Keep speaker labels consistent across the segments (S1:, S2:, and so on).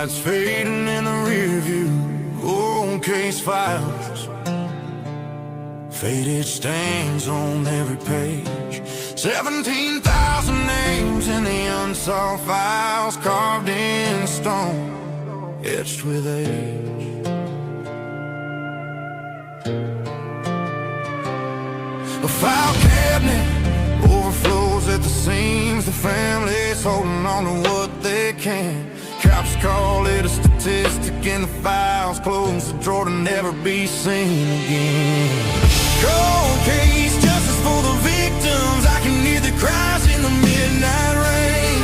S1: lights fading in the rear view, old case files, faded stains on every page. 17,000 names in the unsolved files, carved in stone, etched with age. A file cabinet overflows at the seams. The family's holding on to what they can. Cops call it a statistic in the files. Close the drawer to never be seen again. Cold case, justice for the victims. I can hear the cries in the midnight rain.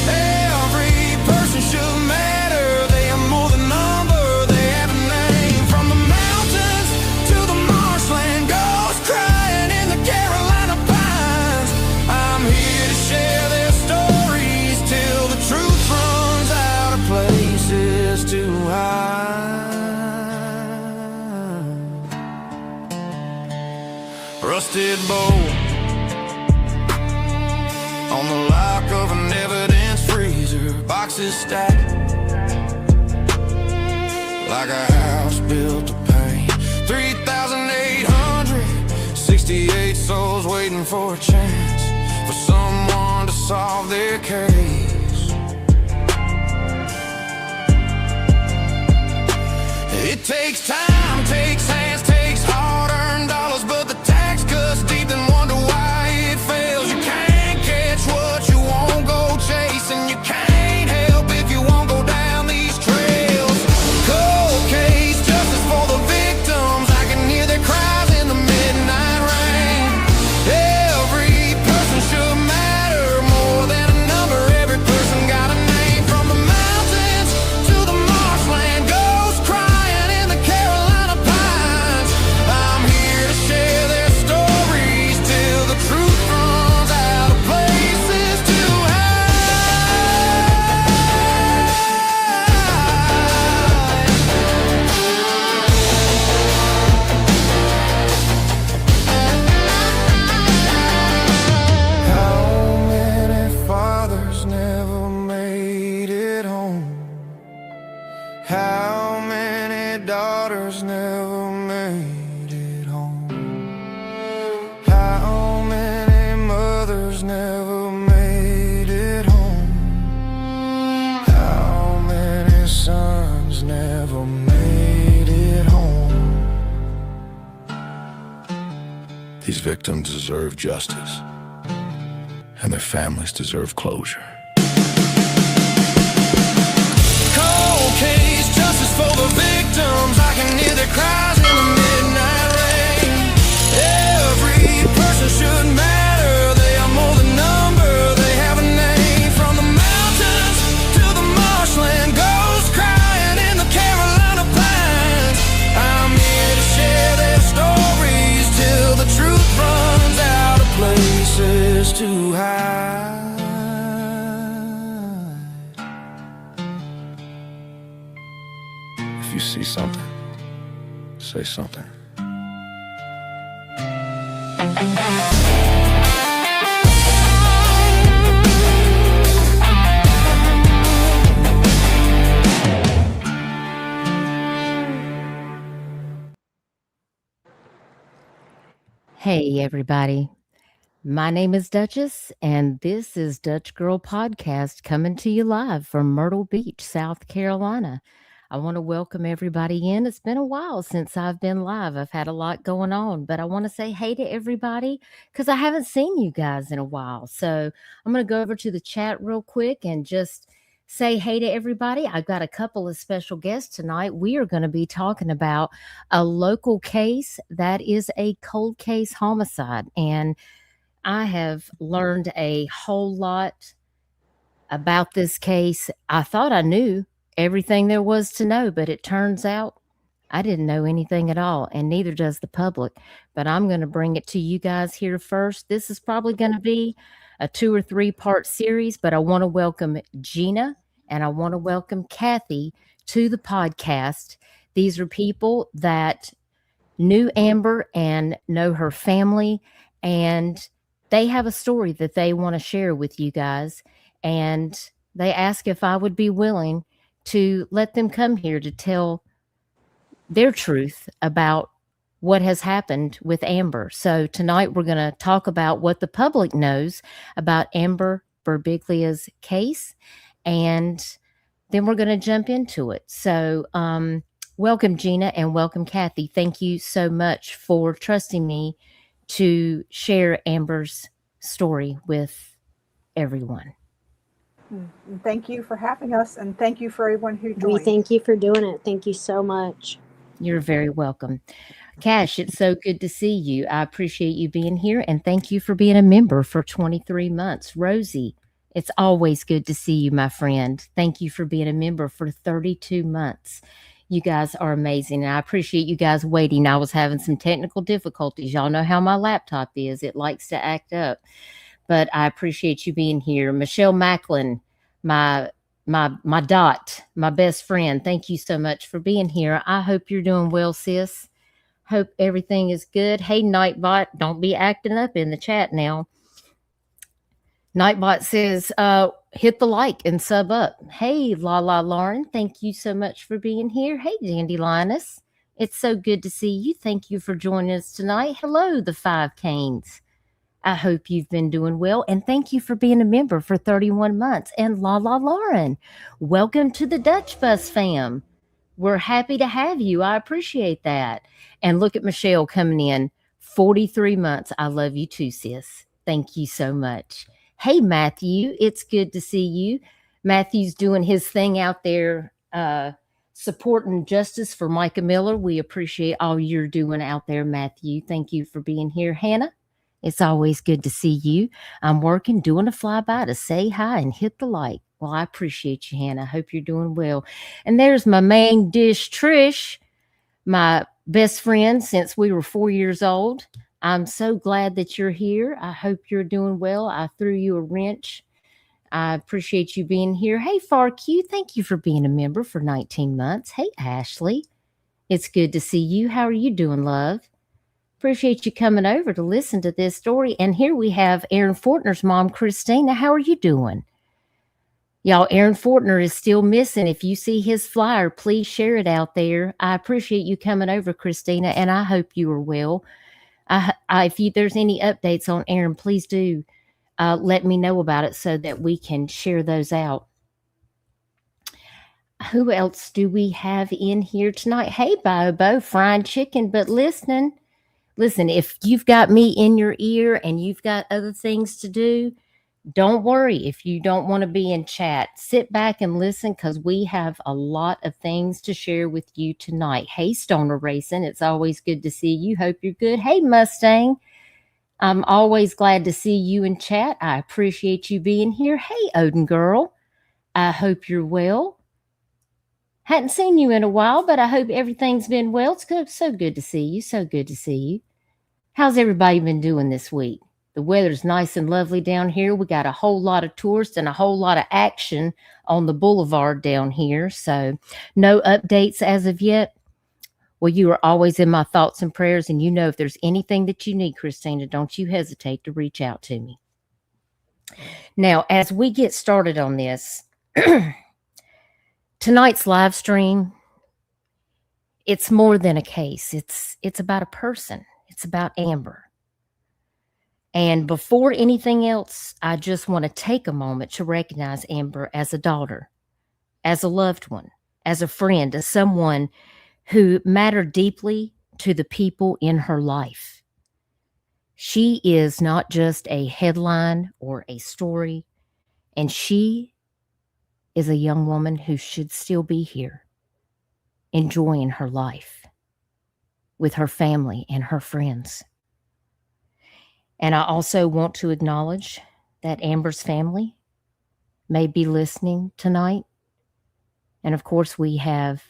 S1: Every person should matter. They are more than number, they have a name. From the mountains to the marshland, ghosts crying in the Carolina pines. I'm here to share their stories till the truth runs out of places to hide. Rusted bolt on the lock of an evidence freezer. Boxes stacked like a house built of pain. 3,868 souls waiting for a chance, for someone to solve their case. It takes time, takes hands, takes hard-earned dollars, but the tax cuts deep and wonder why it fails. You can't catch what you won't go chasing. You can't help if you won't go down these trails. Cold case, justice for the victims. I can hear their cries in the midnight rain. Every person should matter, more than a number. Every person got a name. From the mountains to the marshland, ghosts crying in the Carolina pines. I'm here to share their stories till the truth runs out of places to hide. How many fathers never made it home? How many daughters never made it home? How many mothers never made it home? How many sons never made it home? These victims deserve justice, and their families deserve closure. Cold case, justice for the victims. I can hear their cries in the midnight rain. Every person should matter. They are more than number, they have a name. From the mountains to the marshland, ghosts crying in the Carolina pines. I'm here to share their stories till the truth runs out of places to hide. If you see something, say something.
S2: Hey, everybody. My name is Duchess, and this is Dutch Girl Podcast coming to you live from Myrtle Beach, South Carolina. I want to welcome everybody in. It's been a while since I've been live. I've had a lot going on, but I want to say hey to everybody because I haven't seen you guys in a while. So I'm going to go over to the chat real quick and just say hey to everybody. I've got a couple of special guests tonight. We are going to be talking about a local case that is a cold case homicide. And I have learned a whole lot about this case. I thought I knew everything there was to know, but it turns out I didn't know anything at all, and neither does the public. But I'm going to bring it to you guys here first. This is probably going to be a 2 or 3 part series, but I want to welcome Gina and I want to welcome Kathy to the podcast. These are people that knew Amber and know her family, and they have a story that they want to share with you guys. And they asked if I would be willing to let them come here to tell their truth about what has happened with Amber. So tonight we're going to talk about what the public knows about Amber Berbiglia's case, and then we're going to jump into it. So welcome, Gina, and welcome, Kathy. Thank you so much for trusting me to share Amber's story with everyone.
S3: Thank you for having us, and thank you for everyone who joined.
S4: We thank you for doing it. Thank you so much.
S2: You're very welcome. Cash, it's so good to see you. I appreciate you being here, and thank you for being a member for 23 months. Rosie, it's always good to see you, my friend. Thank you for being a member for 32 months. You guys are amazing, and I appreciate you guys waiting. I was having some technical difficulties. Y'all know how my laptop is. It likes to act up, but I appreciate you being here. Michelle Macklin, my dot, my best friend, thank you so much for being here. I hope you're doing well, sis. Hope everything is good. Hey, Nightbot, don't be acting up in the chat now. Nightbot says, hit the like and sub up. Hey, Lauren, thank you so much for being here. Hey, Dandy Linus, it's so good to see you. Thank you for joining us tonight. Hello, the Five Canes. I hope you've been doing well, and thank you for being a member for 31 months. And Lauren, welcome to the Dutch Bus fam. We're happy to have you. I appreciate that. And look at Michelle coming in, 43 months. I love you too, sis. Thank you so much. Hey, Matthew, it's good to see you. Matthew's doing his thing out there, supporting justice for Micah Miller. We appreciate all you're doing out there, Matthew. Thank you for being here. Hannah, it's always good to see you. I'm working, doing a flyby to say hi and hit the like. Well, I appreciate you, Hannah. I hope you're doing well. And there's my main dish, Trish, my best friend since we were 4 years old. I'm so glad that you're here. I hope you're doing well. I threw you a wrench. I appreciate you being here. Hey, FarQ, thank you for being a member for 19 months. Hey, Ashley, it's good to see you. How are you doing, love? Appreciate you coming over to listen to this story. And here we have Aaron Fortner's mom, Christina. How are you doing? Y'all, Aaron Fortner is still missing. If you see his flyer, please share it out there. I appreciate you coming over, Christina, and I hope you are well. If there's any updates on Aaron, please do let me know about it so that we can share those out. Who else do we have in here tonight? Hey, Bobo, frying chicken, but listening. Listen, if you've got me in your ear and you've got other things to do, don't worry if you don't want to be in chat. Sit back and listen because we have a lot of things to share with you tonight. Hey, Stoner Racing, it's always good to see you. Hope you're good. Hey, Mustang, I'm always glad to see you in chat. I appreciate you being here. Hey, Odin Girl, I hope you're well. Hadn't seen you in a while, but I hope everything's been well. It's good. So good to see you. So good to see you. How's everybody been doing this week? The weather's nice and lovely down here. We got a whole lot of tourists and a whole lot of action on the boulevard down here. So no updates as of yet. Well, you are always in my thoughts and prayers. And you know, if there's anything that you need, Christina, don't you hesitate to reach out to me. Now, as we get started on this, tonight's live stream, it's more than a case. It's about a person. It's about Amber. And before anything else, I just want to take a moment to recognize Amber as a daughter, as a loved one, as a friend, as someone who mattered deeply to the people in her life. She is not just a headline or a story, and she is a young woman who should still be here, enjoying her life with her family and her friends. And I also want to acknowledge that Amber's family may be listening tonight. And of course, we have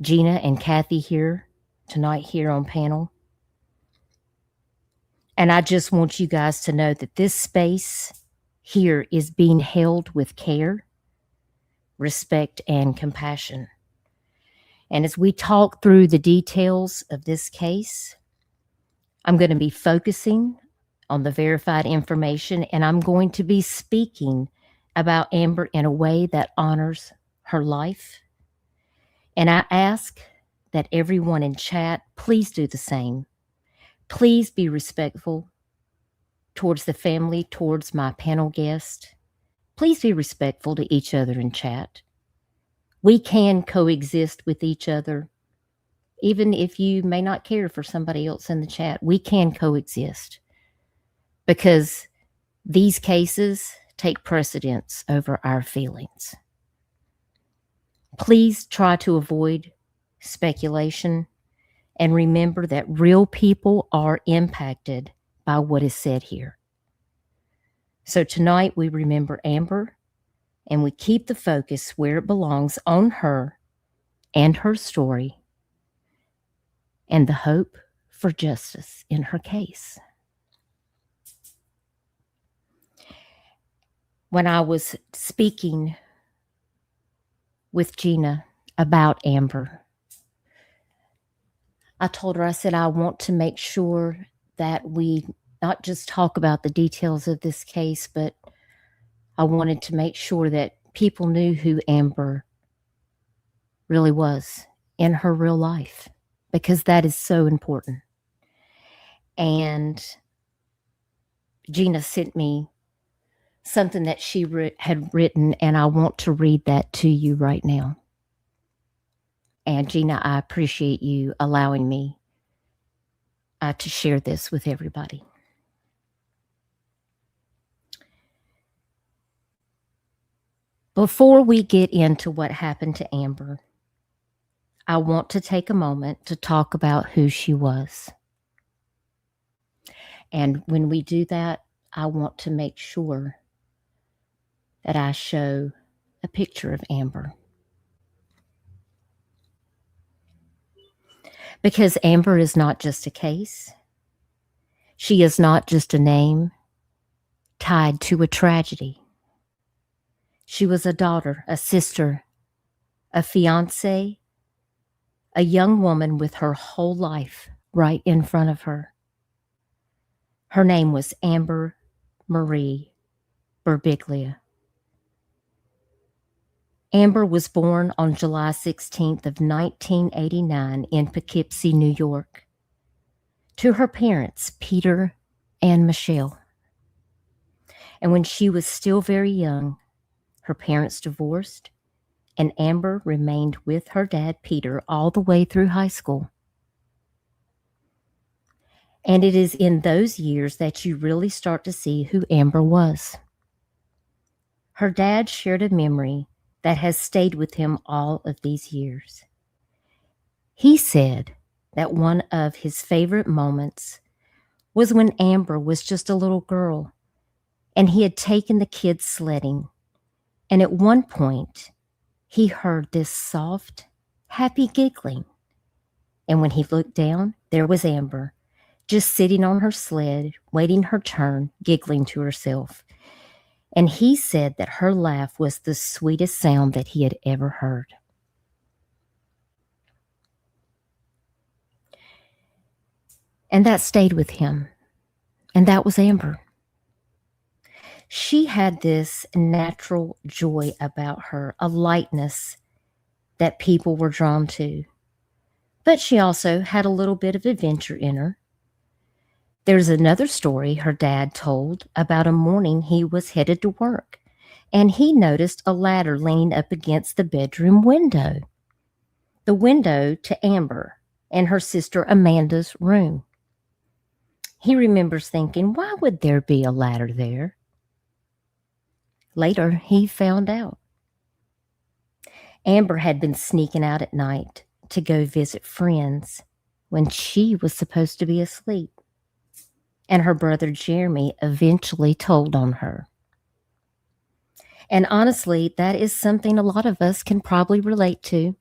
S2: Gina and Kathy here tonight here on panel. And I just want you guys to know that this space here is being held with care, respect, and compassion. And as we talk through the details of this case, I'm going to be focusing on the verified information, and I'm going to be speaking about Amber in a way that honors her life And I ask that everyone in chat, please do the same. Please be respectful towards the family, towards my panel guest. Please be respectful to each other in chat. We can coexist with each other. Even if you may not care for somebody else in the chat, we can coexist, because these cases take precedence over our feelings. Please try to avoid speculation and remember that real people are impacted by what is said here. So tonight we remember Amber, and we keep the focus where it belongs, on her and her story and the hope for justice in her case. When I was speaking with Gina about Amber, I told her, I said, I want to make sure that we not just talk about the details of this case, but I wanted to make sure that people knew who Amber really was in her real life, because that is so important. And Gina sent me something that she had written, and I want to read that to you right now. And Gina, I appreciate you allowing me to share this with everybody. Before we get into what happened to Amber, I want to take a moment to talk about who she was. And when we do that, I want to make sure that I show a picture of Amber. Because Amber is not just a case. She is not just a name tied to a tragedy. She was a daughter, a sister, a fiancée, a young woman with her whole life right in front of her. Her name was Amber Marie Berbiglia. Amber was born on July 16th of 1989 in Poughkeepsie, New York, to her parents, Peter and Michelle. And when she was still very young, her parents divorced, and Amber remained with her dad, Peter, all the way through high school. And it is in those years that you really start to see who Amber was. Her dad shared a memory that has stayed with him all of these years. He said that one of his favorite moments was when Amber was just a little girl, and he had taken the kids sledding. And at one point, he heard this soft, happy giggling. And when he looked down, there was Amber, just sitting on her sled, waiting her turn, giggling to herself. And he said that her laugh was the sweetest sound that he had ever heard. And that stayed with him. And that was Amber. She had this natural joy about her, a lightness that people were drawn to. But she also had a little bit of adventure in her. There's another story her dad told about a morning he was headed to work, and he noticed a ladder leaning up against the bedroom window, the window to Amber and her sister Amanda's room. He remembers thinking, why would there be a ladder there? Later, he found out. Amber had been sneaking out at night to go visit friends when she was supposed to be asleep. And her brother Jeremy eventually told on her. And honestly, that is something a lot of us can probably relate to.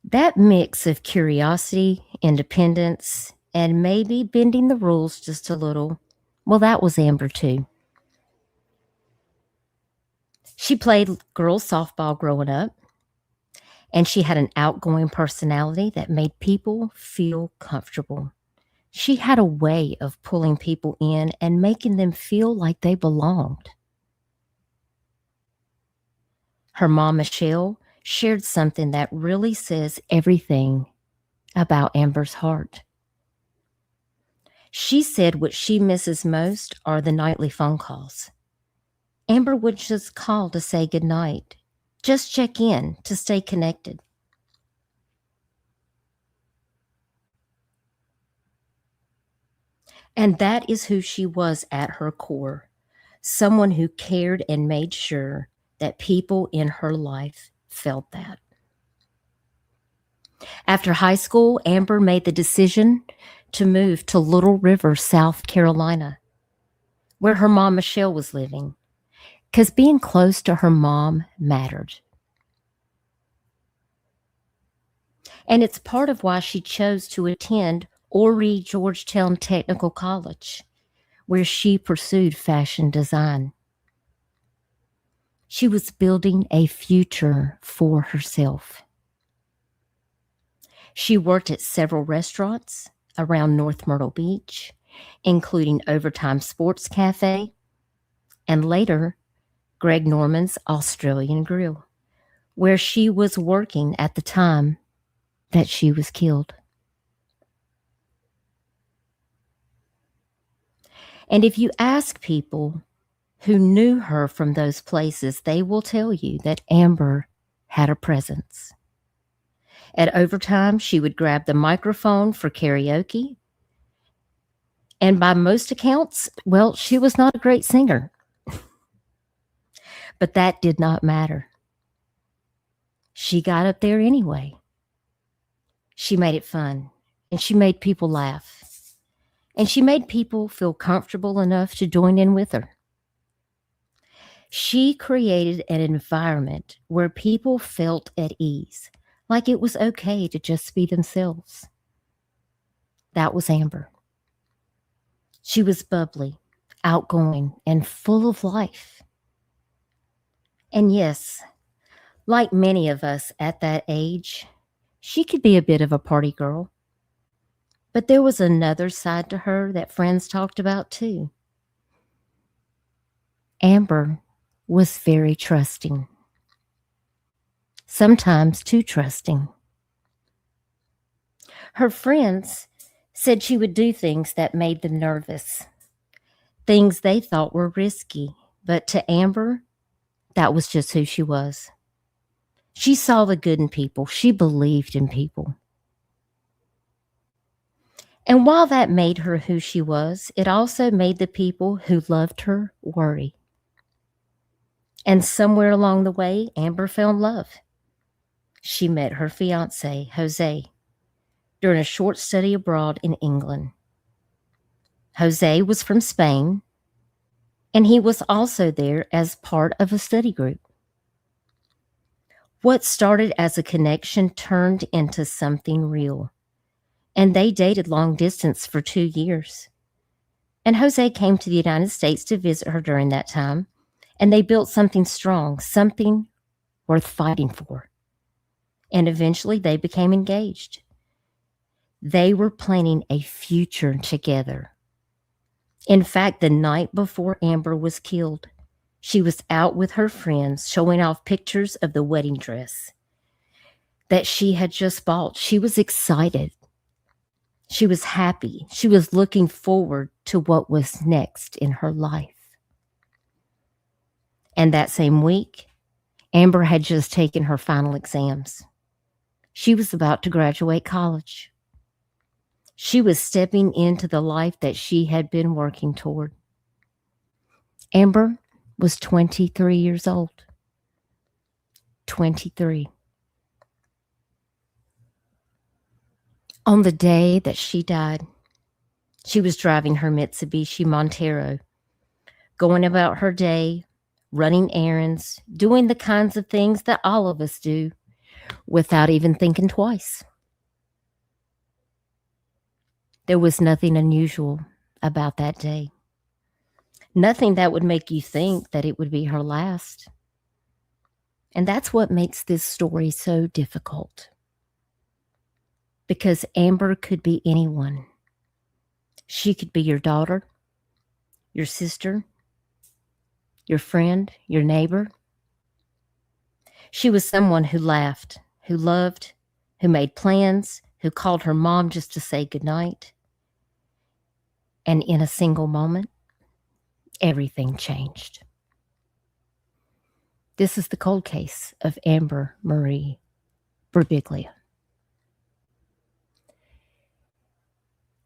S2: That mix of curiosity, independence, and maybe bending the rules just a little, well, that was Amber too. She played girls softball growing up, and she had an outgoing personality that made people feel comfortable. She had a way of pulling people in and making them feel like they belonged. Her mom, Michelle, shared something that really says everything about Amber's heart. She said what she misses most are the nightly phone calls. Amber would just call to say goodnight, just check in to stay connected. And that is who she was at her core, someone who cared and made sure that people in her life felt that. After high school, Amber made the decision to move to Little River, South Carolina, where her mom, Michelle, was living, because being close to her mom mattered. And it's part of why she chose to attend Horry Georgetown Technical College, where she pursued fashion design. She was building a future for herself. She worked at several restaurants around North Myrtle Beach, including Overtime Sports Cafe, and later Greg Norman's Australian Grill, where she was working at the time that she was killed. And if you ask people who knew her from those places, they will tell you that Amber had a presence. At Overtime, she would grab the microphone for karaoke. And by most accounts, well, she was not a great singer. But that did not matter. She got up there anyway. She made it fun, and she made people laugh. And she made people feel comfortable enough to join in with her. She created an environment where people felt at ease, like it was okay to just be themselves. That was Amber. She was bubbly, outgoing, and full of life. And yes, like many of us at that age, she could be a bit of a party girl. But there was another side to her that friends talked about too. Amber was very trusting. Sometimes too trusting. Her friends said she would do things that made them nervous, things they thought were risky, but to Amber, that was just who she was. She saw the good in people. She believed in people. And while that made her who she was, it also made the people who loved her worry. And somewhere along the way, Amber found love. She met her fiancé, Jose, during a short study abroad in England. Jose was from Spain, and he was also there as part of a study group. What started as a connection turned into something real, and they dated long distance for 2 years. And Jose came to the United States to visit her during that time, and they built something strong, something worth fighting for. And eventually they became engaged. They were planning a future together. In fact, the night before Amber was killed, she was out with her friends showing off pictures of the wedding dress that she had just bought. She was excited. She was happy. She was looking forward to what was next in her life. And that same week, Amber had just taken her final exams. She was about to graduate college. She was stepping into the life that she had been working toward. Amber was 23 years old. 23. On the day that she died, she was driving her Mitsubishi Montero, going about her day, running errands, doing the kinds of things that all of us do without even thinking twice. There was nothing unusual about that day. Nothing that would make you think that it would be her last. And that's what makes this story so difficult. Because Amber could be anyone. She could be your daughter, your sister, your friend, your neighbor. She was someone who laughed, who loved, who made plans, who called her mom just to say goodnight. And in a single moment, everything changed. This is the cold case of Amber Marie Berbiglia.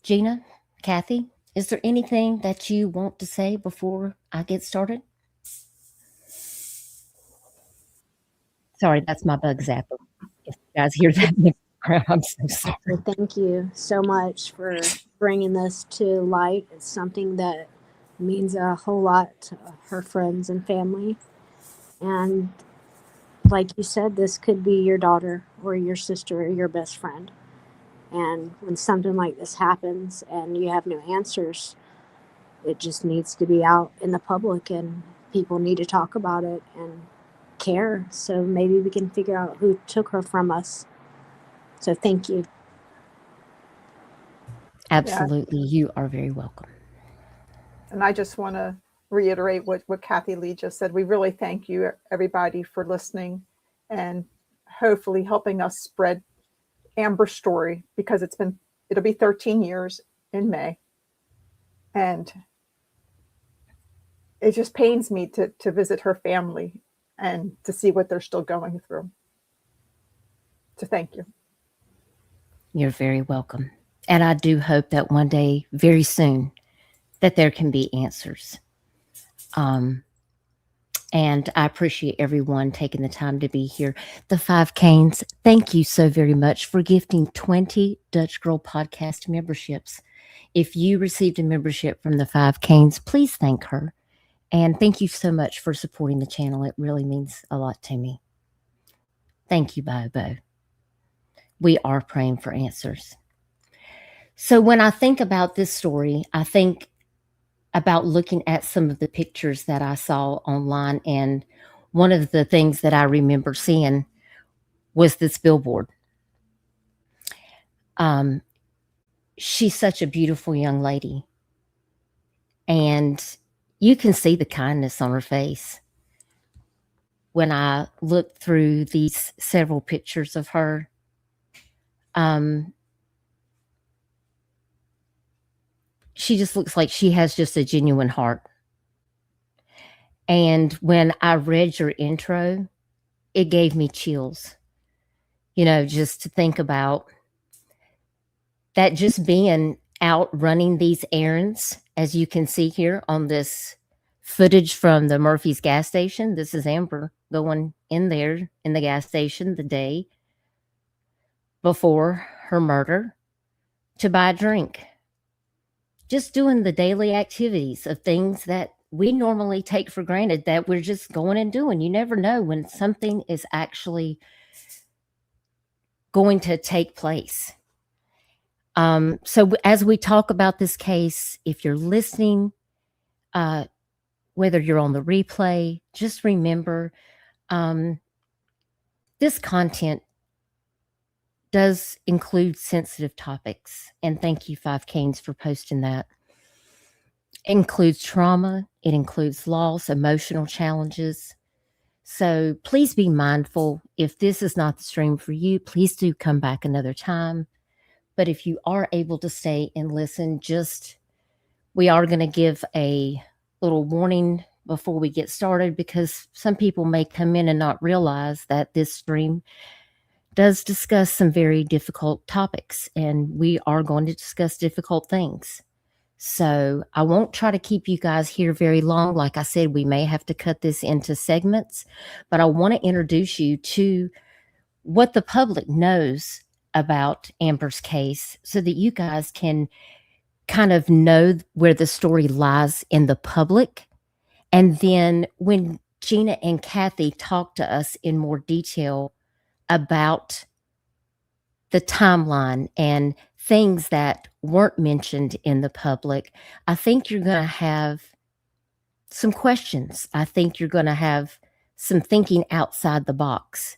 S2: Gina, Kathy, is there anything that you want to say before I get started? Sorry, that's my bug zapper. If you guys hear that in the background, I'm so sorry.
S4: So thank you so much for bringing this to light. It's something that means a whole lot to her friends and family. And like you said, this could be your daughter or your sister or your best friend. And when something like this happens and you have no answers, it just needs to be out in the public and people need to talk about it and care. So maybe we can figure out who took her from us. So thank you.
S2: Absolutely. You are very welcome.
S3: And I just want to reiterate what Kathy Lee just said. We really thank you, everybody, for listening and hopefully helping us spread Amber's story, because it'll be 13 years in May. And it just pains me to visit her family and to see what they're still going through. So thank you.
S2: You're very welcome. And I do hope that one day, very soon, that there can be answers. And I appreciate everyone taking the time to be here. The Five Canes, thank you so very much for gifting 20 Dutch Girl Podcast memberships. If you received a membership from the Five Canes, please thank her. And thank you so much for supporting the channel. It really means a lot to me. Thank you, Bobo. We are praying for answers. So when I think about this story, I think about looking at some of the pictures that I saw online. And one of the things that I remember seeing was this billboard. She's such a beautiful young lady. And you can see the kindness on her face. When I looked through these several pictures of her, she just looks like she has just a genuine heart. And when I read your intro, it gave me chills, just to think about that, just being out running these errands, as you can see here on this footage from the Murphy's gas station. This is Amber going in there in the gas station the day before her murder to buy a drink. Just doing the daily activities of things that we normally take for granted that we're just going and doing. You never know when something is actually going to take place. So as we talk about this case, if you're listening, whether you're on the replay, just remember this content does include sensitive topics. And thank you, Five Canes, for posting that. It includes trauma. It includes loss, emotional challenges. So please be mindful. If this is not the stream for you, please do come back another time. But if you are able to stay and listen, we are going to give a little warning before we get started, because some people may come in and not realize that this stream does discuss some very difficult topics, and we are going to discuss difficult things. So I won't try to keep you guys here very long. Like I said, we may have to cut this into segments, but I want to introduce you to what the public knows about Amber's case so that you guys can kind of know where the story lies in the public. And then when Gina and Kathy talk to us in more detail about the timeline and things that weren't mentioned in the public, I think you're going to have some questions. I think you're going to have some thinking outside the box,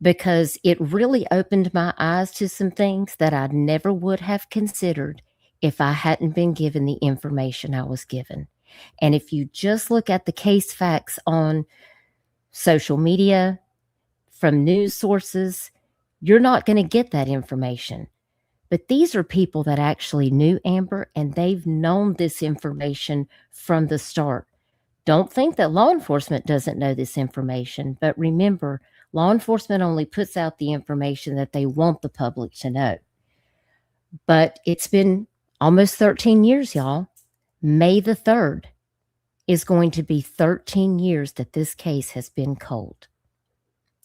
S2: because it really opened my eyes to some things that I never would have considered if I hadn't been given the information I was given. And if you just look at the case facts on social media, from news sources, you're not going to get that information. But these are people that actually knew Amber, and they've known this information from the start. Don't think that law enforcement doesn't know this information, but remember, law enforcement only puts out the information that they want the public to know. But it's been almost 13 years, y'all. May the 3rd is going to be 13 years that this case has been cold.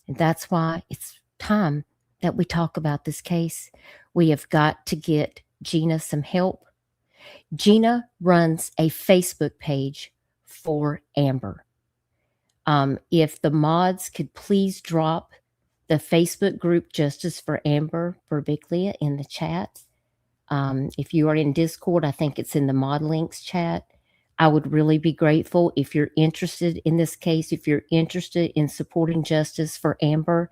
S2: And that's why it's time that we talk about this case. We have got to get Gina some help. Gina runs a Facebook page for Amber. If the mods could please drop the Facebook group Justice for Amber Berbiglia in the chat. If you are in Discord, I think it's in the mod links chat. I would really be grateful if you're interested in this case, if you're interested in supporting justice for Amber.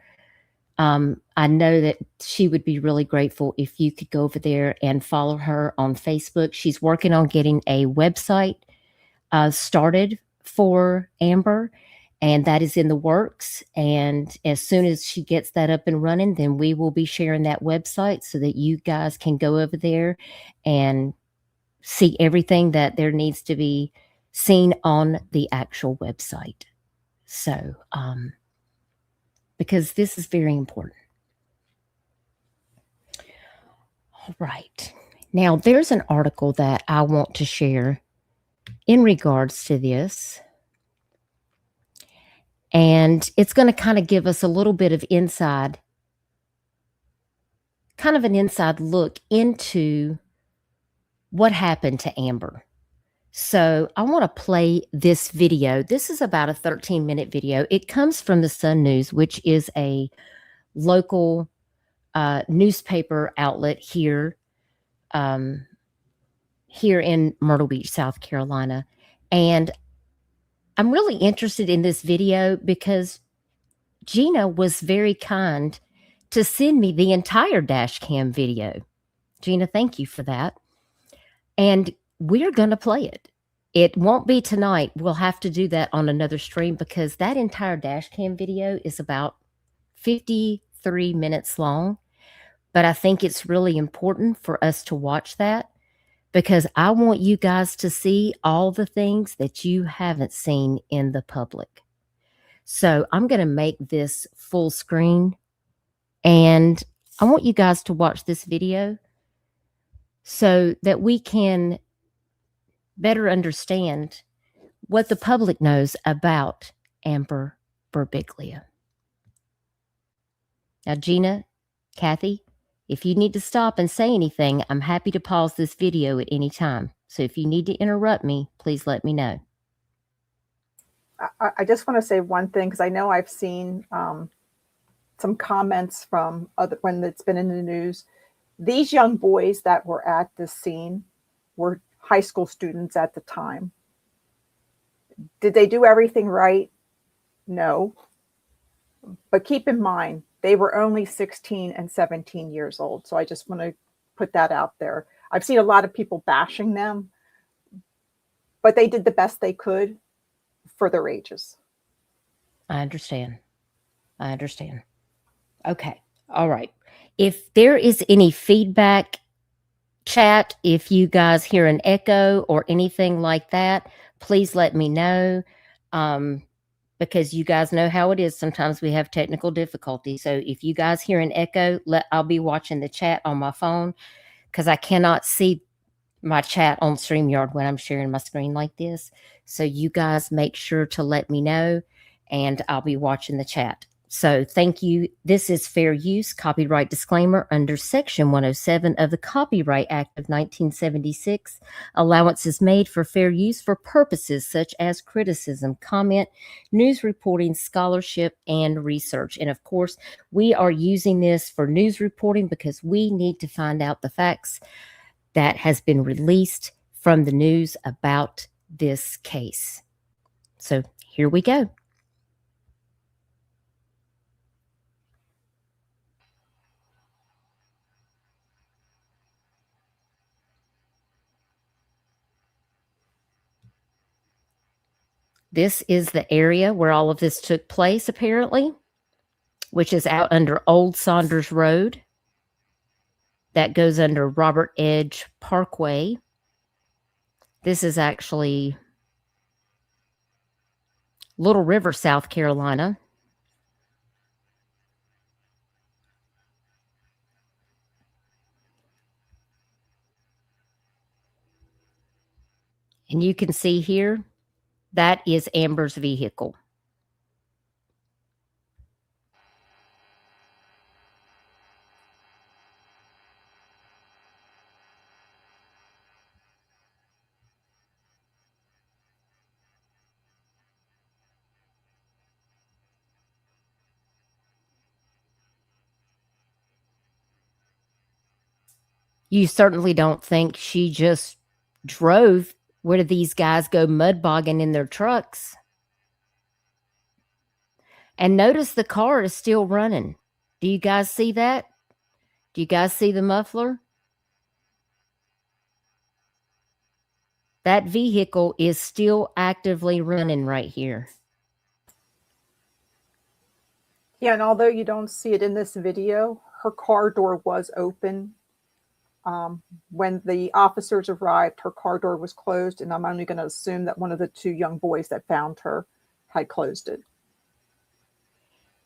S2: I know that she would be really grateful if you could go over there and follow her on Facebook. She's working on getting a website started for Amber, and that is in the works. And as soon as she gets that up and running, then we will be sharing that website so that you guys can go over there and see everything that there needs to be seen on the actual website. So, because this is very important. All right. Now, there's an article that I want to share in regards to this. And it's going to kind of give us a little bit of an inside look into what happened to Amber. So I want to play this video. This is about a 13-minute video. It comes from the Sun News, which is a local newspaper outlet here in Myrtle Beach, South Carolina. And I'm really interested in this video because Gina was very kind to send me the entire dash cam video. Gina, thank you for that. And we're going to play it. It won't be tonight. We'll have to do that on another stream because that entire dash cam video is about 53 minutes long. But I think it's really important for us to watch that because I want you guys to see all the things that you haven't seen in the public. So I'm going to make this full screen, and I want you guys to watch this video so that we can better understand what the public knows about Amber Berbiglia. Now, Gina, Kathy, if you need to stop and say anything, I'm happy to pause this video at any time. So if you need to interrupt me, please let me know.
S3: I just want to say one thing, because I know I've seen some comments from other when it's been in the news. These young boys that were at this scene were high school students at the time. Did they do everything right? No. But keep in mind, they were only 16 and 17 years old. So I just want to put that out there. I've seen a lot of people bashing them, but they did the best they could for their ages.
S2: I understand. Okay. All right. If there is any feedback, chat, if you guys hear an echo or anything like that, please let me know. Because you guys know how it is. Sometimes we have technical difficulties. So if you guys hear an echo, I'll be watching the chat on my phone because I cannot see my chat on StreamYard when I'm sharing my screen like this. So you guys make sure to let me know and I'll be watching the chat. So thank you. This is fair use copyright disclaimer under Section 107 of the Copyright Act of 1976. Allowance is made for fair use for purposes such as criticism, comment, news reporting, scholarship, and research. And of course, we are using this for news reporting because we need to find out the facts that has been released from the news about this case. So here we go. This is the area where all of this took place, apparently. which is out under Old Saunders Road. That goes under Robert Edge Parkway. This is actually Little River, South Carolina. And you can see here, that is Amber's vehicle. You certainly don't think she just drove. Where did these guys go mud bogging in their trucks? And notice the car is still running. Do you guys see that? Do you guys see the muffler? That vehicle is still actively running right here.
S3: Yeah, and although you don't see it in this video, her car door was open. When the officers arrived, her car door was closed, and I'm only going to assume that one of the two young boys that found her had closed it.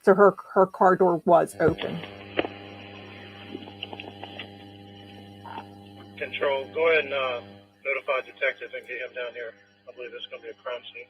S3: So her car door was open.
S5: Control, go ahead and notify detective and get him down here. I believe this is going to be a crime scene.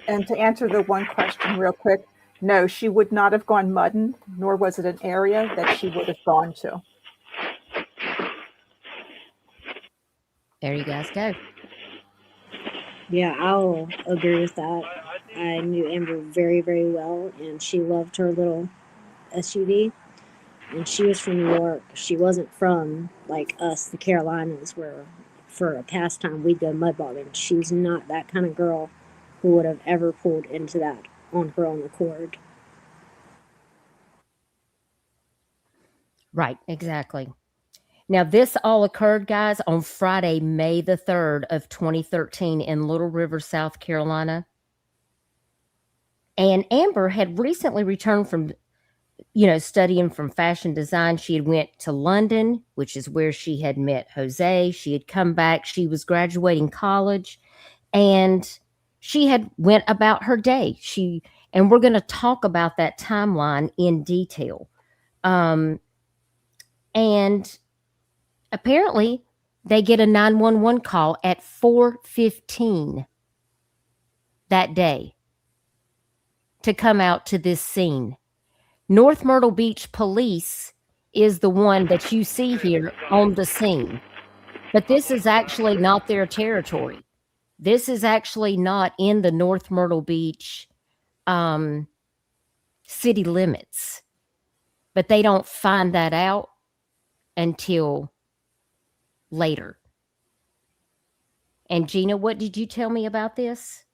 S3: And to answer the one question real quick, no, she would not have gone mudding, nor was it an area that she would have gone to.
S2: There you guys go.
S4: Yeah, I'll agree with that. I knew Amber very, very well, and she loved her little SUV. And she was from New York. She wasn't from, like us, the Carolinas, where for a pastime we'd go mud bogging. She's not that kind of girl who would have ever pulled into that on her own accord.
S2: Right, exactly. Now, this all occurred, guys, on Friday, May the 3rd of 2013 in Little River, South Carolina. And Amber had recently returned from, studying from fashion design. She had went to London, which is where she had met Jose. She had come back. She was graduating college, and she had went about her day. And we're going to talk about that timeline in detail. And apparently, they get a 911 call at 4:15 that day to come out to this scene. North Myrtle Beach Police is the one that you see here on the scene. But this is actually not their territory. This is actually not in the North Myrtle Beach city limits. But they don't find that out until later. And Gina, what did you tell me about this?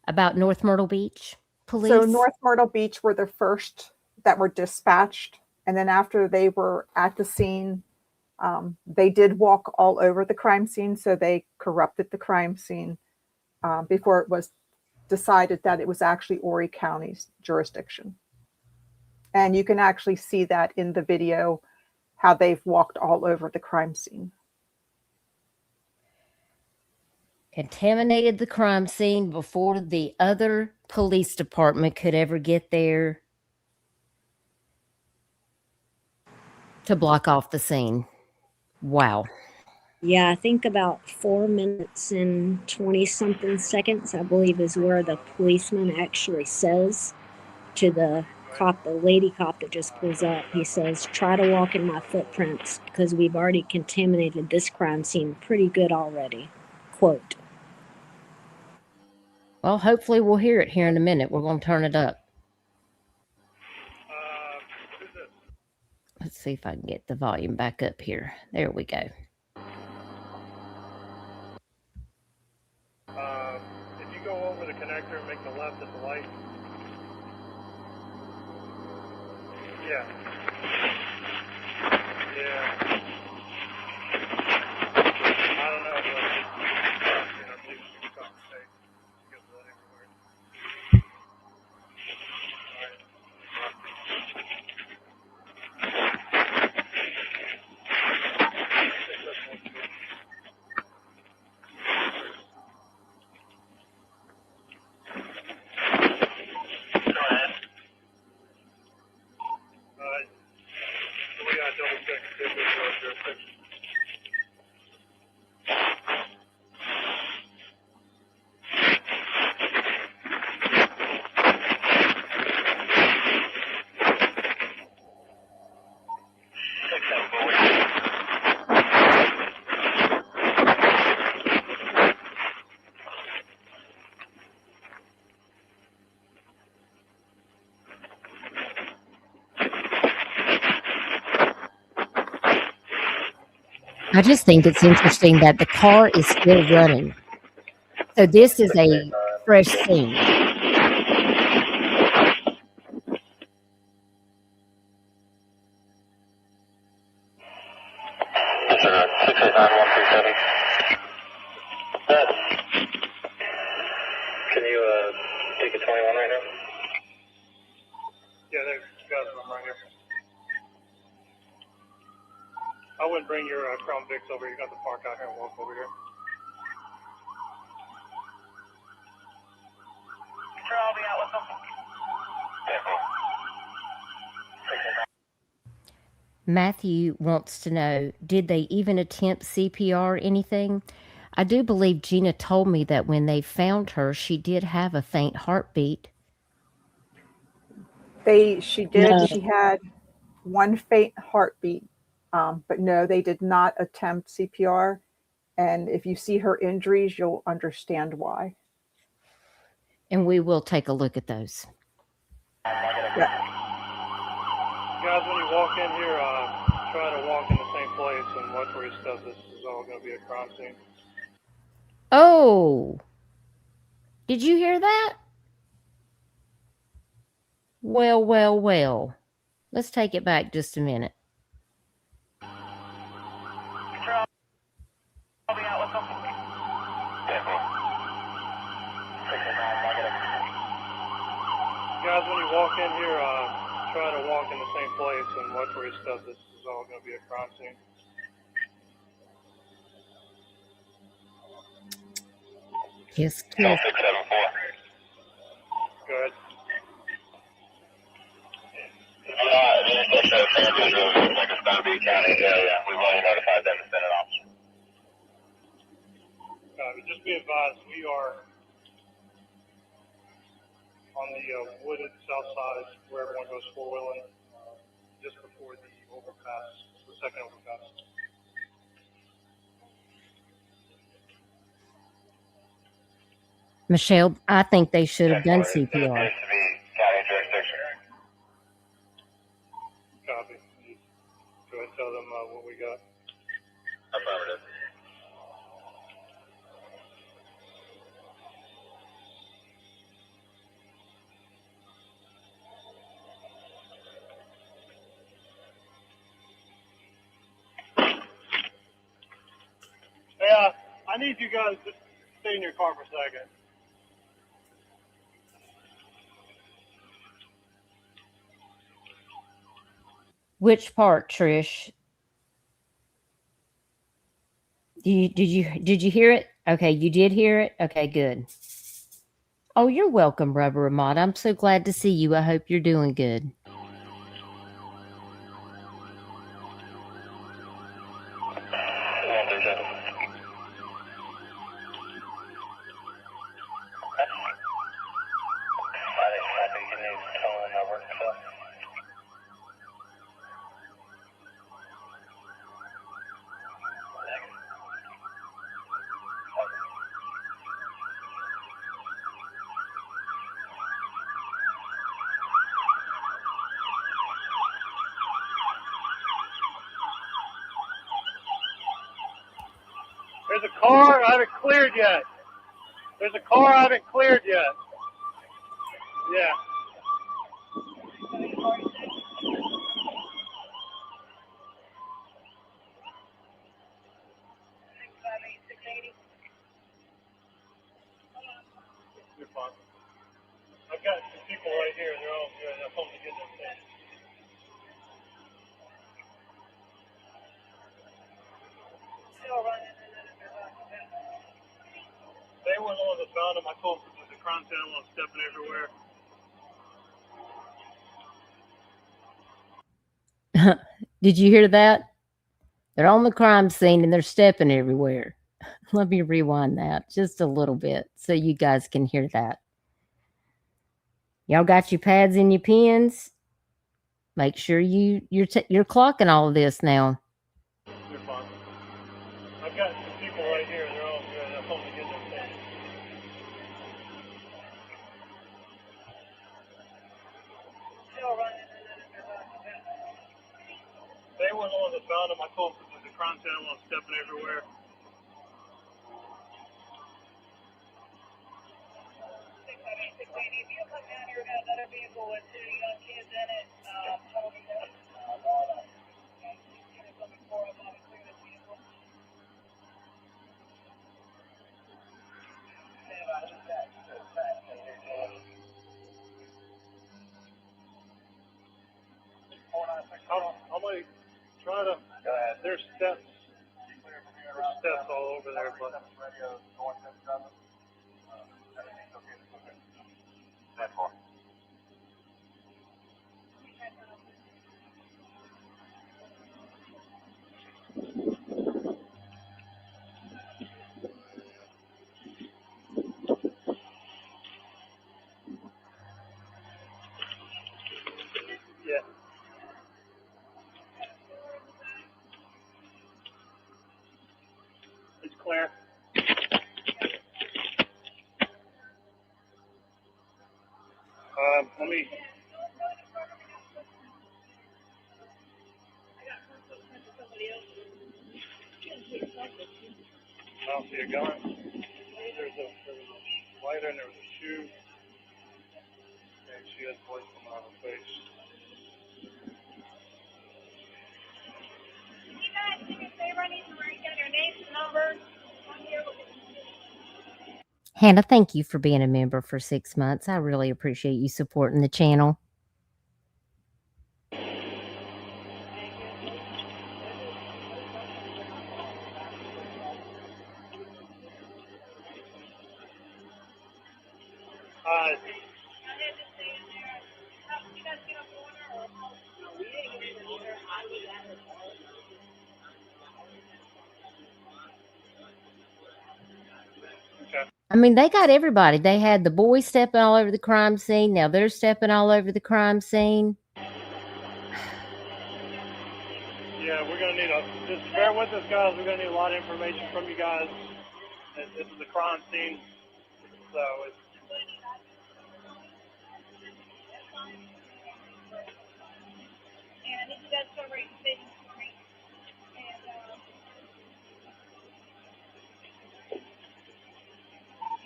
S2: About North Myrtle Beach Police?
S3: So North Myrtle Beach were the first that were dispatched. And then after they were at the scene, they did walk all over the crime scene. So they corrupted the crime scene before it was decided that it was actually Horry County's jurisdiction. And you can actually see that in the video, how they've walked all over the crime scene.
S2: Contaminated the crime scene before the other police department could ever get there to block off the scene. Wow.
S4: Yeah, I think about 4 minutes and 20-something seconds, I believe, is where the policeman actually says to the cop, the lady cop that just pulls up, he says, "Try to walk in my footprints because we've already contaminated this crime scene pretty good already." Quote.
S2: Well, hopefully we'll hear it here in a minute. We're going to turn it up. Let's see if I can get the volume back up here. There we go.
S5: If you go over the connector and make the left at the light. Yeah. Yeah. I don't know, but please keep conversation. Because of that everywhere. We gotta double check if this is our jurisdiction.
S2: I just think it's interesting that the car is still running. So this is a fresh scene.
S6: Yes, sir. 689-137. Can you take a 21 right now?
S5: Yeah, there's guys from right here. I wouldn't bring your Crown Vics over here. You got to park out here and walk over here.
S6: Sure, I'll be out with them.
S2: Matthew wants to know, did they even attempt CPR or anything? I do believe Gina told me that when they found her, she did have a faint heartbeat.
S3: She did.
S4: No.
S3: She had one faint heartbeat, but no, they did not attempt CPR. And if you see her injuries, you'll understand why.
S2: And we will take a look at those.
S3: Yeah.
S5: Guys, when you walk in here, try to walk in the same place and watch where you step. This is all going to be a crime scene.
S2: Oh, did you hear that? Well, well, well. Let's take it back just a minute.
S6: Sure, I'll be out with them.
S5: Guys, when you walk in here, try to walk in the same place and watch where you step. This is all going to be a crime scene.
S2: Kiss,
S6: Call
S2: kiss.
S6: 674.
S5: Go ahead.
S6: Just the Francis Road, like a Stone Beach County area. We've already notified them to send an officer.
S5: Just be advised, we are on the wooded south side where everyone goes four-wheeling, just before the overpass, the second overpass.
S2: Michelle, I think they should have done
S6: This appears
S2: CPR.
S6: to be county jurisdiction.
S5: Copy. You go ahead and tell them what we got.
S6: Affirmative.
S5: Hey, I need you guys to stay in your car for a second.
S2: Which part, Trish? Did you hear it? Okay, you did hear it? Okay, good. Oh, you're welcome, Rubber Ramada. I'm so glad to see you. I hope you're doing good.
S5: car I haven't cleared yet. There's a car I haven't cleared yet. Yeah. You're fine. I've got some people right here. They're all good. I'm supposed to get them things. They were the ones that found him. I told them there's a crime scene. I'm stepping everywhere.
S2: Did you hear that? They're on the crime scene and they're stepping everywhere. Let me rewind that just a little bit so you guys can hear that. Y'all got your pads and your pens? Make sure you're clocking all of this now.
S5: You're fine. I've got some people right here. They're all good. I'm supposed to get them things. They were the ones that found him. I told them there's a crime scene. I'm stepping everywhere. I'm going to try to. There's steps. There's steps all over there, but. Yeah. It's clear. Let me. I don't see a gun. There's a lighter and there was a shoe. And she has blood coming out of her face.
S7: You guys do me a favor. I need to write down your names and numbers on here.
S2: Hannah, thank you for being a member for 6 months. I really appreciate you supporting the channel. I mean, they got everybody. They had the boys stepping all over the crime scene. Now they're stepping all over the crime scene.
S5: Yeah, we're going to need just bear with us, guys. We're going to need a lot of information from you guys. This is a crime scene, so it's.
S7: And I need you guys to write statements for me.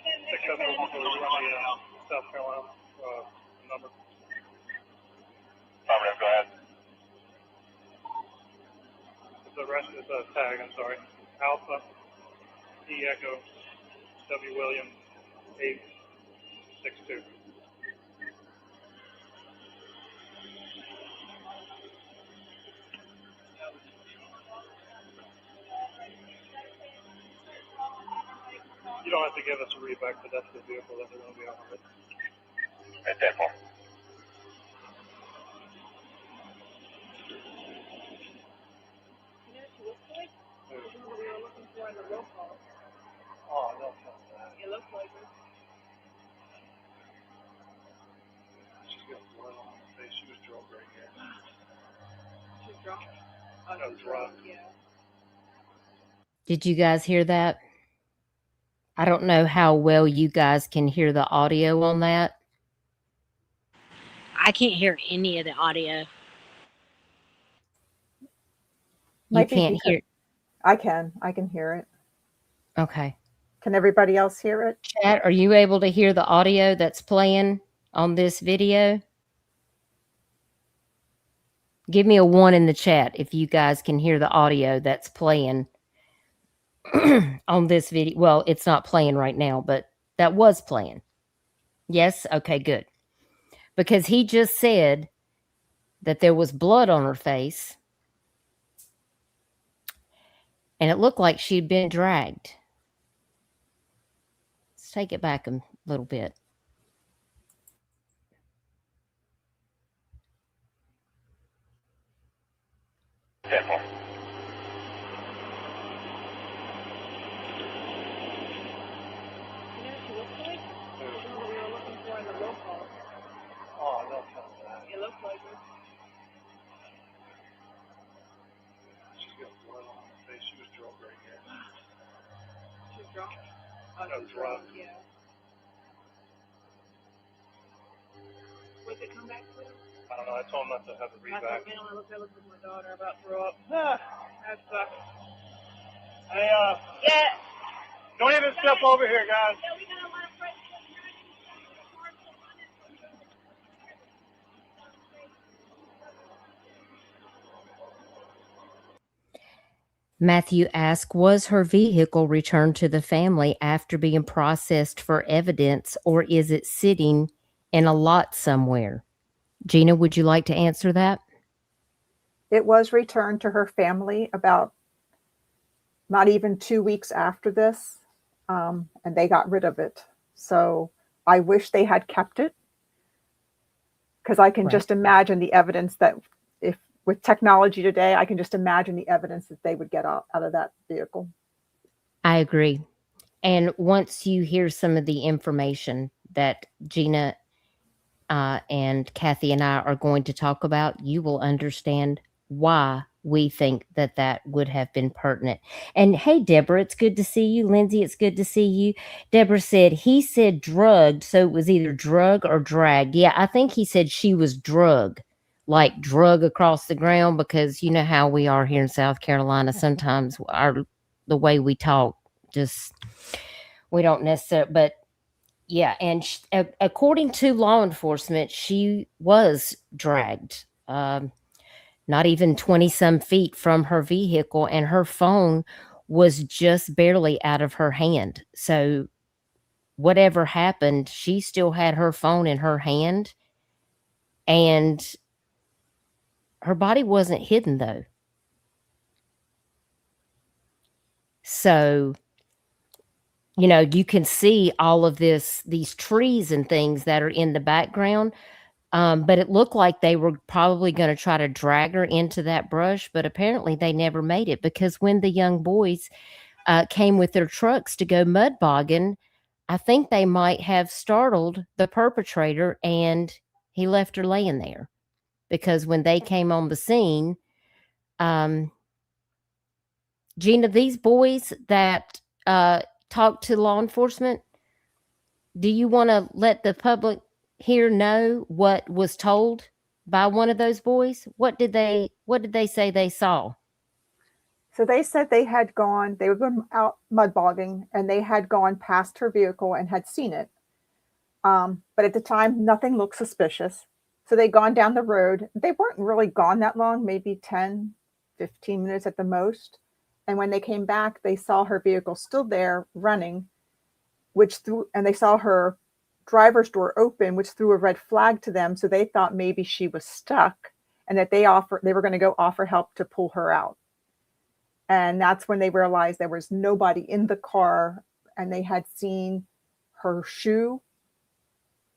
S7: And,
S5: South Carolina number.
S6: Affirmative, go ahead.
S5: It's a tag, I'm sorry. Alpha, E Echo, W William, 862. You don't have to give us a read back, but that's the vehicle that they're going to be on with.
S6: At 10-4.
S5: Oh, no.
S7: it looks like her.
S5: She's got blood on her face. She was drunk right here.
S7: She's drunk.
S5: No, drunk.
S7: Yeah.
S2: Did you guys hear that? I don't know how well you guys can hear the audio on that.
S4: I can't hear any of the audio.
S2: You can't hear.
S3: I can hear it.
S2: Okay.
S3: Can everybody else hear it?
S2: Chat, are you able to hear the audio that's playing on this video? Give me a 1 in the chat if you guys can hear the audio that's playing on this video. Well, it's not playing right now, but that was playing. Yes? Okay, good. Because he just said that there was blood on her face and it looked like she'd been dragged. Let's take it back a little bit.
S6: Careful.
S7: You know what she looks like? The one that we were looking for in the roll call.
S5: Oh, no, no.
S7: It looks like her.
S5: She's got blood on her face. She was drunk right here.
S7: She's drunk. Oh,
S5: No,
S7: she's
S5: drunk.
S7: Yeah. Was it come back to her?
S5: I don't know. I told him not to have the read back.
S7: I looked with my daughter about to throw up. That sucks.
S5: Hey,
S7: Yeah.
S5: don't even step over here, guys.
S7: Yeah, we got a lot of friends.
S2: Matthew asked, was her vehicle returned to the family after being processed for evidence, or is it sitting in a lot somewhere? Gina, would you like to answer that?
S3: It was returned to her family about not even 2 weeks after this, and they got rid of it. So I wish they had kept it, because I can just imagine the evidence that, if with technology today, I can just imagine the evidence that they would get out of that vehicle.
S2: I agree. And once you hear some of the information that Gina and Kathy and I are going to talk about, you will understand why we think that that would have been pertinent. And hey, Deborah, it's good to see you. Lindsay, it's good to see you. Deborah said, he said drugged, so it was either drug or dragged. Yeah, I think he said she was drug, like drug across the ground, because you know how we are here in South Carolina. Sometimes the way we talk, just, we don't necessarily, but yeah, and according to law enforcement, she was dragged, not even 20 some feet from her vehicle, and her phone was just barely out of her hand. So whatever happened, she still had her phone in her hand, and her body wasn't hidden though. So, you know, you can see all of these trees and things that are in the background. But it looked like they were probably going to try to drag her into that brush, but apparently they never made it, because when the young boys came with their trucks to go mud bogging, I think they might have startled the perpetrator and he left her laying there, because when they came on the scene, Gina, these boys that talked to law enforcement, do you want to let the public here know what was told by one of those boys? What did they say they saw?
S3: So they said they had been out mud bogging, and they had gone past her vehicle and had seen it. But at the time, nothing looked suspicious. So they'd gone down the road. They weren't really gone that long, maybe 10, 15 minutes at the most. And when they came back, they saw her vehicle still there running, and they saw her driver's door open, which threw a red flag to them. So they thought maybe she was stuck, and that they were going to go offer help to pull her out. And that's when they realized there was nobody in the car, and they had seen her shoe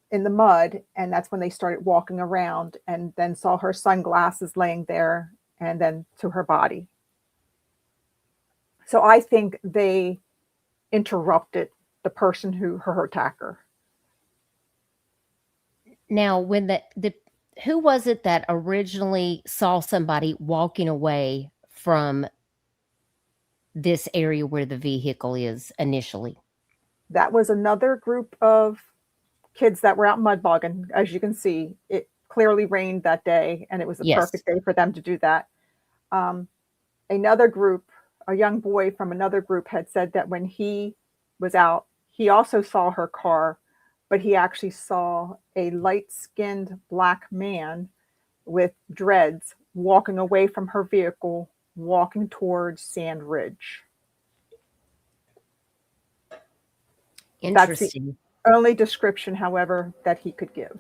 S3: in the mud. And that's when they started walking around, and then saw her sunglasses laying there, and then to her body. So I think they interrupted the person her attacker.
S2: Now, when who was it that originally saw somebody walking away from this area where the vehicle is initially?
S3: That was another group of kids that were out mud bogging. As you can see, it clearly rained that day, and it was a perfect day for them to do that. Another group a young boy from another group had said that when he was out, he also saw her car, but he actually saw a light-skinned black man with dreads walking away from her vehicle, walking towards Sand Ridge. That's the
S2: Interesting.
S3: only description, however, that he could give.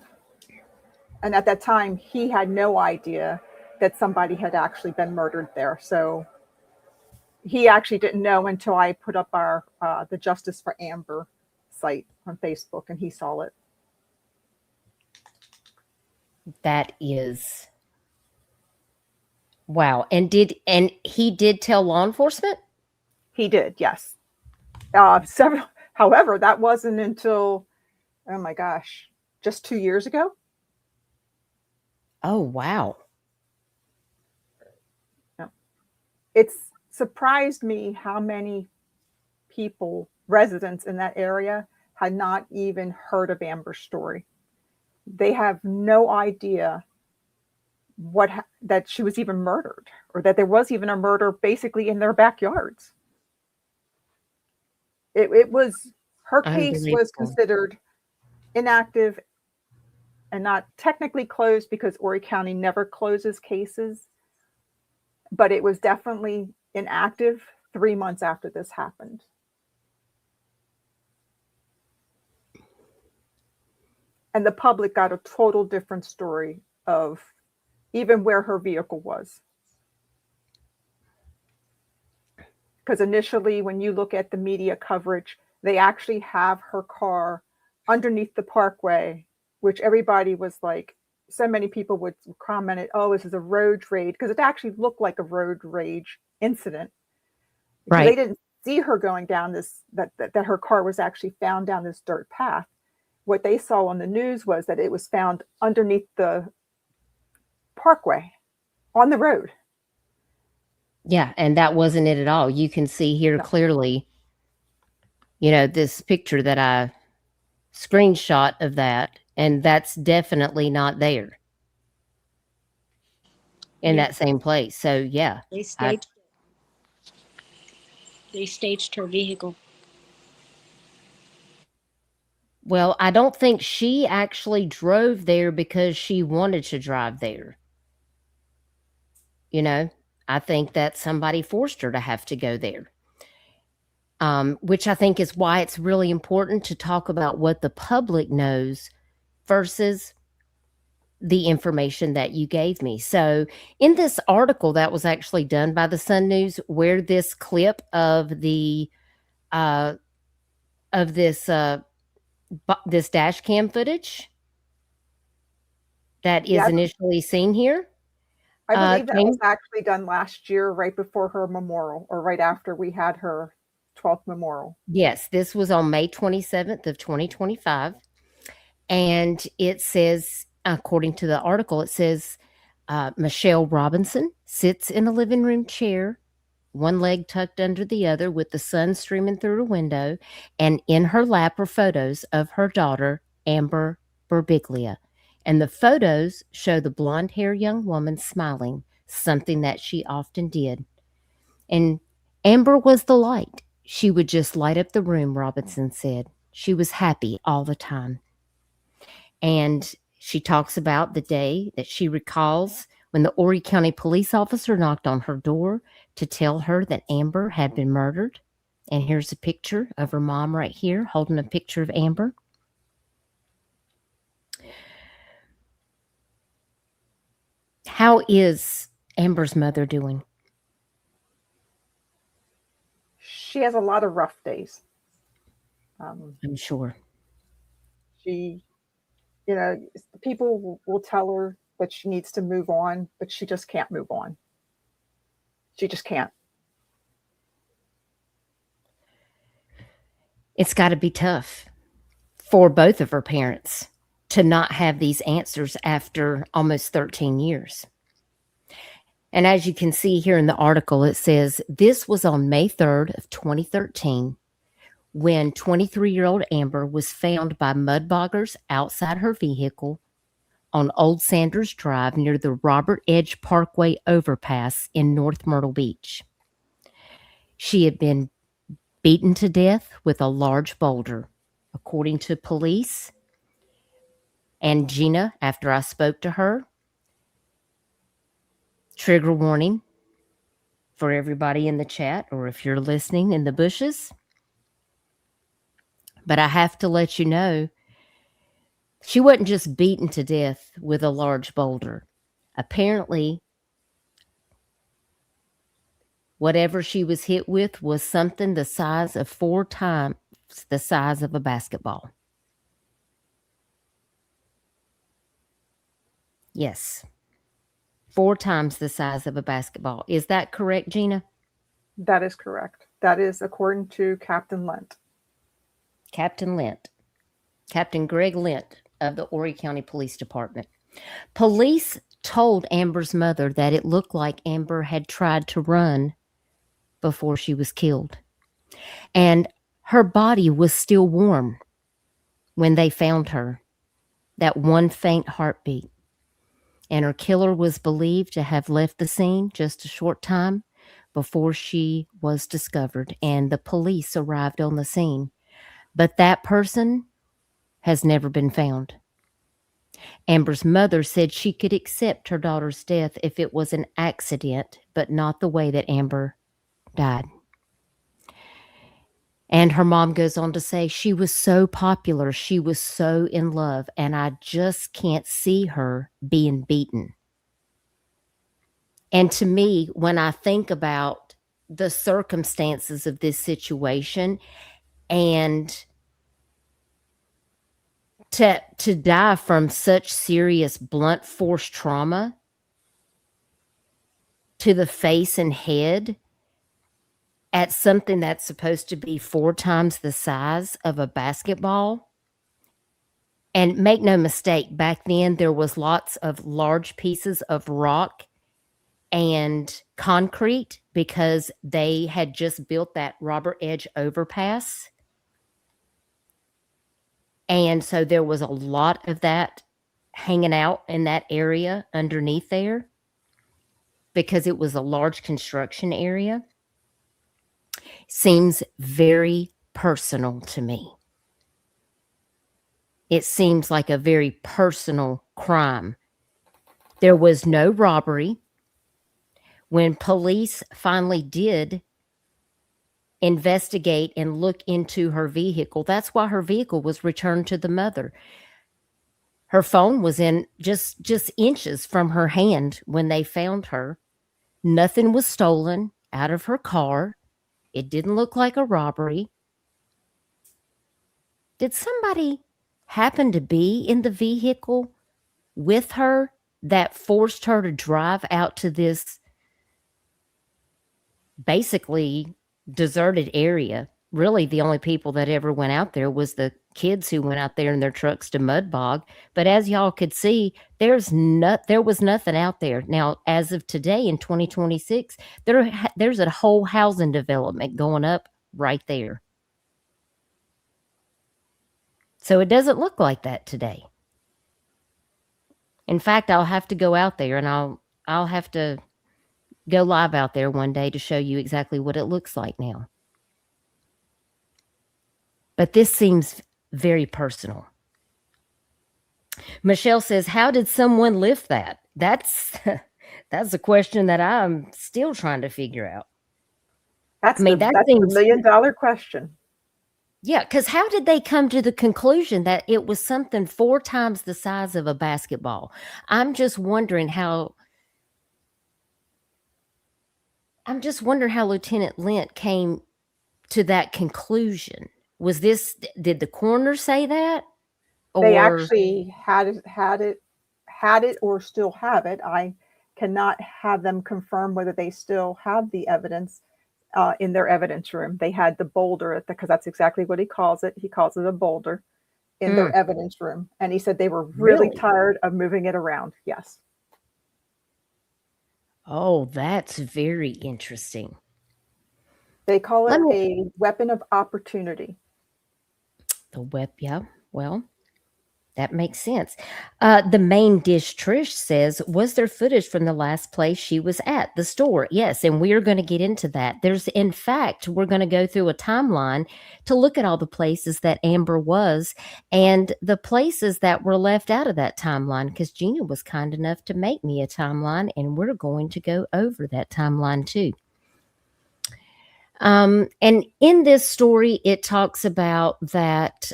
S3: And at that time, he had no idea that somebody had actually been murdered there. So he actually didn't know until I put up our the Justice for Amber site on Facebook, and he saw it.
S2: That is wow. And he did tell law enforcement?
S3: He did, yes. However, that wasn't until, oh my gosh, just 2 years ago.
S2: Oh, wow.
S3: It's surprised me how many people, residents in that area, had not even heard of Amber's story. They have no idea that she was even murdered, or that there was even a murder basically in their backyards. It was, her case was considered inactive and not technically closed because Horry County never closes cases, but it was definitely inactive 3 months after this happened. And the public got a total different story of even where her vehicle was. Because initially, when you look at the media coverage, they actually have her car underneath the parkway, which everybody was like, so many people would comment it, oh, this is a road rage, because it actually looked like a road rage incident.
S2: Right.
S3: They didn't see her going down this, that her car was actually found down this dirt path. What they saw on the news was that it was found underneath the parkway on the road.
S2: Yeah, and that wasn't it at all. You can see here clearly, this picture that I screenshot of that, and that's definitely not there in that same place. So, yeah.
S4: They staged her vehicle.
S2: Well, I don't think she actually drove there because she wanted to drive there. I think that somebody forced her to have to go there. Which I think is why it's really important to talk about what the public knows versus the information that you gave me. So in this article that was actually done by the Sun News, where this clip of this dash cam footage that is initially seen here.
S3: I believe that was actually done last year, right before her memorial, or right after we had her 12th memorial.
S2: Yes, this was on May 27th of 2025. And it says, according to the article, it says, Michelle Robinson sits in a living room chair, one leg tucked under the other with the sun streaming through her window, and in her lap are photos of her daughter, Amber Berbiglia. And the photos show the blonde-haired young woman smiling, something that she often did. And Amber was the light. She would just light up the room, Robinson said. She was happy all the time. And she talks about the day that she recalls when the Horry County police officer knocked on her door to tell her that Amber had been murdered. And here's a picture of her mom right here holding a picture of Amber. How is Amber's mother doing?
S3: She has a lot of rough days.
S2: I'm sure.
S3: She, people will tell her that she needs to move on, but she just can't move on. She just can't.
S2: It's got to be tough for both of her parents to not have these answers after almost 13 years. And as you can see here in the article, it says this was on May 3rd of 2013 when 23-year-old Amber was found by mudboggers outside her vehicle on Old Sanders Drive near the Robert Edge Parkway overpass in North Myrtle Beach. She had been beaten to death with a large boulder, according to police. And Gina, after I spoke to her, trigger warning for everybody in the chat, or if you're listening in the bushes. But I have to let you know, she wasn't just beaten to death with a large boulder. Apparently, whatever she was hit with was something the size of 4 times the size of a basketball. Yes. 4 times the size of a basketball. Is that correct, Gina?
S3: That is correct. That is according to Captain Lent.
S2: Captain Lent. Captain Greg Lent of the Horry County Police Department. Police told Amber's mother that it looked like Amber had tried to run before she was killed. And her body was still warm when they found her, that one faint heartbeat. And her killer was believed to have left the scene just a short time before she was discovered, and the police arrived on the scene. But that person has never been found. Amber's mother said she could accept her daughter's death if it was an accident, but not the way that Amber died. And her mom goes on to say, she was so popular, she was so in love, and I just can't see her being beaten. And to me, when I think about the circumstances of this situation and to die from such serious blunt force trauma to the face and head at something that's supposed to be 4 times the size of a basketball. And make no mistake, back then there was lots of large pieces of rock and concrete because they had just built that Robert Edge overpass. And so there was a lot of that hanging out in that area underneath there because it was a large construction area. Seems very personal to me. It seems like a very personal crime. There was no robbery. When police finally did investigate and look into her vehicle, that's why her vehicle was returned to the mother. Her phone was in just inches from her hand when they found her. Nothing was stolen out of her car. It didn't look like a robbery. Did somebody happen to be in the vehicle with her that forced her to drive out to this basically deserted area? Really, the only people that ever went out there was the kids who went out there in their trucks to mud bog. But as y'all could see, there was nothing out there. Now, as of today in 2026, there's a whole housing development going up right there. So it doesn't look like that today. In fact, I'll have to go out there and I'll have to go live out there one day to show you exactly what it looks like now. But this seems very personal. Michelle says, how did someone lift that? That's a question that I'm still trying to figure out.
S3: That's the million-dollar question.
S2: Yeah, because how did they come to the conclusion that it was something 4 times the size of a basketball? I'm just wondering how Lieutenant Lent came to that conclusion. Did the coroner say that?
S3: They actually had it or still have it. I cannot have them confirm whether they still have the evidence in their evidence room. They had the boulder because that's exactly what he calls it. He calls it a boulder in their evidence room. And he said they were really tired of moving it around. Yes.
S2: Oh, that's very interesting.
S3: They call it a weapon of opportunity.
S2: Yeah. Well, That makes sense. The main dish, Trish says, was there footage from the last place she was at, the store? Yes, and we're going to get into that. In fact, we're going to go through a timeline to look at all the places that Amber was and the places that were left out of that timeline, because Gina was kind enough to make me a timeline, and we're going to go over that timeline too. And in this story, it talks about that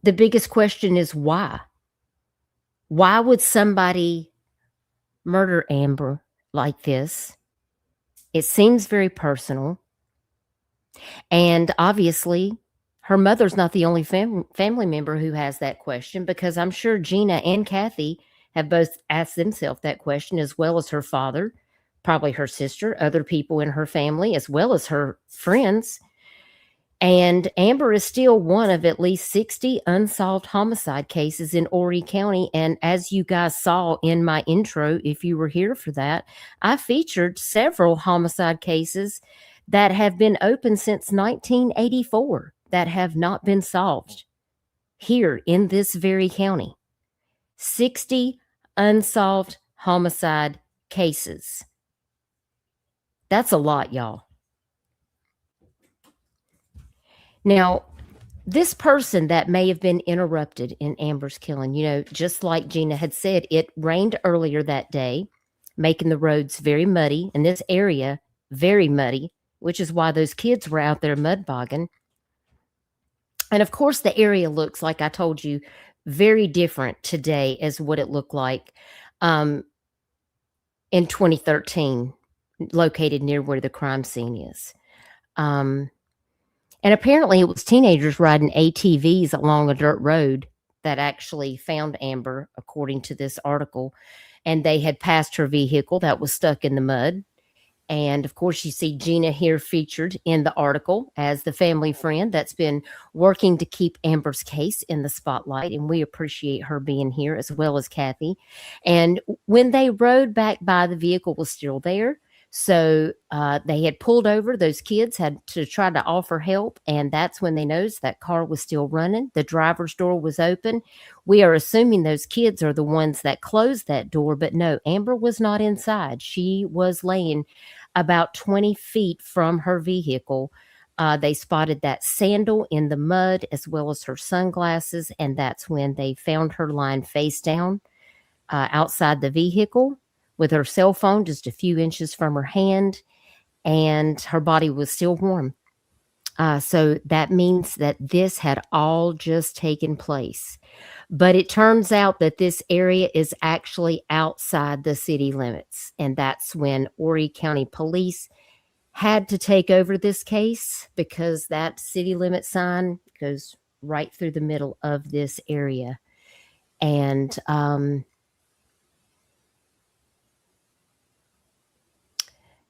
S2: the biggest question is why? Why would somebody murder Amber like this? It seems very personal. And obviously, her mother's not the only family member who has that question, because I'm sure Gina and Kathy have both asked themselves that question, as well as her father, probably her sister, other people in her family, as well as her friends. And Amber is still one of at least 60 unsolved homicide cases in Horry County. And as you guys saw in my intro, if you were here for that, I featured several homicide cases that have been open since 1984 that have not been solved here in this very county. 60 unsolved homicide cases. That's a lot, y'all. Now, this person that may have been interrupted in Amber's killing, just like Gina had said, it rained earlier that day, making the roads very muddy, and this area very muddy, which is why those kids were out there mud bogging. And of course, the area looks, like I told you, very different today as what it looked like in 2013, located near where the crime scene is. And apparently it was teenagers riding ATVs along a dirt road that actually found Amber, according to this article. And they had passed her vehicle that was stuck in the mud. And of course, you see Gina here featured in the article as the family friend that's been working to keep Amber's case in the spotlight. And we appreciate her being here, as well as Kathy. And when they rode back by, the vehicle was still there. So they had pulled over. Those kids had to try to offer help. And that's when they noticed that car was still running. The driver's door was open. We are assuming those kids are the ones that closed that door. But no, Amber was not inside. She was laying about 20 feet from her vehicle. They spotted that sandal in the mud, as well as her sunglasses. And that's when they found her lying face down outside the vehicle, with her cell phone just a few inches from her hand, and her body was still warm. So that means that this had all just taken place. But it turns out that this area is actually outside the city limits. And that's when Horry County Police had to take over this case, because that city limit sign goes right through the middle of this area. And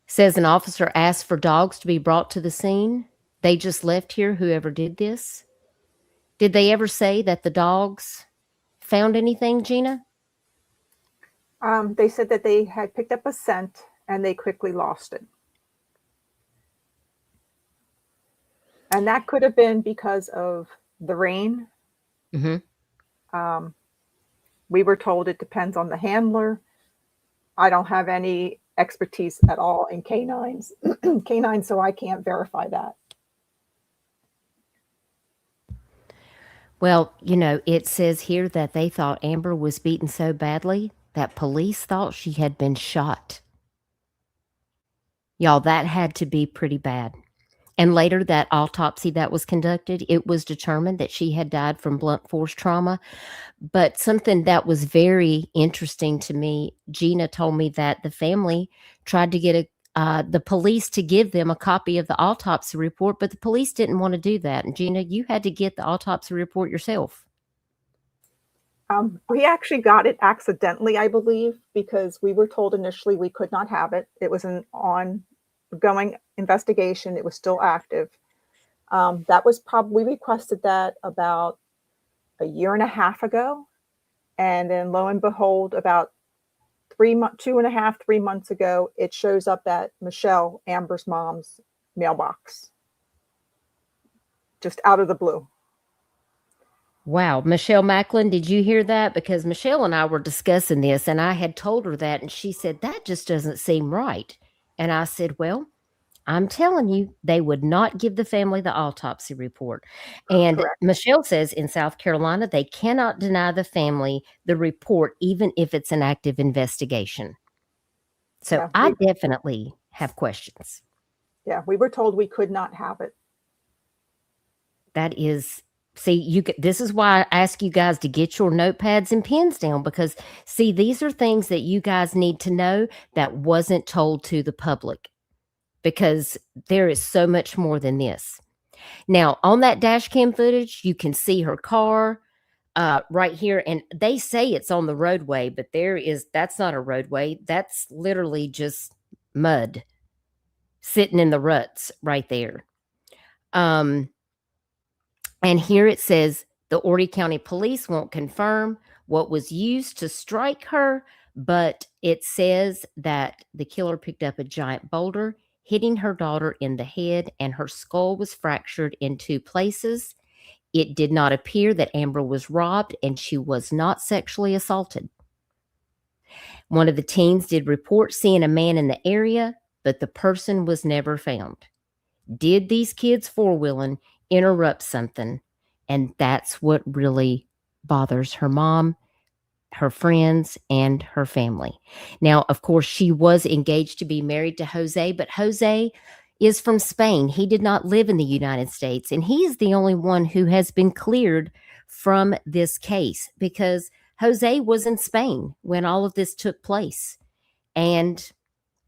S2: says an officer asked for dogs to be brought to the scene. They just left here, whoever did this. Did they ever say that the dogs found anything, Gina?
S3: They said that they had picked up a scent and they quickly lost it. And that could have been because of the rain.
S2: Mm-hmm.
S3: We were told it depends on the handler. I don't have any expertise at all in canines, so I can't verify that.
S2: Well, it says here that they thought Amber was beaten so badly that police thought she had been shot. Y'all, that had to be pretty bad. And later, that autopsy that was conducted, it was determined that she had died from blunt force trauma. But something that was very interesting to me, Gina told me that the family tried to get the police to give them a copy of the autopsy report, but the police didn't want to do that. And Gina, you had to get the autopsy report yourself.
S3: We actually got it accidentally, I believe, because we were told initially we could not have it. It was an ongoing investigation. It was still active. That was we requested that about a year and a half ago. And then lo and behold, about 2.5, 3 months ago, it shows up at Michelle, Amber's mom's mailbox. just out of the blue.
S2: Wow. Michelle Macklin, did you hear that? Because Michelle and I were discussing this, and I had told her that, and she said, that just doesn't seem right. And I said, well, I'm telling you, they would not give the family the autopsy report. And
S3: Correct.
S2: Michelle says in South Carolina, they cannot deny the family the report, even if it's an active investigation. So
S3: Yeah,
S2: I definitely have questions.
S3: Yeah, we were told we could not have it.
S2: That is, see, this is why I ask you guys to get your notepads and pens down, because see, these are things that you guys need to know that wasn't told to the public, because there is so much more than this. Now, on that dash cam footage, you can see her car right here, and they say it's on the roadway, but that's not a roadway. That's literally just mud sitting in the ruts right there. And here it says the Horry County Police won't confirm what was used to strike her, but it says that the killer picked up a giant boulder, hitting her daughter in the head, and her skull was fractured in 2 places. It did not appear that Amber was robbed, and she was not sexually assaulted. One of the teens did report seeing a man in the area, but the person was never found. Did these kids four-wheeling interrupt something? And that's what really bothers her mom, her friends, and her family. Now, of course, she was engaged to be married to Jose, but Jose is from Spain. He did not live in the United States, and he is the only one who has been cleared from this case, because Jose was in Spain when all of this took place. And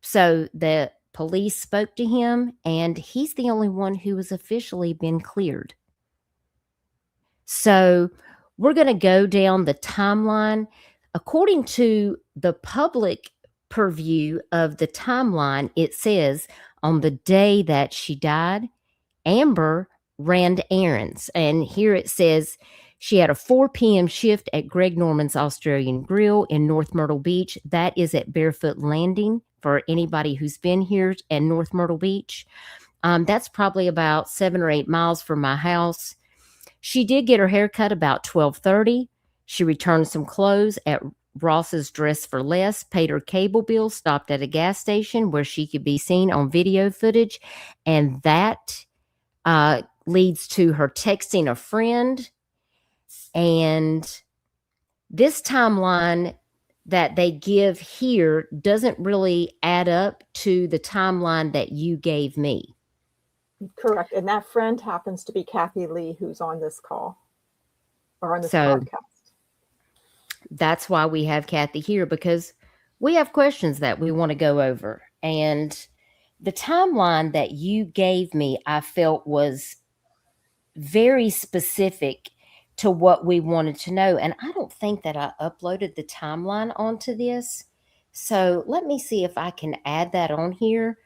S2: so the police spoke to him, and he's the only one who has officially been cleared. So we're going to go down the timeline. According to the public purview of the timeline, it says on the day that she died, Amber ran errands. And here it says she had a 4 p.m. shift at Greg Norman's Australian Grill in North Myrtle Beach. That is at Barefoot Landing for anybody who's been here at North Myrtle Beach. That's probably about 7 or 8 miles from my house. She did get her hair cut about 12:30. She returned some clothes at Ross's Dress for Less, paid her cable bill, stopped at a gas station where she could be seen on video footage. And that leads to her texting a friend. And this timeline that they give here doesn't really add up to the timeline that you gave me.
S3: Correct. And that friend happens to be Kathy Lee, who's on this call or on this podcast.
S2: That's why we have Kathy here, because we have questions that we want to go over. And the timeline that you gave me, I felt was very specific to what we wanted to know. And I don't think that I uploaded the timeline onto this. So let me see if I can add that on here.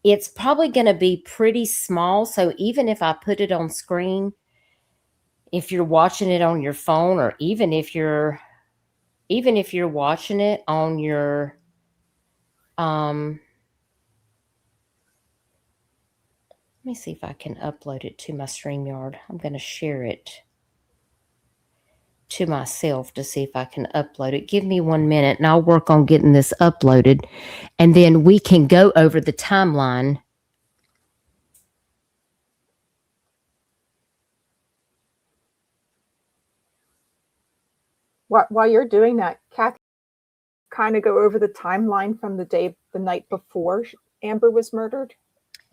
S2: It's probably going to be pretty small. So even if I put it on screen, if you're watching it on your phone, or even if you're watching it on your, let me see if I can upload it to my StreamYard. I'm going to share it to myself to see if I can upload it. Give me 1 minute and I'll work on getting this uploaded, and then we can go over the timeline.
S3: While you're doing that, Kathy, kind of go over the timeline from the night before Amber was murdered?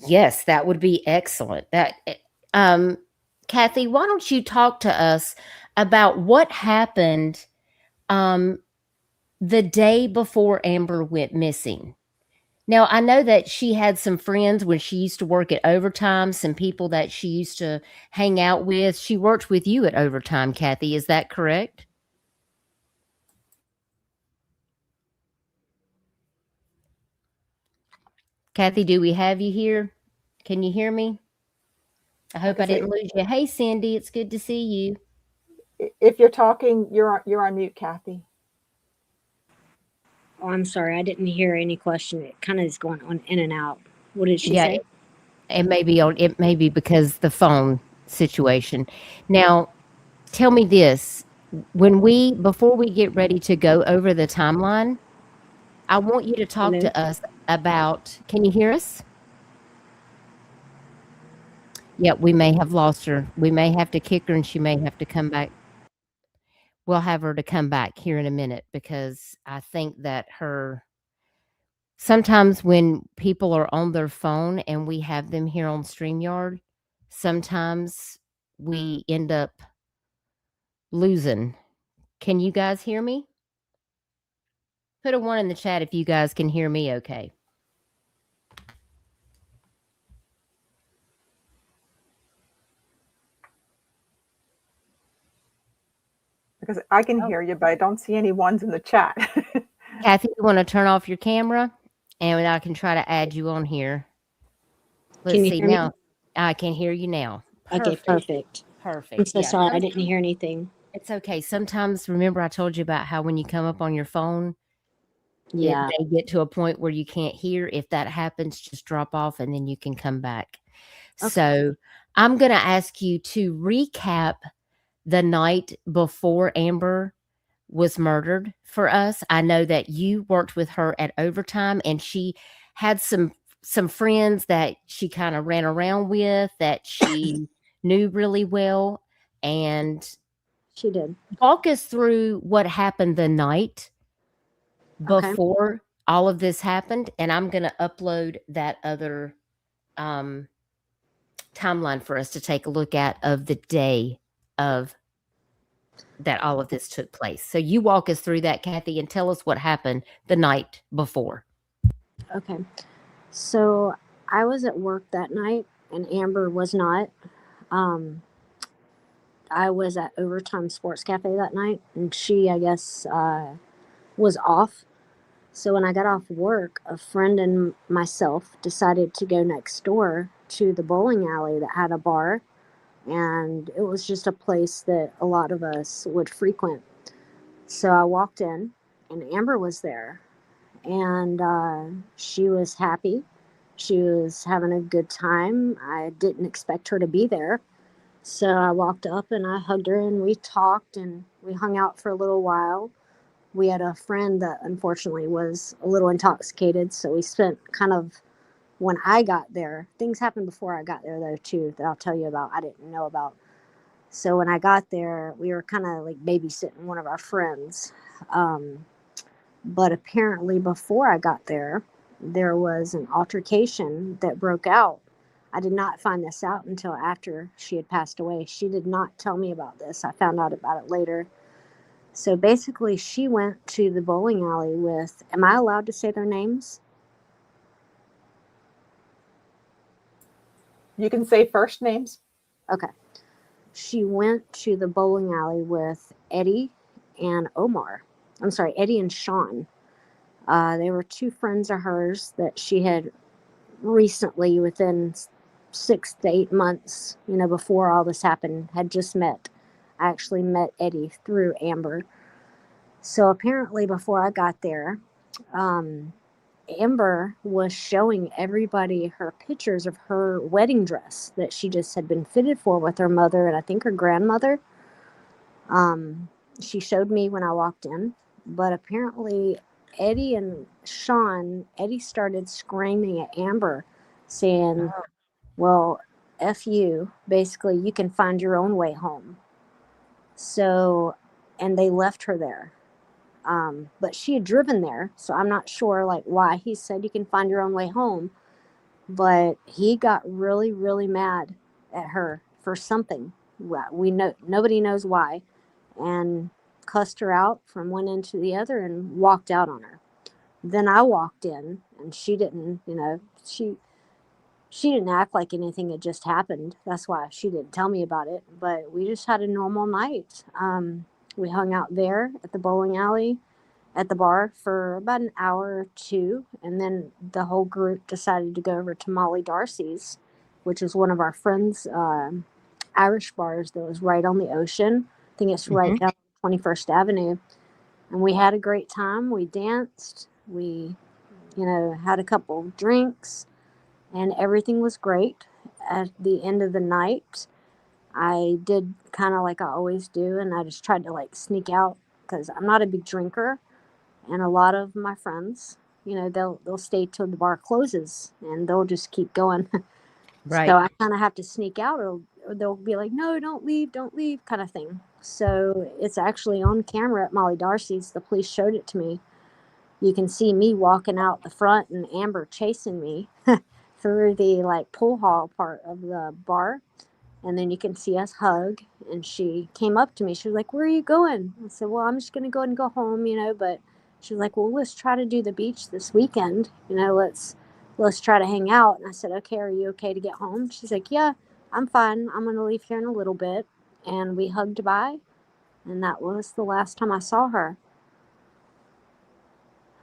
S2: Yes, that would be excellent. Kathy, why don't you talk to us about what happened the day before Amber went missing? Now, I know that she had some friends when she used to work at Overtime, some people that she used to hang out with. She worked with you at Overtime, Kathy. Is that correct? Kathy, do we have you here? Can you hear me? I hope I didn't lose you. Hey, Cindy, it's good to see you.
S3: If you're talking, you're on mute, Kathy.
S4: Oh, I'm sorry. I didn't hear any question. It kind of is going on in and out. What did she say?
S2: It may be because the phone situation. Now, tell me this, before we get ready to go over the timeline, I want you to talk
S4: Hello?
S2: to us about, can you hear us? Yeah, we may have lost her. We may have to kick her and she may have to come back. We'll have her to come back here in a minute because I think that sometimes when people are on their phone and we have them here on StreamYard, sometimes we end up losing. Can you guys hear me? Put a 1 in the chat if you guys can hear me okay.
S3: Because I can
S2: Oh.
S3: hear you, but I don't see any ones in the chat.
S2: Kathy, you wanna turn off your camera? And I can try to add you on here. Let's
S4: Can you
S2: see
S4: hear me?
S2: now. I can hear you now.
S4: Okay, perfect. I'm
S2: Perfect.
S4: so
S2: Yeah.
S4: sorry. I didn't hear anything.
S2: It's okay. Sometimes, remember I told you about how when you come up on your phone, it
S4: Yeah.
S2: may get to a point where you can't hear. If that happens, just drop off and then you can come back.
S4: Okay.
S2: So I'm going to ask you to recap the night before Amber was murdered for us. I know that you worked with her at overtime and she had some friends that she kind of ran around with that she knew really well. And
S4: She did.
S2: walk us through what happened the night
S4: Okay.
S2: before all of this happened, and I'm going to upload that other timeline for us to take a look at of the day of that all of this took place. So you walk us through that, Kathy, and tell us what happened the night before.
S4: Okay. So I was at work that night and Amber was not. I was at Overtime Sports Cafe that night and she, I guess, was off. So when I got off work, a friend and myself decided to go next door to the bowling alley that had a bar. And it was just a place that a lot of us would frequent. So I walked in and Amber was there. And she was happy. She was having a good time. I didn't expect her to be there. So I walked up and I hugged her and we talked and we hung out for a little while. We had a friend that unfortunately was a little intoxicated. So we spent kind of, when I got there, things happened before I got there though too that I'll tell you about, I didn't know about. So when I got there, we were kind of like babysitting one of our friends. But apparently before I got there, there was an altercation that broke out. I did not find this out until after she had passed away. She did not tell me about this. I found out about it later. So basically, she went to the bowling alley with, am I allowed to say their names?
S3: You can say first names.
S4: Okay. She went to the bowling alley with Eddie and Omar. I'm sorry, Eddie and Sean. They were two friends of hers that she had recently, within 6 to 8 months, before all this happened, had just met. I actually met Eddie through Amber. So apparently before I got there, Amber was showing everybody her pictures of her wedding dress that she just had been fitted for with her mother and I think her grandmother. She showed me when I walked in, but apparently Eddie started screaming at Amber saying, well, F you, basically, you can find your own way home. So, and they left her there. But she had driven there, so I'm not sure like why he said you can find your own way home. But he got really, really mad at her for something. We know nobody knows why, and cussed her out from one end to the other and walked out on her. Then I walked in, and she didn't, she didn't act like anything had just happened. That's why she didn't tell me about it. But we just had a normal night. We hung out there at the bowling alley at the bar for about an hour or two. And then the whole group decided to go over to Molly Darcy's, which is one of our friends' Irish bars that was right on the ocean. I think it's right down 21st Avenue. And we had a great time. We danced. We, had a couple of drinks. And everything was great. At the end of the night, I did kind of like I always do, and I just tried to like sneak out because I'm not a big drinker, and a lot of my friends, they'll stay till the bar closes, and they'll just keep going. So
S2: Right.
S4: I kind of have to sneak out, or they'll be like, "No, don't leave," kind of thing. So it's actually on camera at Molly Darcy's. The police showed it to me. You can see me walking out the front and Amber chasing me through the like pool hall part of the bar. And then you can see us hug. And she came up to me. She was like, "Where are you going?" I said, "Well, I'm just going to go and go home, but she was like, "Well, let's try to do the beach this weekend. Let's try to hang out." And I said, "Okay, are you okay to get home?" She's like, "Yeah, I'm fine. I'm going to leave here in a little bit." And we hugged bye. And that was the last time I saw her.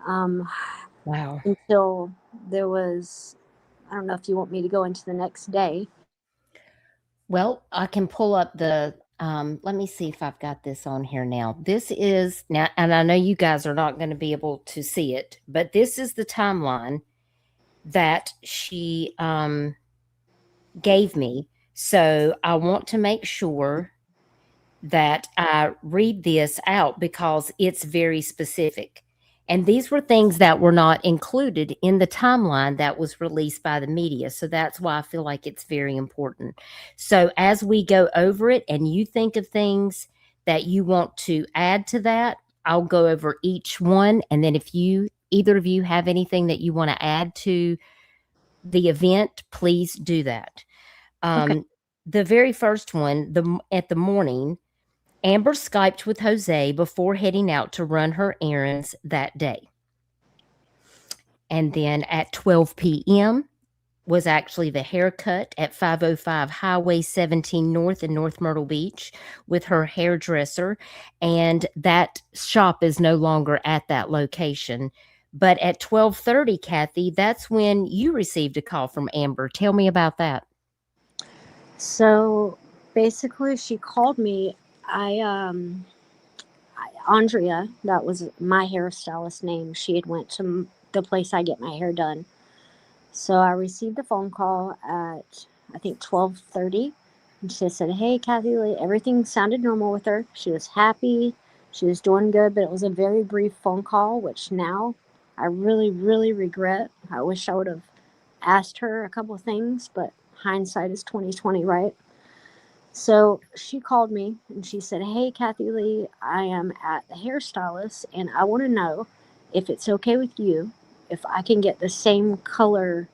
S4: Um,
S2: Wow.
S4: until there was, I don't know if you want me to go into the next day.
S2: Well, I can pull up let me see if I've got this on here now. This is now, and I know you guys are not going to be able to see it, but this is the timeline that she gave me. So I want to make sure that I read this out because it's very specific. And these were things that were not included in the timeline that was released by the media. So that's why I feel like it's very important. So as we go over it and you think of things that you want to add to that, I'll go over each one. And then if either of you have anything that you want to add to the event, please do that.
S4: Okay.
S2: The very first one, at the morning, Amber Skyped with Jose before heading out to run her errands that day. And then at 12 p.m. was actually the haircut at 505 Highway 17 North in North Myrtle Beach with her hairdresser. And that shop is no longer at that location. But at 12:30, Kathy, that's when you received a call from Amber. Tell me about that.
S4: So basically, she called me. Andrea, that was my hairstylist name. She had went to the place I get my hair done. So I received a phone call at I think 12:30, and she said, "Hey, Kathy Lee," everything sounded normal with her. She was happy. She was doing good, but it was a very brief phone call, which now I really, really regret. I wish I would have asked her a couple of things, but hindsight is 2020, right? So she called me and she said, "Hey, Kathy Lee, I am at the hairstylist and I want to know if it's okay with you if I can get the same color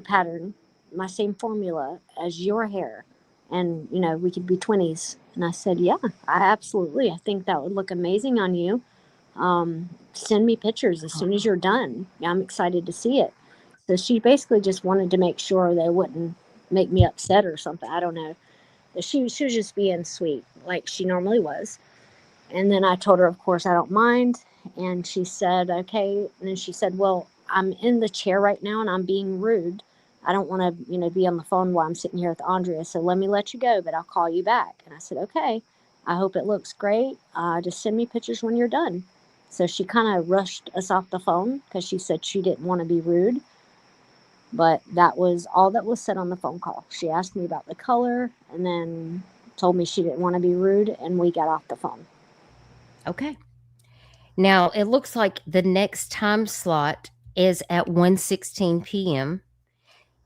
S4: pattern, my same formula as your hair, and we could be twinnies." And I said, "Yeah, I think that would look amazing on you. Send me pictures as soon as you're done. Yeah, I'm excited to see it." So she basically just wanted to make sure they wouldn't make me upset or something. I don't know. She was just being sweet like she normally was. And then I told her, of course, I don't mind. And she said, "Okay." And then she said, "Well, I'm in the chair right now and I'm being rude. I don't want to, be on the phone while I'm sitting here with Andrea. So let me let you go, but I'll call you back." And I said, "Okay. I hope it looks great. Just send me pictures when you're done." So she kind of rushed us off the phone because she said she didn't want to be rude. But that was all that was said on the phone call. She asked me about the color and then told me she didn't want to be rude, and we got off the phone.
S2: Okay. Now it looks like the next time slot is at 1:16 p.m.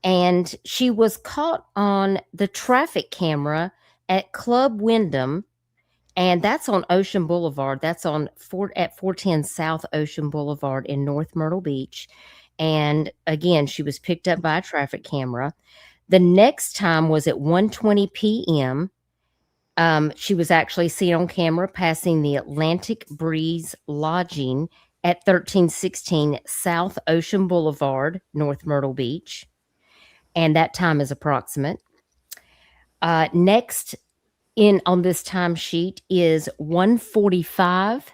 S2: And she was caught on the traffic camera at Club Wyndham, and that's on Ocean Boulevard. That's at 410 South Ocean Boulevard in North Myrtle Beach. And again, she was picked up by a traffic camera. The next time was at 1:20 p.m. She was actually seen on camera passing the Atlantic Breeze Lodging at 1316 South Ocean Boulevard, North Myrtle Beach. And that time is approximate. Next on this timesheet is 1:45,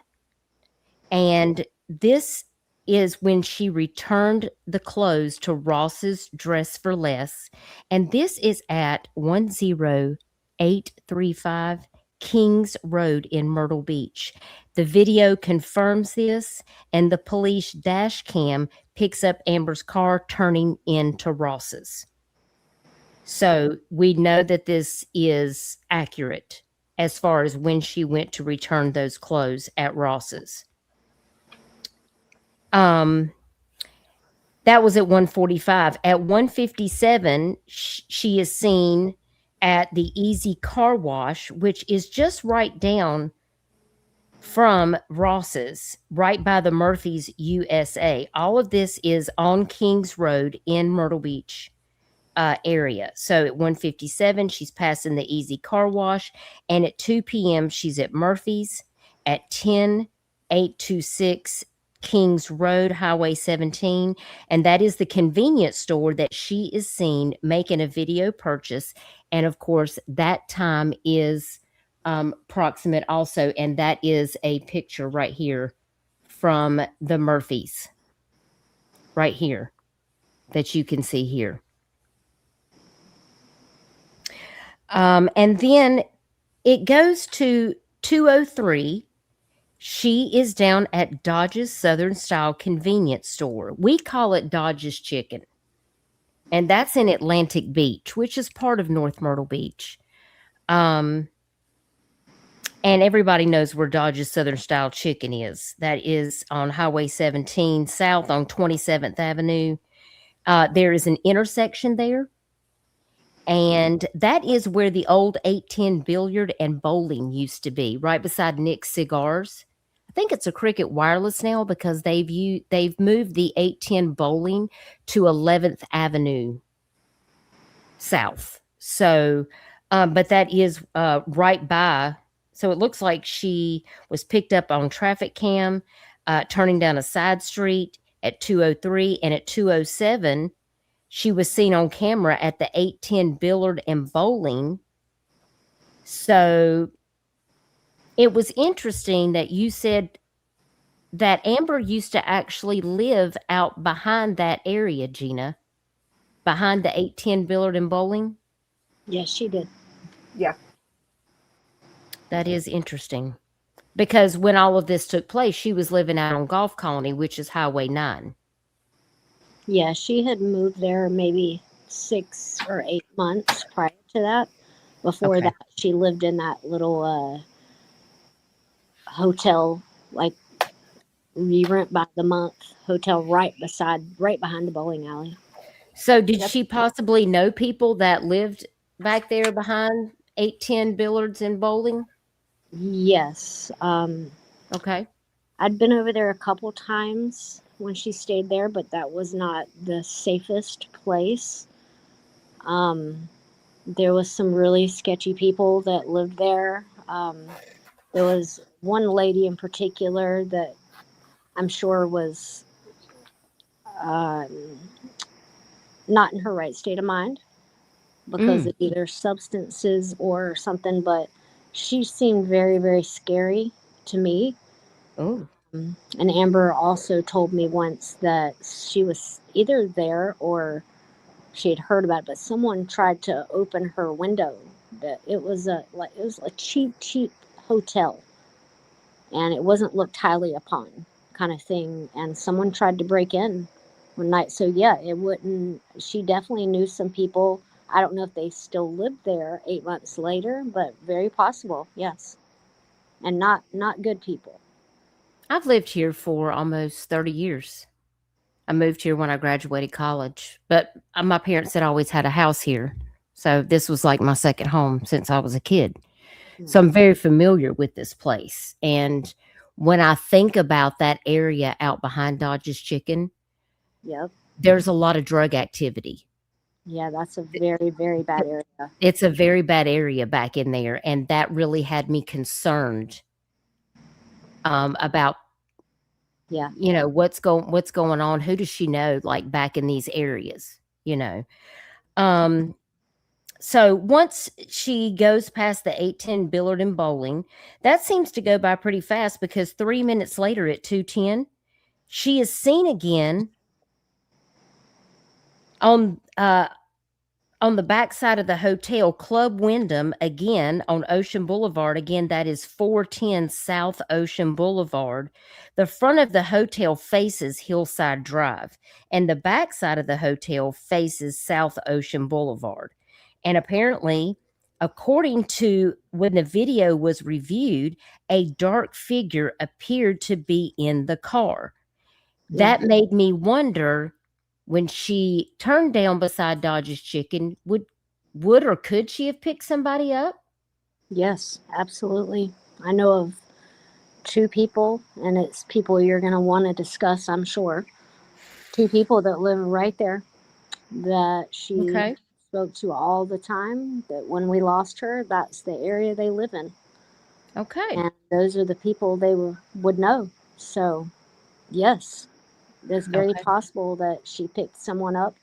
S2: and this is when she returned the clothes to Ross's Dress for Less, and this is at 10835 Kings Road in Myrtle Beach. The video confirms this, and the police dash cam picks up Amber's car turning into Ross's. So we know that this is accurate as far as when she went to return those clothes at Ross's. That was at 1:45. At 1:57, she is seen at the Easy Car Wash, which is just right down from Ross's, right by the Murphy's USA. All of this is on Kings Road in Myrtle Beach area. So at 1:57, she's passing the Easy Car Wash, and at 2 p.m., she's at Murphy's. At 10,826 Kings Road, Highway 17, and that is the convenience store that she is seen making a video purchase. And of course, that time is proximate also, and that is a picture right here from the Murphys, right here, that you can see here. And then it goes to 203. She is down at Dodge's Southern Style Convenience Store. We call it Dodge's Chicken. And that's in Atlantic Beach, which is part of North Myrtle Beach. And everybody knows where Dodge's Southern Style Chicken is. That is on Highway 17 South on 27th Avenue. There is an intersection there. And that is where the old 810 billiard and bowling used to be, right beside Nick's Cigars. I think it's a Cricket Wireless now because they've moved the 810 bowling to 11th Avenue South. So, but that is right by. So it looks like she was picked up on traffic cam, turning down a side street at 203, and at 207. She was seen on camera at the 810 billiard and bowling. So it was interesting that you said that Amber used to actually live out behind that area, Gina, behind the 810 billiard and bowling.
S4: Yes, she did.
S3: Yeah.
S2: That is interesting because when all of this took place, she was living out on Golf Colony, which is Highway 9.
S4: Yeah, she had moved there maybe 6 or 8 months prior to that. Before
S2: Okay.
S4: that, she lived in that little hotel, like re-rent by the month hotel right behind the bowling alley.
S2: So did she possibly know people that lived back there behind 810 billiards and bowling?
S4: Yes.
S2: Okay.
S4: I'd been over there a couple times when she stayed there, but that was not the safest place. There was some really sketchy people that lived there. There was one lady in particular that I'm sure was not in her right state of mind because of either substances or something, but she seemed very, very scary to me.
S2: Oh.
S4: And Amber also told me once that she was either there or she had heard about it, but someone tried to open her window. That it was a cheap hotel, and it wasn't looked highly upon kind of thing. And someone tried to break in one night. So yeah, it wouldn't. She definitely knew some people. I don't know if they still lived there 8 months later, but very possible. Yes, and not good people.
S2: I've lived here for almost 30 years. I moved here when I graduated college, but my parents had always had a house here. So this was like my second home since I was a kid. So I'm very familiar with this place. And when I think about that area out behind Dodge's Chicken,
S4: Yep.
S2: there's a lot of drug activity.
S4: Yeah, that's a very, very bad area.
S2: It's a very bad area back in there. And that really had me concerned about,
S4: Yeah.
S2: you know, what's going on. Who does she know, like back in these areas, you know? So once she goes past the 810 billiard and bowling, that seems to go by pretty fast because 3 minutes later at 2:10, she is seen again on the backside of the hotel Club Wyndham, again on Ocean Boulevard. Again, that is 410 South Ocean Boulevard. The front of the hotel faces Hillside Drive, and the backside of the hotel faces South Ocean Boulevard. And apparently, according to when the video was reviewed, a dark figure appeared to be in the car.
S4: Yeah.
S2: That made me wonder, when she turned down beside Dodge's chicken, would or could she have picked somebody up?
S4: Yes, absolutely. I know of two people, and it's people you're going to want to discuss, I'm sure. Two people that live right there that she
S2: Okay.
S4: spoke to all the time, that when we lost her, that's the area they live in.
S2: Okay.
S4: And those are the people they would know. So, yes, it's very
S2: Okay.
S4: possible that she picked someone up.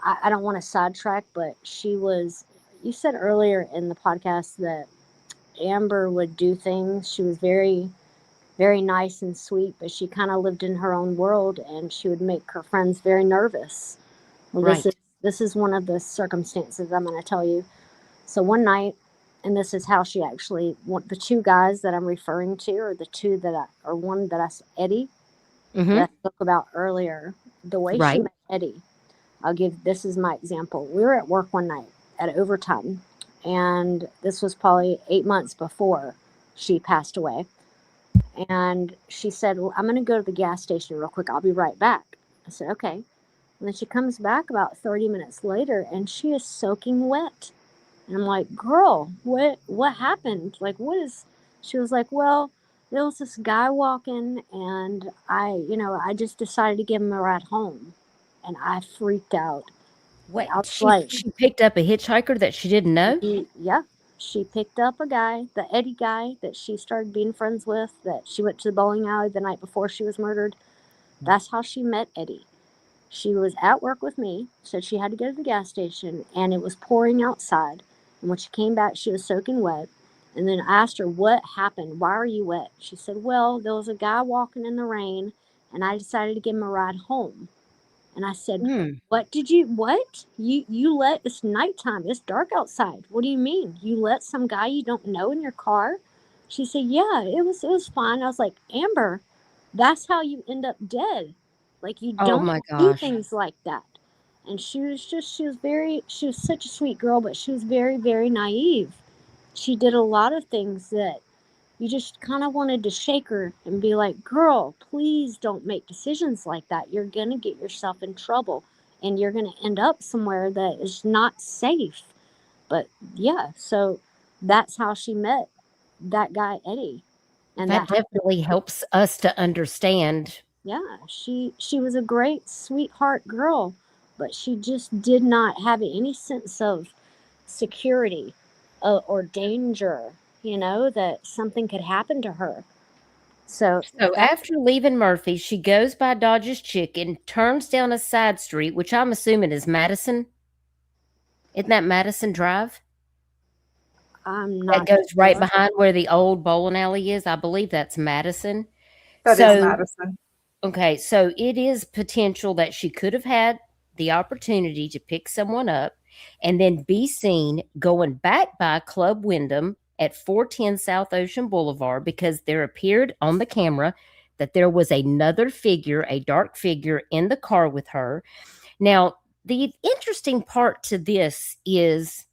S4: I don't want to sidetrack, but you said earlier in the podcast that Amber would do things. She was very, very nice and sweet, but she kind of lived in her own world, and she would make her friends very nervous. Well,
S2: Right.
S4: this is one of the circumstances I'm going to tell you. So one night, and this is how she actually, the two guys that I'm referring to, or the two or one that Eddie,
S2: Mm-hmm.
S4: that I spoke about earlier, the way she
S2: Right.
S4: met Eddie. This is my example. We were at work one night at overtime, and this was probably 8 months before she passed away. And she said, well, I'm going to go to the gas station real quick. I'll be right back. I said, okay. And then she comes back about 30 minutes later, and she is soaking wet. And I'm like, girl, what happened? Like, she was like, well, there was this guy walking, and I just decided to give him a ride home. And I freaked out.
S2: Wait,
S4: I was
S2: she
S4: like,
S2: she picked up a hitchhiker that she didn't know?
S4: yeah. She picked up a guy, the Eddie guy that she started being friends with, that she went to the bowling alley the night before she was murdered. That's how she met Eddie. She was at work with me, said she had to go to the gas station, and it was pouring outside. And when she came back, she was soaking wet. And then I asked her, what happened? Why are you wet? She said, well, there was a guy walking in the rain, and I decided to give him a ride home. And I said,
S2: Hmm.
S4: what? You let, it's nighttime. It's dark outside. What do you mean? You let some guy you don't know in your car? She said, yeah, it was fine. I was like, Amber, that's how you end up dead. Like, you
S2: Oh
S4: don't
S2: my
S4: do
S2: gosh.
S4: things like that. And she was such a sweet girl, but she was very, very naive. She did a lot of things that you just kind of wanted to shake her and be like, girl, please don't make decisions like that. You're going to get yourself in trouble, and you're going to end up somewhere that is not safe. But yeah, so that's how she met that guy, Eddie. And
S2: That definitely helps us to understand.
S4: yeah, she was a great sweetheart girl, but she just did not have any sense of security, or danger, that something could happen to her. So
S2: So
S4: that
S2: after leaving Murphy, she goes by Dodge's Chicken, turns down a side street, which I'm assuming is Madison. Isn't that Madison Drive?
S4: I'm
S2: That
S4: not
S2: goes right
S4: sure.
S2: behind where the old bowling alley is. I believe that's Madison.
S3: That is
S2: So,
S3: Madison.
S2: okay, so it is potential that she could have had the opportunity to pick someone up and then be seen going back by Club Wyndham at 410 South Ocean Boulevard, because there appeared on the camera that there was another figure, a dark figure, in the car with her. Now, the interesting part to this is,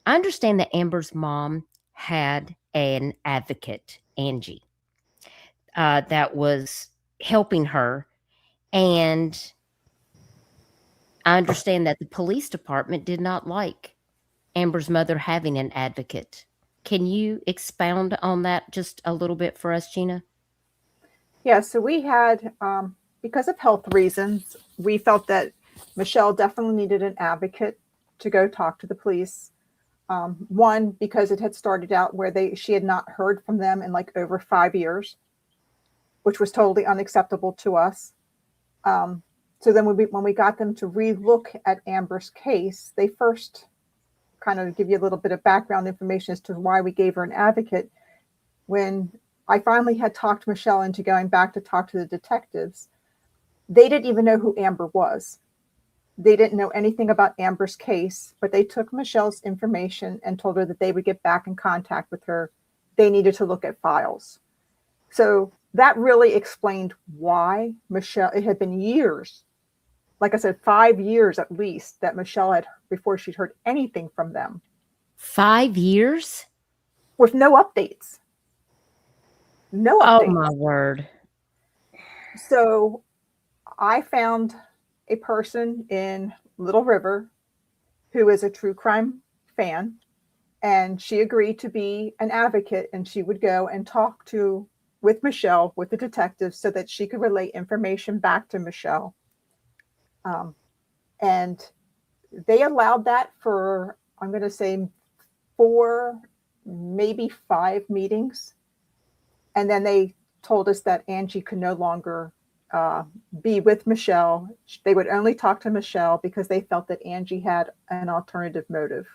S2: I understand that Amber's mom had an advocate, Angie, that was helping her. And I understand that the police department did not like Amber's mother having an advocate. Can you expound on that just a little bit for us, Gina?
S3: Yeah, so we had, because of health reasons, we felt that Michelle definitely needed an advocate to go talk to the police. One, because it had started out where she had not heard from them in like over 5 years, which was totally unacceptable to us. So then when we got them to re-look at Amber's case, they first kind of give you a little bit of background information as to why we gave her an advocate. When I finally had talked Michelle into going back to talk to the detectives, they didn't even know who Amber was. They didn't know anything about Amber's case, but they took Michelle's information and told her that they would get back in contact with her. They needed to look at files. So that really explained why Michelle, it had been years like I said, 5 years at least that Michelle had before she'd heard anything from them
S2: 5 years?
S3: with no updates. No
S2: Oh
S3: updates.
S2: my word.
S3: So I found a person in Little River who is a true crime fan, and she agreed to be an advocate, and she would go and talk with Michelle, with the detectives, so that she could relay information back to Michelle. And they allowed that for, I'm going to say, 4, maybe 5 meetings. And then they told us that Angie could no longer be with Michelle. They would only talk to Michelle because they felt that Angie had an alternative motive.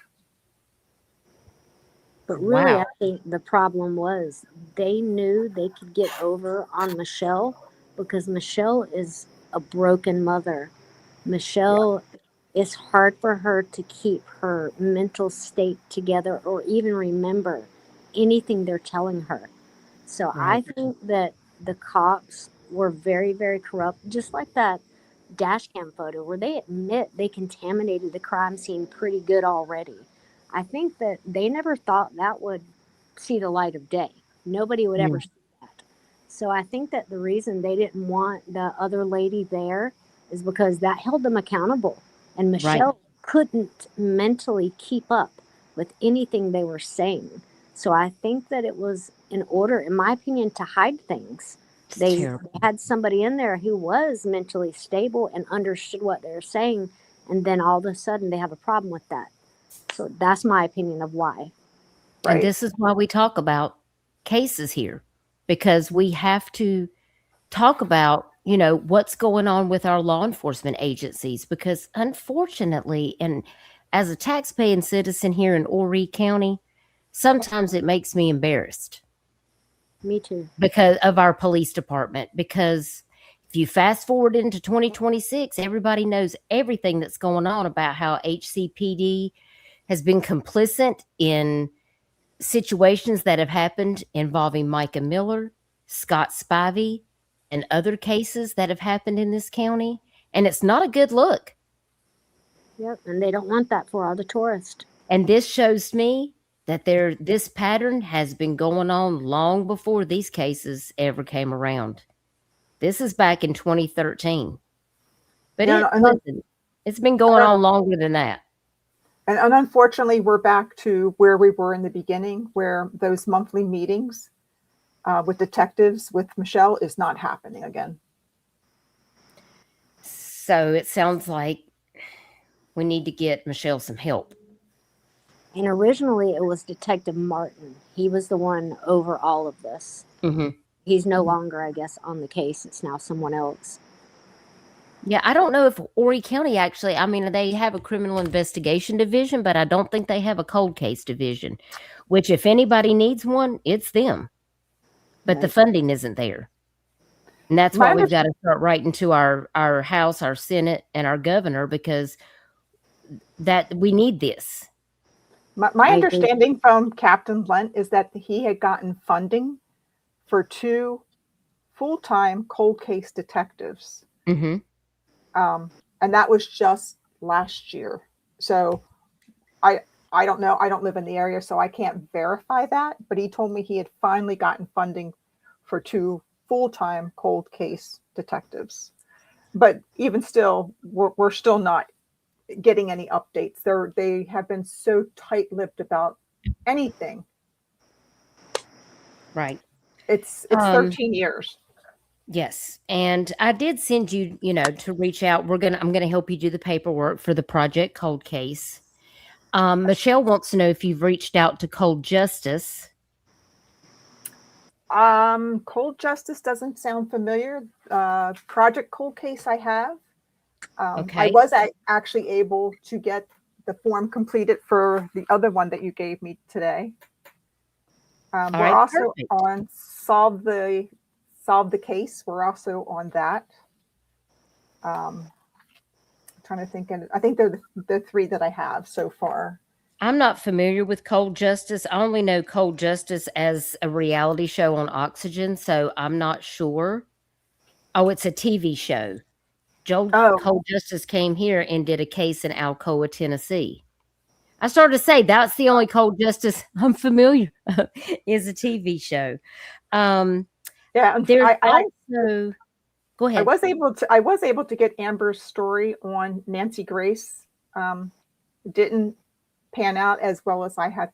S4: But really,
S2: Wow.
S4: I think the problem was they knew they could get over on Michelle because Michelle is a broken mother. Michelle, it's hard for her to keep her mental state together or even remember anything they're telling her. So I
S2: Right.
S4: think that the cops were very, very corrupt, just like that dash cam photo where they admit they contaminated the crime scene pretty good already. I think that they never thought that would see the light of day. Nobody would ever
S2: Mm.
S4: see that. So I think that the reason they didn't want the other lady there is because that held them accountable. And
S2: Right.
S4: Michelle couldn't mentally keep up with anything they were saying. So I think that it was in order, in my opinion, to hide things.
S2: It's
S4: They
S2: terrible.
S4: had somebody in there who was mentally stable and understood what they were saying, and then all of a sudden they have a problem with that. So that's my opinion of why.
S2: And
S3: Right.
S2: this is why we talk about cases here, because we have to talk about, what's going on with our law enforcement agencies, because unfortunately, and as a taxpaying citizen here in Horry County, sometimes it makes me embarrassed
S4: Me too.
S2: because of our police department. Because if you fast forward into 2026, everybody knows everything that's going on about how HCPD has been complicit in situations that have happened involving Micah Miller, Scott Spivey, and other cases that have happened in this county. And it's not a good look.
S4: Yep, and they don't want that for all the tourists.
S2: And this shows me that this pattern has been going on long before these cases ever came around. This is back in 2013. But
S3: Yeah,
S2: it
S3: and then-
S2: wasn't. It's been going on longer than that.
S3: And unfortunately, we're back to where we were in the beginning, where those monthly meetings with detectives, with Michelle, is not happening again.
S2: So it sounds like we need to get Michelle some help.
S4: And originally it was Detective Martin. He was the one over all of this.
S2: Mm-hmm.
S4: He's no longer, I guess, on the case. It's now someone else.
S2: Yeah, I don't know if Horry County actually, they have a criminal investigation division, but I don't think they have a cold case division, which if anybody needs one, it's them. But the
S4: Right.
S2: funding isn't there. And that's
S3: My
S2: why we've got to start writing to our House, our Senate, and our governor, because that we need this.
S3: My
S4: I agree.
S3: understanding from Captain Lent is that he had gotten funding for 2 full-time cold case detectives.
S2: Mm-hmm.
S3: And that was just last year. So I don't know. I don't live in the area, so I can't verify that. But he told me he had finally gotten funding for 2 full-time cold case detectives. But even still, we're still not getting any updates. They have been so tight-lipped about anything.
S2: Right.
S3: It's 13 years.
S2: Yes. And I did send you, to reach out. I'm going to help you do the paperwork for the Project Cold Case. Michelle wants to know if you've reached out to Cold Justice.
S3: Cold Justice doesn't sound familiar. Project Cold Case I have. I
S2: Okay.
S3: was actually able to get the form completed for the other one that you gave me today. We're
S2: right,
S3: also
S2: perfect.
S3: on Solve the Case. We're also on that. Trying to think, and I think they're the 3 that I have so far.
S2: I'm not familiar with Cold Justice. I only know Cold Justice as a reality show on Oxygen, so I'm not sure. Oh, it's a TV show. Joel
S3: Oh,
S2: Cole Justice came here and did a case in Alcoa, Tennessee. I started to say that's the only Cole Justice I'm familiar is a TV show.
S3: yeah.
S2: There's also go
S3: I
S2: ahead.
S3: was able to get Amber's story on Nancy Grace. It didn't pan out as well as I had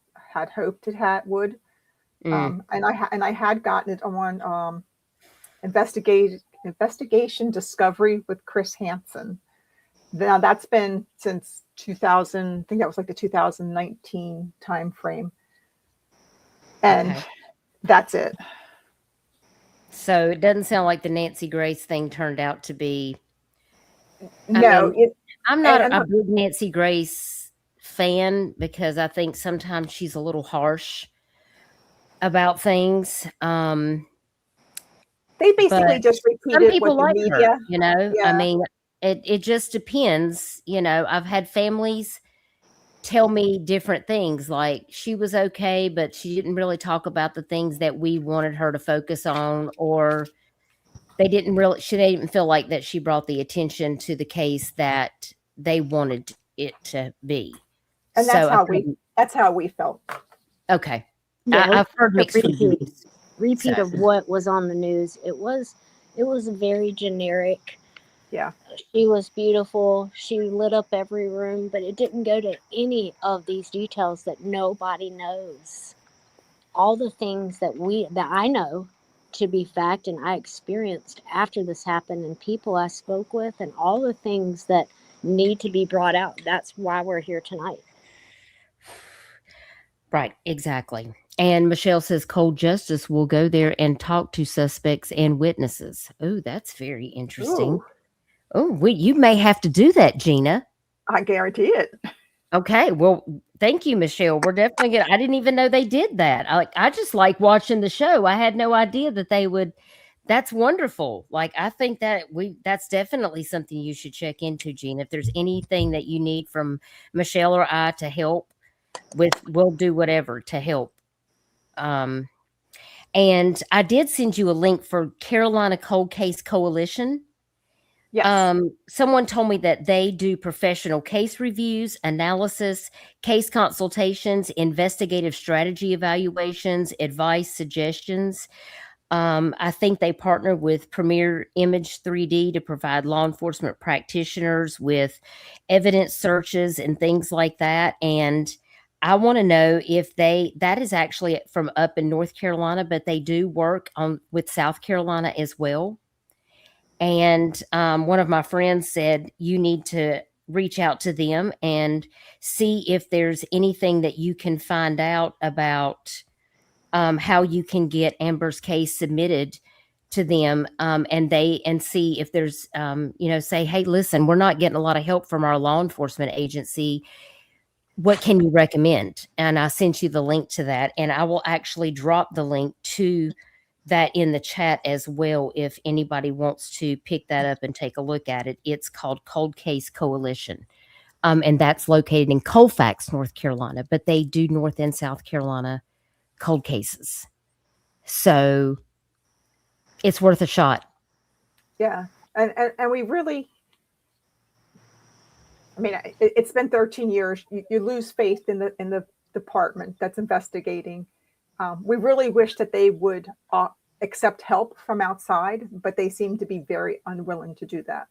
S3: hoped it would. And I had gotten it on investigation discovery with Chris Hansen. Now that's been since 2000. I think that was like the 2019 time frame, and
S2: Okay.
S3: that's it.
S2: So it doesn't sound like the Nancy Grace thing turned out to be.
S3: No,
S2: I'm not a big Nancy Grace fan because I think sometimes she's a little harsh about things.
S3: They basically just
S2: some
S3: repeated
S2: people
S3: what
S2: like
S3: the media.
S2: her, you know.
S3: Yeah.
S2: I mean, it just depends. You know, I've had families tell me different things, like she was okay, but she didn't really talk about the things that we wanted her to focus on, or she didn't feel like that she brought the attention to the case that they wanted it to be.
S3: And
S2: So
S3: that's how we felt.
S2: Okay.
S4: Yeah,
S2: I've heard mixed
S4: repeat of what was on the news. It was very generic.
S3: Yeah.
S4: She was beautiful. She lit up every room, but it didn't go to any of these details that nobody knows. All the things that I know to be fact and I experienced after this happened, and people I spoke with, and all the things that need to be brought out. That's why we're here tonight.
S2: Right, exactly. And Michelle says Cold Justice will go there and talk to suspects and witnesses. Oh, that's very interesting. Oh, you may have to do that, Gina.
S3: I guarantee it.
S2: Okay, well, thank you, Michelle. We're definitely gonna. I didn't even know they did that. I just like watching the show. I had no idea that they would. That's wonderful. Like, I think that's definitely something you should check into, Gina. If there's anything that you need from Michelle or I to help with, we'll do whatever to help. And I did send you a link for Carolina Cold Case Coalition.
S3: Yes.
S2: Someone told me that they do professional case reviews, analysis, case consultations, investigative strategy evaluations, advice, suggestions. I think they partner with Premier Image 3D to provide law enforcement practitioners with evidence searches and things like that. And I want to know if that is actually from up in North Carolina, but they do work with South Carolina as well. And one of my friends said, you need to reach out to them and see if there's anything that you can find out about how you can get Amber's case submitted to them, and see if there's, say, hey, listen, we're not getting a lot of help from our law enforcement agency. What can you recommend? And I sent you the link to that, and I will actually drop the link to that in the chat as well if anybody wants to pick that up and take a look at it. It's called Cold Case Coalition, and that's located in Colfax, North Carolina, but they do North and South Carolina cold cases. So it's worth a shot.
S3: Yeah. And we really, I mean, it's been 13 years. You lose faith in the department that's investigating. We really wish that they would accept help from outside, but they seem to be very unwilling to do that.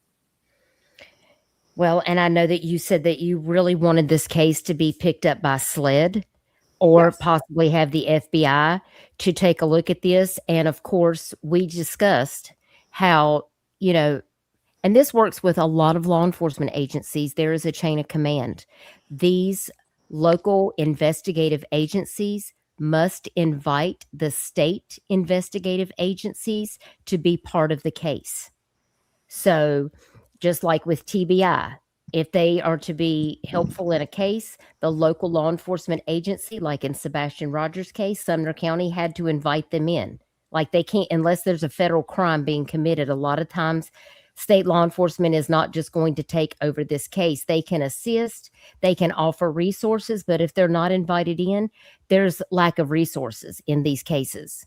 S2: Well, and I know that you said that you really wanted this case to be picked up by SLED or possibly have the FBI to take a look at this. And of course, we discussed how, and this works with a lot of law enforcement agencies. There is a chain of command. These local investigative agencies must invite the state investigative agencies to be part of the case. So just like with TBI, if they are to be helpful in a case, the local law enforcement agency, like in Sebastian Rogers' case, Sumner County had to invite them in. Like, they can't, unless there's a federal crime being committed. A lot of times, state law enforcement is not just going to take over this case. They can assist, they can offer resources, but if they're not invited in, there's lack of resources in these cases.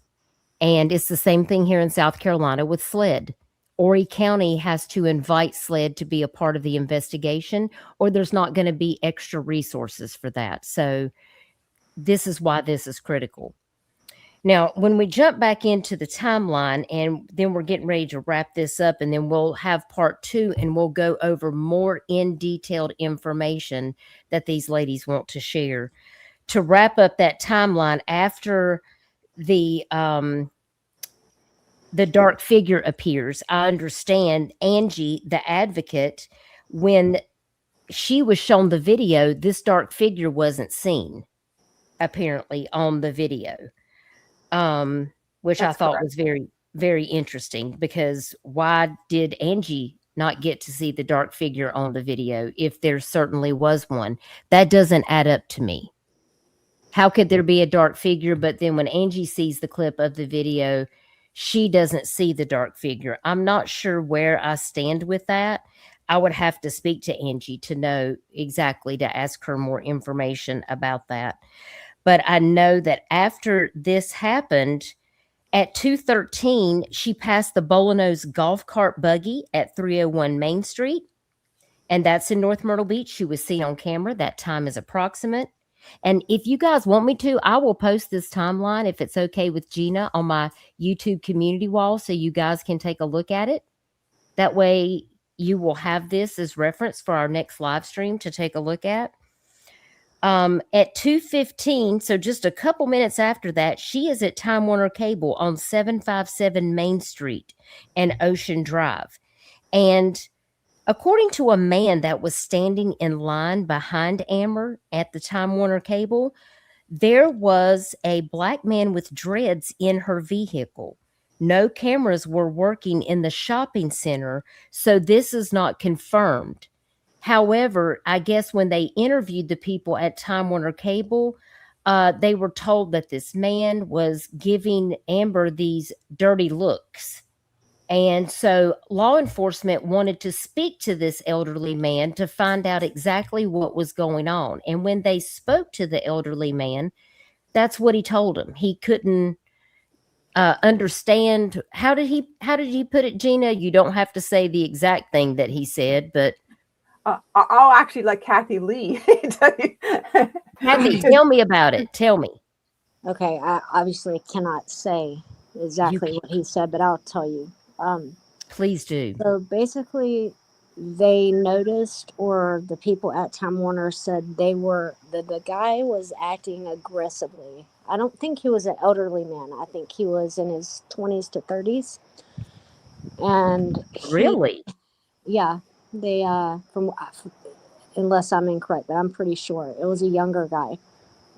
S2: And it's the same thing here in South Carolina with SLED. Horry County has to invite SLED to be a part of the investigation, or there's not going to be extra resources for that. So this is why this is critical. Now, when we jump back into the timeline, and then we're getting ready to wrap this up, and then we'll have part 2, and we'll go over more in detailed information that these ladies want to share. To wrap up that timeline, after the dark figure appears, I understand Angie, the advocate, when she was shown the video, this dark figure wasn't seen, apparently, on the video. Which
S3: That's
S2: I thought
S3: correct.
S2: was very, very interesting, because why did Angie not get to see the dark figure on the video if there certainly was one? That doesn't add up to me. How could there be a dark figure, but then when Angie sees the clip of the video, she doesn't see the dark figure? I'm not sure where I stand with that. I would have to speak to Angie to know exactly, to ask her more information about that. But I know that after this happened, at 2:13, she passed the Bolanos golf cart buggy at 301 Main Street, and that's in North Myrtle Beach. She was seen on camera. That time is approximate. And if you guys want me to, I will post this timeline, if it's okay with Gina, on my YouTube community wall so you guys can take a look at it. That way you will have this as reference for our next live stream to take a look at. At 2:15, so just a couple minutes after that, she is at Time Warner Cable on 757 Main Street and Ocean Drive. And according to a man that was standing in line behind Amber at the Time Warner Cable, there was a black man with dreads in her vehicle. No cameras were working in the shopping center, so this is not confirmed. However, I guess when they interviewed the people at Time Warner Cable, they were told that this man was giving Amber these dirty looks. And so law enforcement wanted to speak to this elderly man to find out exactly what was going on. And when they spoke to the elderly man, that's what he told them. He couldn't understand. How did he put it, Gina? You don't have to say the exact thing that he said, but
S3: I'll actually let Kathy Lee tell you.
S2: Kathy, tell me about it. Tell me.
S4: Okay, I obviously cannot say exactly what he said, but I'll tell you.
S2: Please do.
S4: So basically, they noticed, or the people at Time Warner said the guy was acting aggressively. I don't think he was an elderly man. I think he was in his 20s to 30s. And
S2: Really?
S4: Yeah, they unless I'm incorrect, but I'm pretty sure it was a younger guy.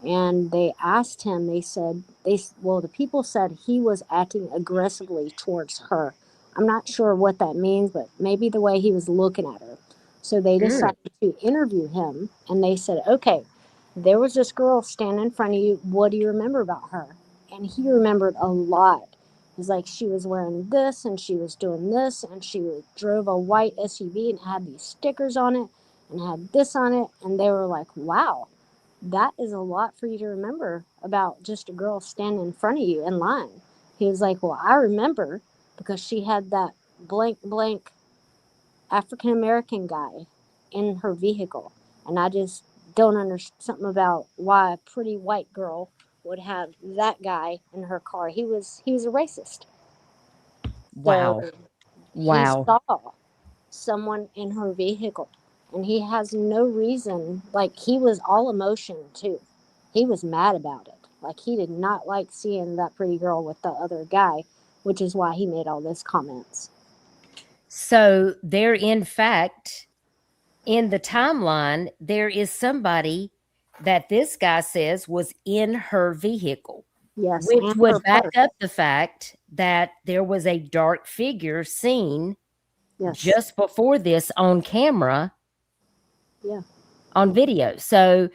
S4: And they asked him, the people said he was acting aggressively towards her. I'm not sure what that means, but maybe the way he was looking at her. So they decided to interview him, and they said, okay, there was this girl standing in front of you. What do you remember about her? And he remembered a lot. It was like she was wearing this, and she was doing this, and she drove a white SUV and had these stickers on it and had this on it. And they were like, wow, that is a lot for you to remember about just a girl standing in front of you in line. He was like, well, I remember because she had that blank African-American guy in her vehicle. And I just don't understand something about why a pretty white girl would have that guy in her car. He was a racist.
S2: Wow.
S4: So
S2: Wow.
S4: He saw someone in her vehicle. And he has no reason, like he was all emotion too. He was mad about it. Like he did not like seeing that pretty girl with the other guy, which is why he made all those comments.
S2: So there, in fact, in the timeline, there is somebody that this guy says was in her vehicle.
S4: Yes.
S2: Which would back up the fact that there was a dark figure seen just before this on camera.
S4: Yeah.
S2: On video. So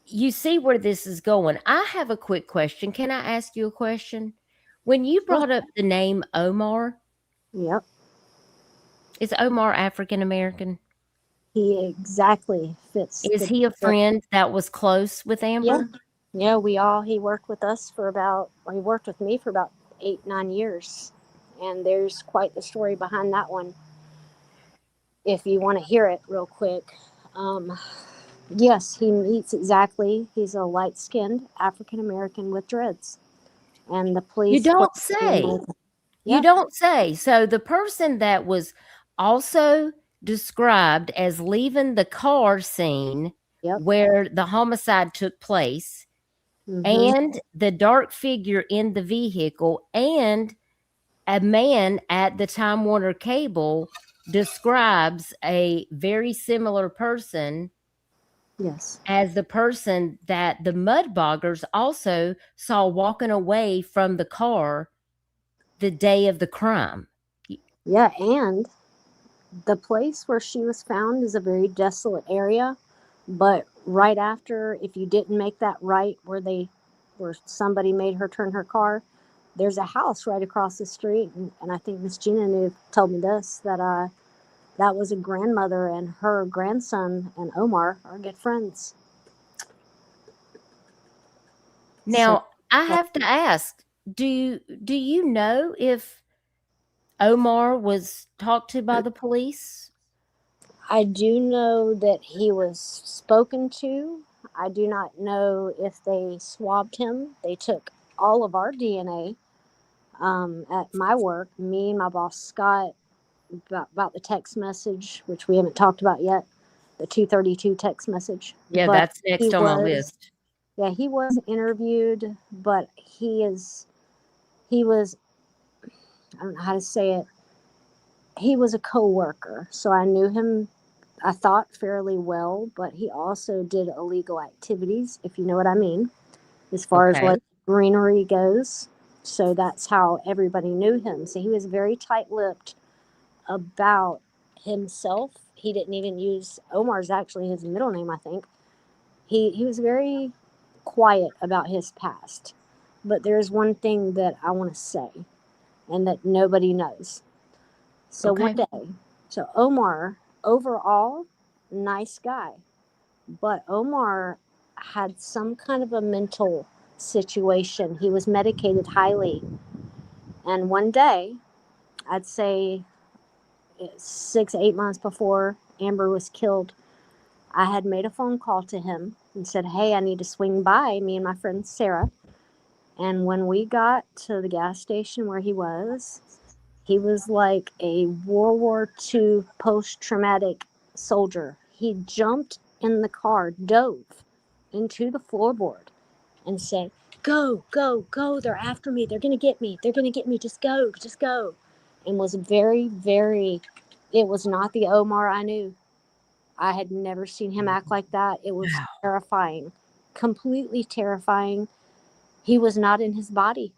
S2: you see where this is going. I have a quick question. Can I ask you a question? When you brought up the name Omar.
S4: Yep.
S2: Is Omar African American?
S4: He exactly fits.
S2: Is he a friend that was close with Amber?
S4: Yeah. He worked with me for about 8-9 years. And there's quite the story behind that one. If you want to hear it real quick. Yes, he meets exactly. He's a light-skinned African-American with dreads. And the
S2: You
S4: police
S2: don't
S4: questioned him
S2: say.
S4: like,
S2: You
S4: yeah,
S2: don't say. So the person that was also described as leaving the car scene
S4: yep.
S2: where the homicide took place,
S4: Hmm.
S2: and the dark figure in the vehicle, and a man at the Time Warner Cable describes a very similar person
S4: Yes.
S2: as the person that the mudboggers also saw walking away from the car the day of the crime.
S4: Yeah, and the place where she was found is a very desolate area, but right after, if you didn't make that right where somebody made her turn her car, there's a house right across the street, and I think Miss Gina told me this, that that was a grandmother, and her grandson and Omar are good friends. So
S2: Now, I have to ask, do you know if Omar was talked to by the police?
S4: I do know that he was spoken to. I do not know if they swabbed him. They took all of our DNA at my work, me and my boss Scott, about the text message, which we haven't talked about yet, the 232 text message.
S2: Yeah,
S4: But
S2: that's next on my list.
S4: yeah, he was interviewed, but he was, I don't know how to say it. He was a co-worker, so I knew him, I thought, fairly well, but he also did illegal activities, if you know what I mean, as far as
S2: Okay.
S4: like greenery goes. So that's how everybody knew him. So he was very tight-lipped about himself. He didn't even use Omar's actually his middle name, I think. He was very quiet about his past. But there's one thing that I want to say and that nobody knows. So one
S2: Okay.
S4: day, so Omar, overall, nice guy. But Omar had some kind of a mental situation. He was medicated highly. And one day, I'd say 6, 8 months before Amber was killed, I had made a phone call to him and said, "Hey, I need to swing by," me and my friend Sarah. And when we got to the gas station where he was like a World War II post traumatic soldier. He jumped in the car, dove into the floorboard, and said, "Go, go, go. They're after me. They're going to get me. They're going to get me. Just go, just go." And was very, very, it was not the Omar I knew. I had never seen him act like that. It was terrifying, completely terrifying. He was not in his body.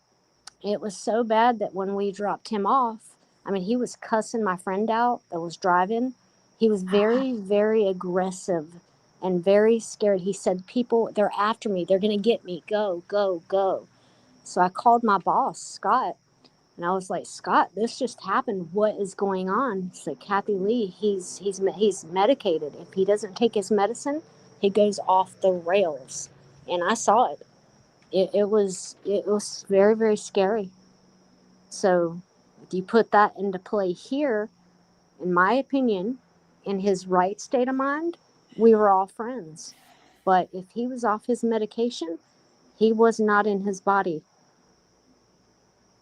S4: It was so bad that when we dropped him off, I mean, he was cussing my friend out that was driving. He was very, very aggressive and very scared. He said, "People, they're after me. They're going to get me. Go, go, go." So I called my boss, Scott, and I was like, "Scott, this just happened. What is going on?" He said, "Kathy Lee, he's medicated. If he doesn't take his medicine, he goes off the rails." And I saw it. It was very, very scary. So if you put that into play here, in my opinion, in his right state of mind, we were all friends. But if he was off his medication, he was not in his body.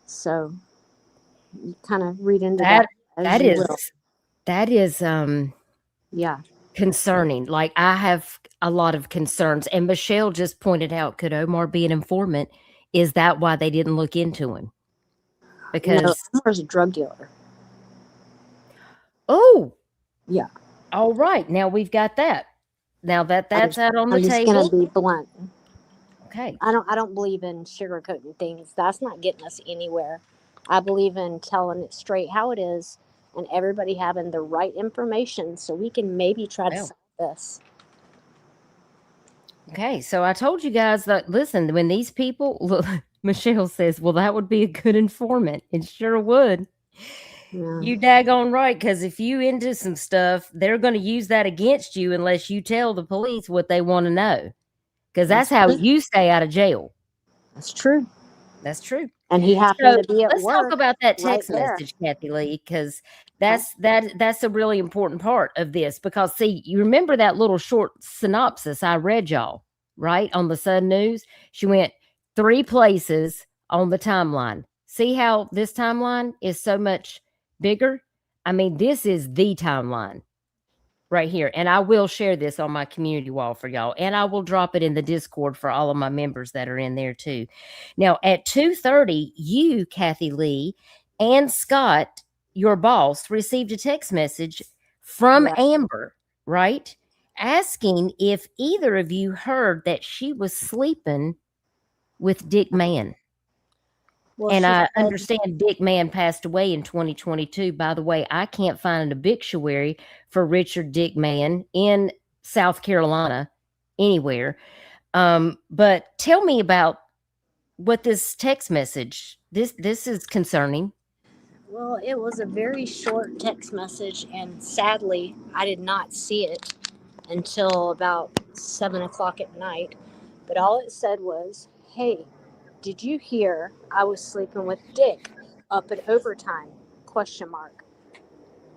S4: So you kind of read into that as
S2: That
S4: you
S2: is
S4: will.
S2: that is
S4: Yeah.
S2: concerning. Like, I have a lot of concerns, and Michelle just pointed out, could Omar be an informant? Is that why they didn't look into him?
S4: No,
S2: Because
S4: Omar's a drug dealer.
S2: oh,
S4: Yeah.
S2: all right, now we've got that. Now that's out on the
S4: I'm just gonna
S2: table.
S4: be blunt.
S2: Okay.
S4: I don't believe in sugarcoating things. That's not getting us anywhere. I believe in telling it straight how it is and everybody having the right information so we can maybe try to
S2: Well.
S4: solve this.
S2: Okay, so I told you guys that, listen, when these people look, Michelle says, well, that would be a good informant. It sure would.
S4: Yeah.
S2: You daggone right, because if you into some stuff, they're going to use that against you unless you tell the police what they want to know. Because that's how you stay out of jail.
S4: That's true.
S2: That's true.
S4: And he happened
S2: So
S4: to be at
S2: let's talk
S4: work
S2: about that
S4: right
S2: text
S4: there.
S2: message, Kathy Lee, because that's a really important part of this. Because see, you remember that little short synopsis I read y'all, right? On the Sun News. She went 3 places on the timeline. See how this timeline is so much bigger? I mean, this is the timeline right here. And I will share this on my community wall for y'all. And I will drop it in the Discord for all of my members that are in there too. Now at 2:30, you, Kathy Lee, and Scott, your boss, received a text message from
S4: Yeah.
S2: Amber, right? Asking if either of you heard that she was sleeping with Dick Mann.
S4: Well,
S2: And
S4: she
S2: I
S4: said,
S2: understand Dick Mann passed away in 2022. By the way, I can't find an obituary for Richard Dick Mann in South Carolina anywhere. But tell me about what this text message. This is concerning.
S4: well, it was a very short text message, and sadly, I did not see it until about 7 o'clock at night. But all it said was, "Hey, did you hear I was sleeping with Dick up at overtime?" Question mark.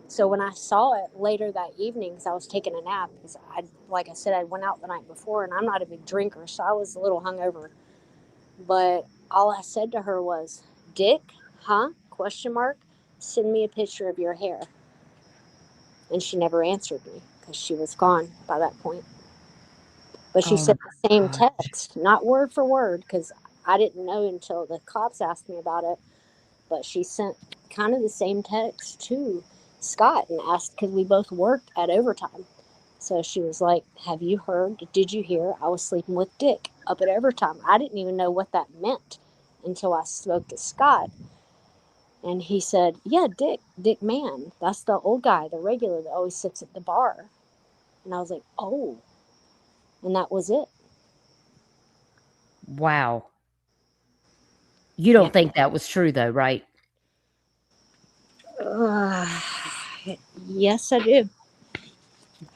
S4: So when I saw it later that evening, because I was taking a nap, because like I said, I went out the night before, and I'm not a big drinker, so I was a little hungover. But all I said to her was, "Dick, huh? Question mark. Send me a picture of your hair." And she never answered me because she was gone by that point. But she
S2: Oh
S4: sent
S2: my
S4: the same
S2: gosh.
S4: text, not word for word, because I didn't know until the cops asked me about it. But she sent kind of the same text to Scott and asked, because we both worked at overtime. So she was like, "Have you heard? Did you hear I was sleeping with Dick up at overtime?" I didn't even know what that meant until I spoke to Scott. And he said, "Yeah, Dick Mann. That's the old guy, the regular that always sits at the bar." And I was like, "Oh." And that was it.
S2: Wow. You
S4: Yeah.
S2: don't think that was true though, right?
S4: Uh, yes, I do.
S2: You think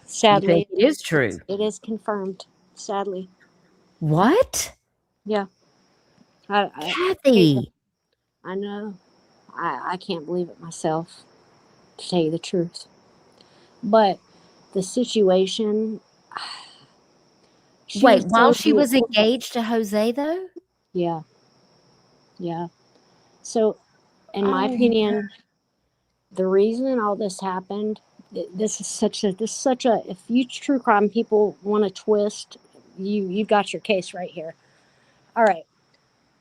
S4: Sadly,
S2: it is true?
S4: it is confirmed. Sadly.
S2: What?
S4: Yeah. I,
S2: Kathy.
S4: I know. I can't believe it myself, to tell you the truth. But the situation, she
S2: Wait,
S4: was
S2: while
S4: so
S2: she was
S4: beautiful.
S2: engaged to Jose though?
S4: Yeah. Yeah. So, in my
S2: Oh my
S4: opinion, the reason all this happened, this is such a if you true crime people want to twist, you've got your case right here. All right.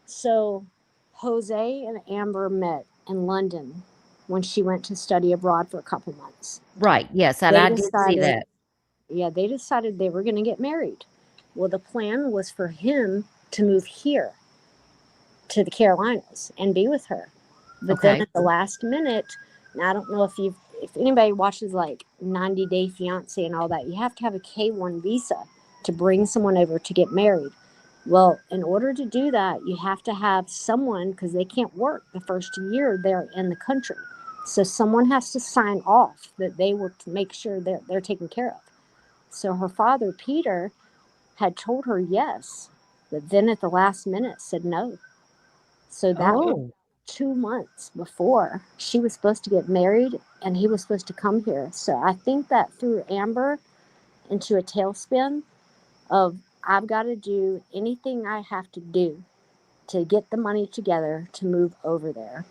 S4: So Jose and Amber met in London when she went to study abroad for a couple months.
S2: right, yes, and
S4: They
S2: I did see
S4: decided,
S2: that.
S4: yeah, they decided they were going to get married. Well, the plan was for him to move here to the Carolinas and be with her. But then
S2: Okay.
S4: at the last minute, now I don't know if anybody watches like 90 Day Fiance and all that, you have to have a K1 visa to bring someone over to get married. Well, in order to do that, you have to have someone, because they can't work the first year they're in the country. So someone has to sign off that they will make sure that they're taken care of. So her father, Peter, had told her yes, but then at the last minute said no. So that was
S2: Oh.
S4: 2 months before she was supposed to get married and he was supposed to come here. So I think that threw Amber into a tailspin of, I've got to do anything I have to do to get the money together to move over there.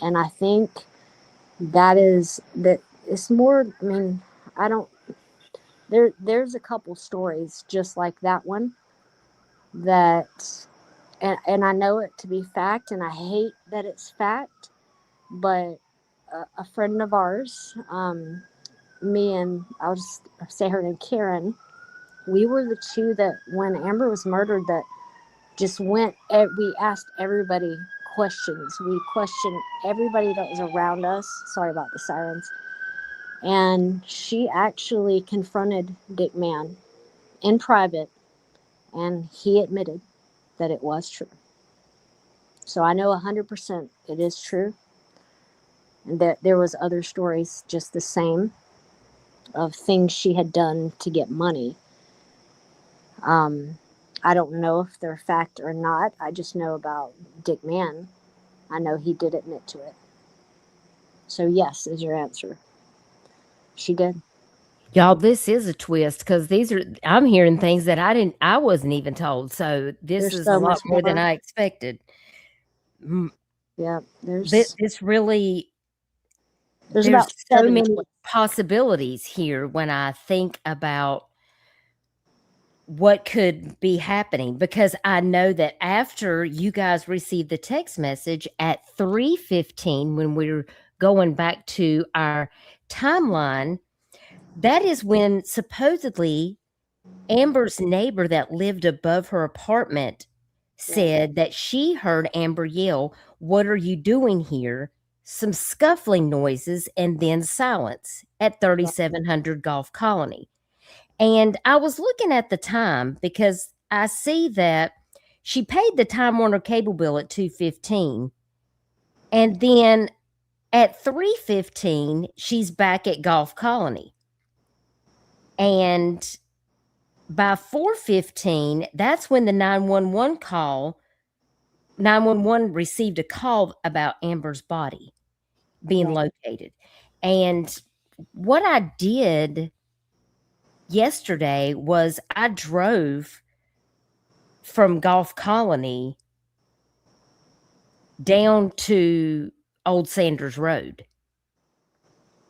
S4: And I think that it's more, I mean, I don't, there's a couple stories just like that one that, and I know it to be fact, and I hate that it's fact, but a friend of ours, me and I'll just say her name, Karen, we were the two that when Amber was murdered that just we asked everybody questions. We questioned everybody that was around us. Sorry about the sirens. And she actually confronted Dick Mann in private, and he admitted that it was true. So I know 100% it is true. And that there was other stories just the same of things she had done to get money. Um, I don't know if they're fact or not. I just know about Dick Mann. I know he did admit to it. So yes is your answer. She did.
S2: Y'all, this is a twist because I'm hearing things that I wasn't even told. So this
S4: There's
S2: is a
S4: so
S2: lot
S4: much
S2: more than
S4: more.
S2: I expected.
S4: Yeah,
S2: This really,
S4: there's
S2: there's
S4: about
S2: so
S4: 7
S2: many
S4: twists.
S2: possibilities here when I think about what could be happening, because I know that after you guys received the text message at 3:15, when we were going back to our timeline, that is when supposedly Amber's neighbor that lived above her apartment said that she heard Amber yell, "What are you doing here?" Some scuffling noises and then silence at 3700 Golf Colony. And I was looking at the time because I see that she paid the Time Warner cable bill at 2:15, and then at 3:15 she's back at Golf Colony. And by 4:15, that's when the 911 received a call about Amber's body being located. And what I did yesterday was I drove from Golf Colony down to Old Sanders Road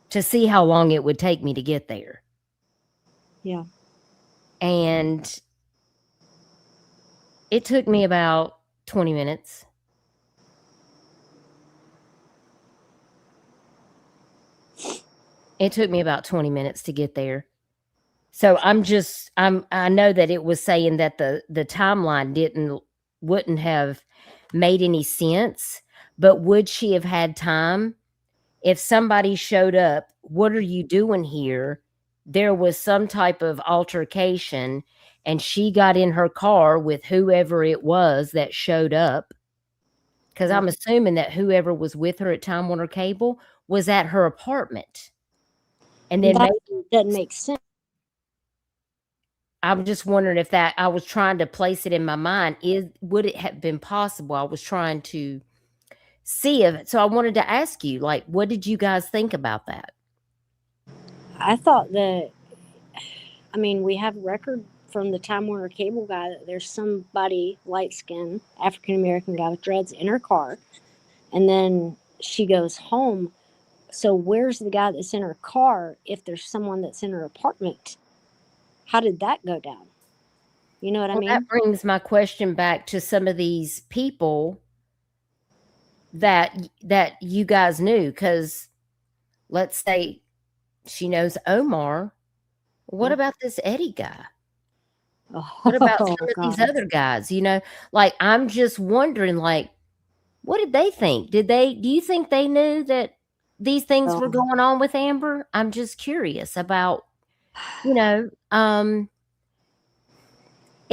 S2: to see how long it would take me to get there.
S4: Yeah.
S2: And it took me about 20 minutes. It took me about 20 minutes to get there. So I know that it was saying that the timeline wouldn't have made any sense, but would she have had time if somebody showed up? What are you doing here? There was some type of altercation and she got in her car with whoever it was that showed up. Because I'm assuming that whoever was with her at Time Warner Cable was at her apartment. And then
S4: that
S2: maybe
S4: doesn't make sense.
S2: I'm just wondering if that, I was trying to place it in my mind. Would it have been possible? I was trying to see if, so I wanted to ask you, like, what did you guys think about that?
S4: I thought that, I mean, we have record from the Time Warner Cable guy that there's somebody light skinned African American guy with dreads in her car, and then she goes home. So where's the guy that's in her car if there's someone that's in her apartment? How did that go down? You know what I
S2: Well,
S4: mean?
S2: that brings my question back to some of these people that you guys knew, because let's say she knows Omar. What about this Eddie guy? What about some of these
S4: God.
S2: other guys? Like, I'm just wondering, like, what did they think? Do you think they knew that these things were going on with Amber? I'm just curious about, it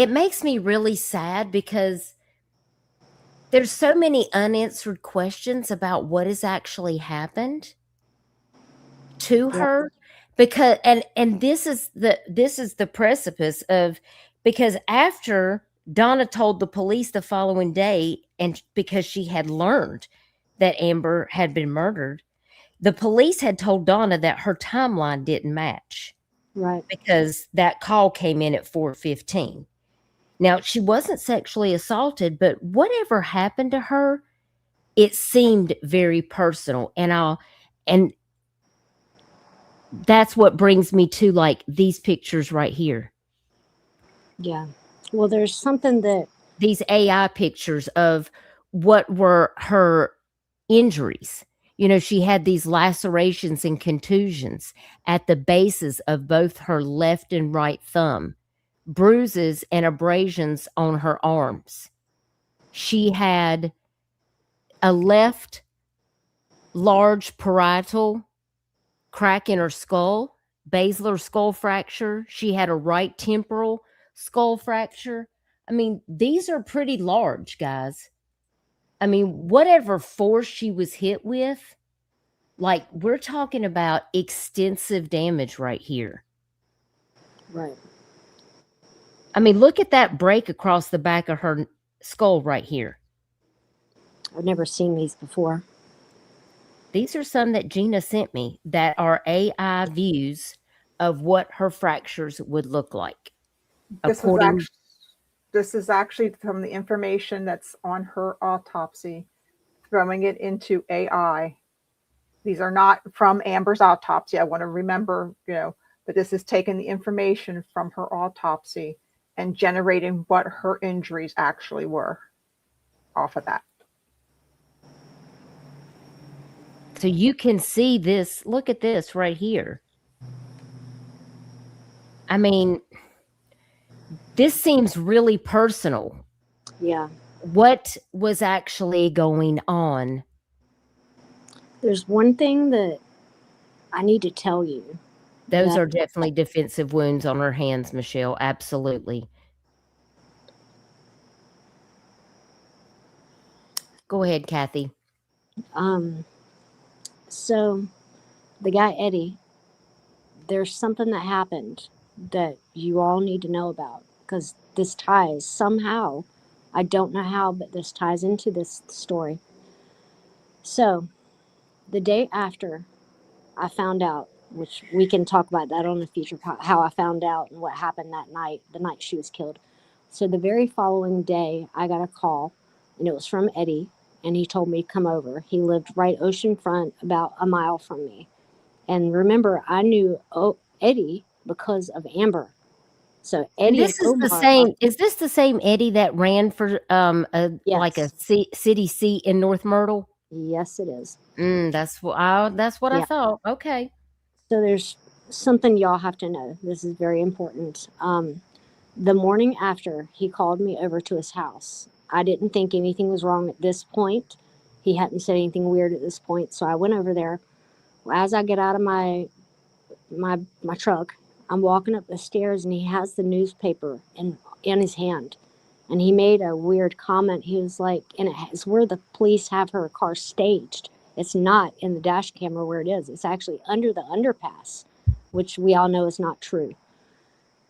S2: makes me really sad because there's so many unanswered questions about what has actually happened to her, because and this is the precipice of, because after Donna told the police the following day, and because she had learned that Amber had been murdered, the police had told Donna that her timeline didn't match.
S4: Right.
S2: Because that call came in at 4:15. Now, she wasn't sexually assaulted, but whatever happened to her, it seemed very personal. And that's what brings me to, like, these pictures right here.
S4: Yeah. Well, there's something that
S2: These AI pictures of what were her injuries. She had these lacerations and contusions at the bases of both her left and right thumb, bruises and abrasions on her arms. She had a left large parietal crack in her skull, basilar skull fracture. She had a right temporal skull fracture. I mean, these are pretty large, guys. I mean, whatever force she was hit with, like, we're talking about extensive damage right here.
S4: Right.
S2: I mean, look at that break across the back of her skull right here.
S4: I've never seen these before.
S2: These are some that Gina sent me that are AI views of what her fractures would look like.
S3: This is
S2: According,
S3: actually this is actually from the information that's on her autopsy, throwing it into AI. These are not from Amber's autopsy. I want to remember, but this is taking the information from her autopsy and generating what her injuries actually were off of that.
S2: so you can see this. Look at this right here. I mean, this seems really personal.
S4: Yeah.
S2: What was actually going on?
S4: There's one thing that I need to tell you.
S2: Those
S4: that-
S2: are definitely defensive wounds on her hands, Michelle. Absolutely. Go ahead, Kathy.
S4: So the guy Eddie, there's something that happened that you all need to know about, because this ties somehow, I don't know how, but this ties into this story. So the day after I found out, which we can talk about that on the future, how I found out and what happened that night, the night she was killed. So the very following day, I got a call, and it was from Eddie, and he told me to come over. He lived right oceanfront, about a mile from me. And remember, I knew Eddie because of Amber. So Eddie
S2: This
S4: and
S2: is the
S4: Omar
S2: same. Is this the same Eddie that ran for like a
S4: yes.
S2: city seat in North Myrtle?
S4: Yes, it is.
S2: That's what I
S4: Yeah.
S2: thought. Okay.
S4: So there's something y'all have to know. This is very important. The morning after, he called me over to his house. I didn't think anything was wrong at this point. He hadn't said anything weird at this point, so I went over there. As I get out of my truck, I'm walking up the stairs, and he has the newspaper in his hand, and he made a weird comment. He was like, and it's where the police have her car staged. It's not in the dash camera where it is. It's actually under the underpass, which we all know is not true.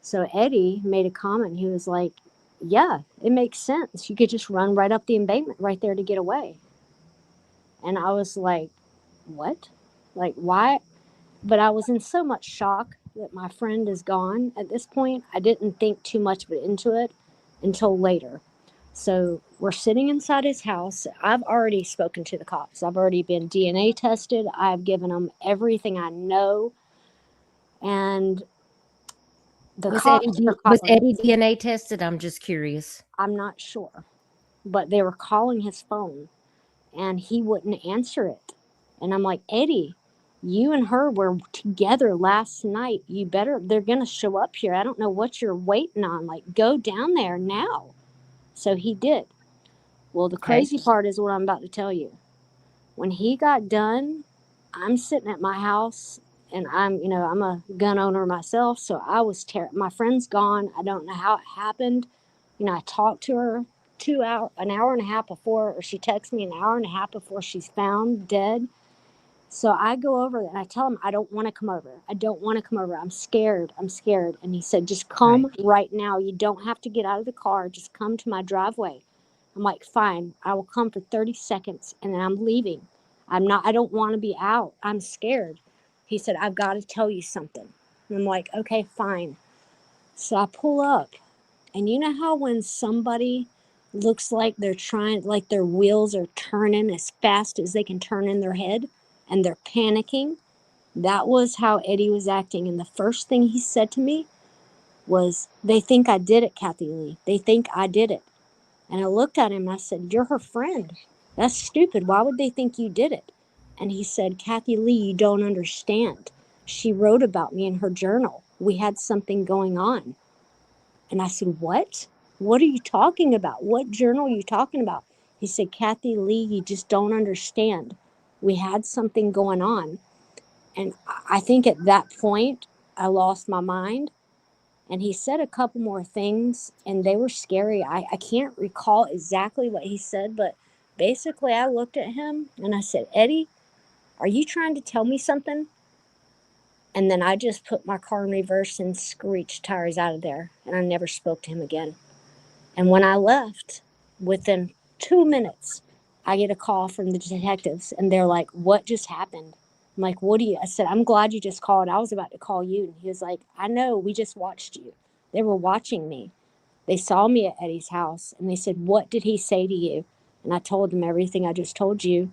S4: So Eddie made a comment. He was like, yeah, it makes sense. You could just run right up the embankment right there to get away. And I was like, what? Like, why? But I was in so much shock that my friend is gone at this point. I didn't think too much of it into it until later. So we're sitting inside his house. I've already spoken to the cops. I've already been DNA tested. I've given them everything I know. And the cops are
S2: Was
S4: calling.
S2: Eddie DNA tested? I'm just curious.
S4: I'm not sure. But they were calling his phone, and he wouldn't answer it. And I'm like, Eddie, you and her were together last night. They're going to show up here. I don't know what you're waiting on. Like, go down there now. So he did. Well, the crazy part is what I'm about to tell you. When he got done, I'm sitting at my house, and I'm a gun owner myself. So I was my friend's gone. I don't know how it happened. I talked to her an hour and a half before, or she texted me an hour and a half before she's found dead. So I go over and I tell him, I don't want to come over. I don't want to come over. I'm scared. And he said, just come right now. You don't have to get out of the car. Just come to my driveway. I'm like, fine, I will come for 30 seconds and then I'm leaving. I don't want to be out. I'm scared. He said, I've got to tell you something. And I'm like, okay, fine. So I pull up, and you know how when somebody looks like they're like their wheels are turning as fast as they can turn in their head and they're panicking? That was how Eddie was acting. And the first thing he said to me was, they think I did it, Kathy Lee. They think I did it. And I looked at him and I said, you're her friend. That's stupid. Why would they think you did it? And he said, Kathy Lee, you don't understand. She wrote about me in her journal. We had something going on. And I said, what? What are you talking about? What journal are you talking about? He said, Kathy Lee, you just don't understand. We had something going on. And I think at that point, I lost my mind. And he said a couple more things, and they were scary. I can't recall exactly what he said, but basically I looked at him and I said, Eddie, are you trying to tell me something? And then I just put my car in reverse and screeched tires out of there. And I never spoke to him again. And when I left, within 2 minutes, I get a call from the detectives, and they're like, "What just happened?" I'm like, "What do you?" I said, "I'm glad you just called. I was about to call you." And he was like, "I know. We just watched you. They were watching me. They saw me at Eddie's house, and they said, 'What did he say to you?' And I told them everything I just told you.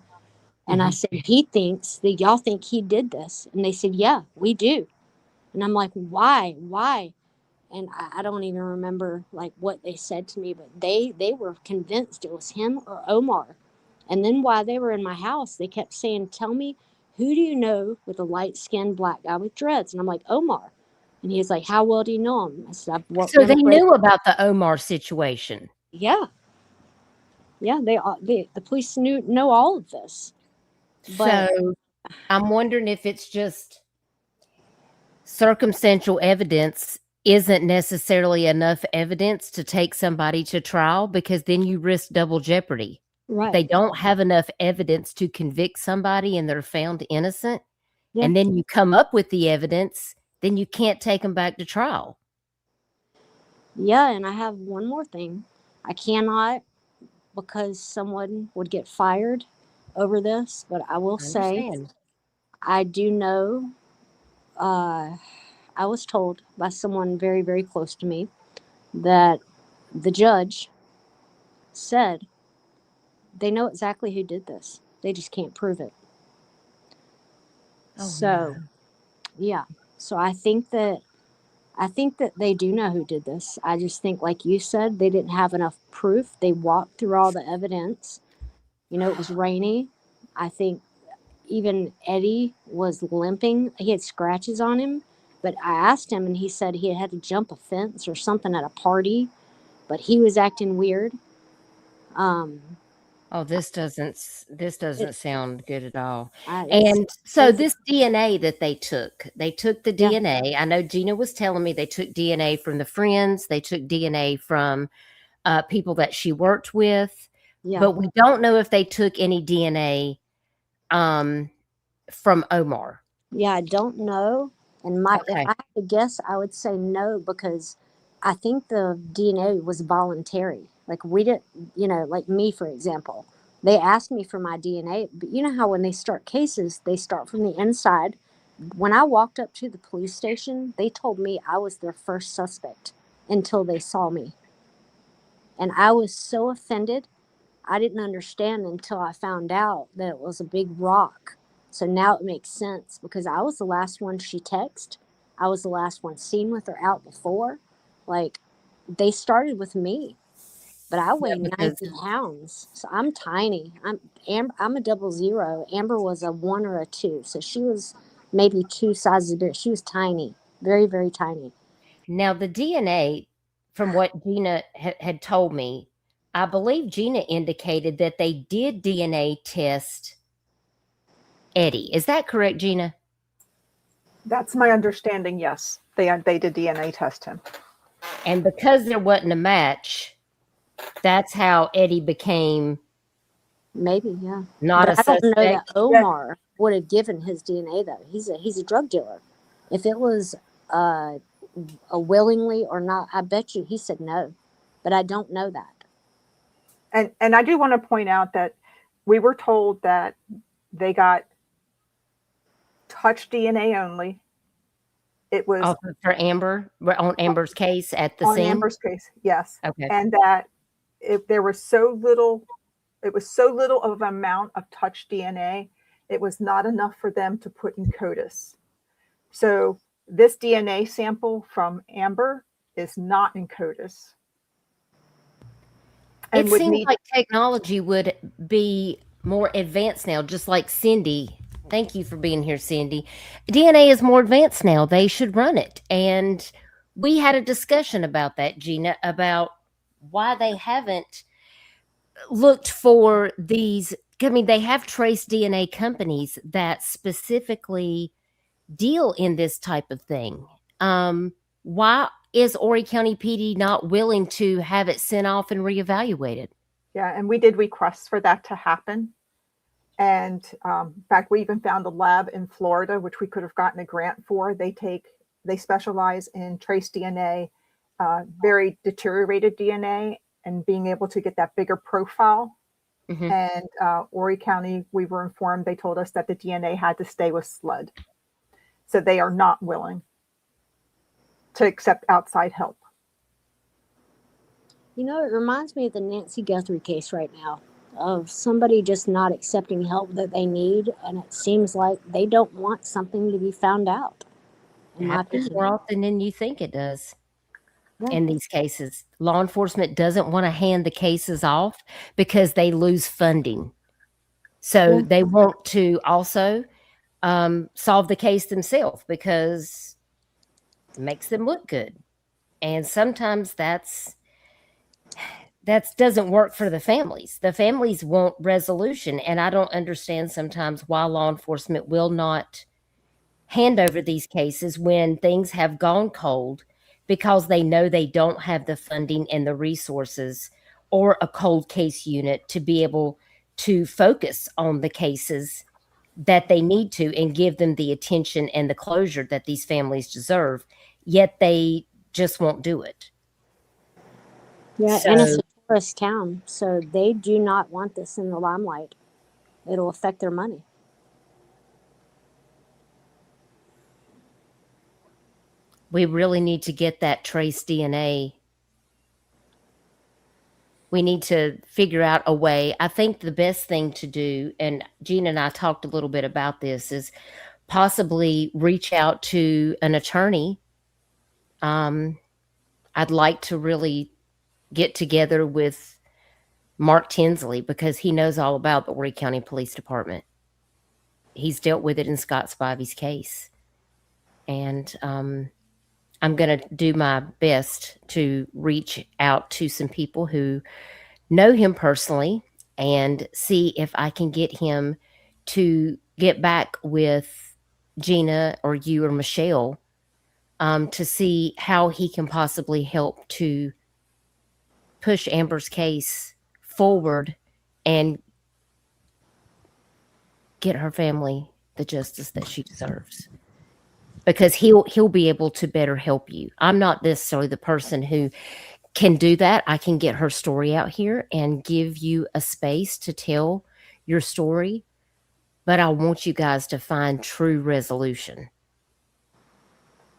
S4: And I
S2: Mhm.
S4: said, 'He thinks that y'all think he did this.' And they said, 'Yeah, we do.' And I'm like, 'Why? Why?' And I don't even remember like what they said to me, but they were convinced it was him or Omar. And then while they were in my house, they kept saying, 'Tell me, who do you know with a light-skinned black guy with dreads?' And I'm like, 'Omar.' And he was like, 'How well do you know him?' I said, 'I've worked
S2: So
S4: with
S2: they
S4: him for 8
S2: knew about the Omar situation.
S4: Yeah, yeah, the police know all of this. But
S2: So I'm wondering if it's just circumstantial evidence isn't necessarily enough evidence to take somebody to trial, because then you risk double jeopardy. If they
S4: right,
S2: don't have enough evidence to convict somebody and they're found innocent,
S4: yeah,
S2: and then you come up with the evidence, then you can't take them back to trial.
S4: yeah. And I have one more thing. I cannot, because someone would get fired over this, but I will
S2: I
S4: say
S2: understand.
S4: I do know. Uh, I was told by someone very, very close to me that the judge said they know exactly who did this. They just can't prove it.
S2: Oh, no.
S4: So, yeah. So I think that they do know who did this. I just think, like you said, they didn't have enough proof. They walked through all the evidence. It was rainy. I think even Eddie was limping. He had scratches on him. But I asked him, and he said he had to jump a fence or something at a party, but he was acting weird. Um,
S2: Oh, this doesn't
S4: it,
S2: sound good at all.
S4: it's
S2: And so
S4: crazy.
S2: this DNA that they took the
S4: Yeah,
S2: DNA. I know Gina was telling me they took DNA from the friends, they took DNA from people that she worked with,
S4: yeah,
S2: but we don't know if they took any DNA um, from Omar.
S4: yeah. I don't know, and if
S2: Okay.
S4: I had to guess, I would say no because I think the DNA was voluntary. Like we didn't, like me for example, they asked me for my DNA, but you know how when they start cases, they start from the inside. When I walked up to the police station, they told me I was their first suspect until they saw me, and I was so offended. I didn't understand until I found out that it was a big rock. So now it makes sense because I was the last one she texted. I was the last one seen with her out before. Like, they started with me, but I
S2: Yeah,
S4: weigh
S2: because
S4: 90 pounds. So I'm tiny. I'm a 00. Amber was a 1 or a 2. So she was maybe two sizes bigger. She was tiny, very, very tiny.
S2: now the DNA, from what Gina had told me, I believe Gina indicated that they did DNA test Eddie. Is that correct, Gina?
S3: That's my understanding. Yes, they did DNA test him.
S2: And because there wasn't a match, that's how Eddie became
S4: Maybe, yeah.
S2: not
S4: But
S2: a
S4: I don't know that
S2: suspect.
S3: Yeah,
S4: Omar would have given his DNA though. He's a drug dealer. If it was uh, a willingly or not, I bet you he said no. But I don't know that.
S3: and I do want to point out that we were told that they got touch DNA only. It was
S2: Also for Amber, on Amber's case at the
S3: on
S2: scene?
S3: Amber's case, yes,
S2: Okay.
S3: and that if there was so little, it was so little of an amount of touch DNA, it was not enough for them to put in CODIS. So this DNA sample from Amber is not in CODIS
S2: It
S3: and would
S2: seems
S3: need.
S2: like technology would be more advanced now, just like Cindy. Thank you for being here, Cindy. DNA is more advanced now. They should run it. And we had a discussion about that, Gina, about why they haven't looked for these. I mean, they have trace DNA companies that specifically deal in this type of thing. Why is Horry County PD not willing to have it sent off and reevaluated?
S3: Yeah, and we did requests for that to happen. And in fact, we even found a lab in Florida, which we could have gotten a grant for. They specialize in trace DNA, very deteriorated DNA, and being able to get that bigger profile
S2: Mhm.
S3: And Horry County, we were informed, they told us that the DNA had to stay with SLED. So they are not willing to accept outside help.
S4: You know, it reminds me of the Nancy Guthrie case right now, of somebody just not accepting help that they need, and it seems like they don't want something to be found out,
S2: It
S4: in my
S2: happens more
S4: opinion.
S2: often than you think it does
S4: Yeah.
S2: in these cases. Law enforcement doesn't want to hand the cases off because they lose funding. So
S4: Yeah.
S2: they want to also solve the case themselves because it makes them look good. And sometimes that doesn't work for the families. The families want resolution, and I don't understand sometimes why law enforcement will not hand over these cases when things have gone cold because they know they don't have the funding and the resources or a cold case unit to be able to focus on the cases that they need to and give them the attention and the closure that these families deserve, yet they just won't do it.
S4: Yeah, and it's
S2: So
S4: a tourist town, so they do not want this in the limelight. It'll affect their money.
S2: we really need to get that trace DNA. We need to figure out a way. I think the best thing to do, and Gina and I talked a little bit about this, is possibly reach out to an attorney. I'd like to really get together with Mark Tinsley because he knows all about the Horry County Police Department. He's dealt with it in Scott Spivey's case. And I'm going to do my best to reach out to some people who know him personally and see if I can get him to get back with Gina or you or Michelle to see how he can possibly help to push Amber's case forward and get her family the justice that she deserves. Because he'll be able to better help you. I'm not necessarily the person who can do that. I can get her story out here and give you a space to tell your story, but I want you guys to find true resolution.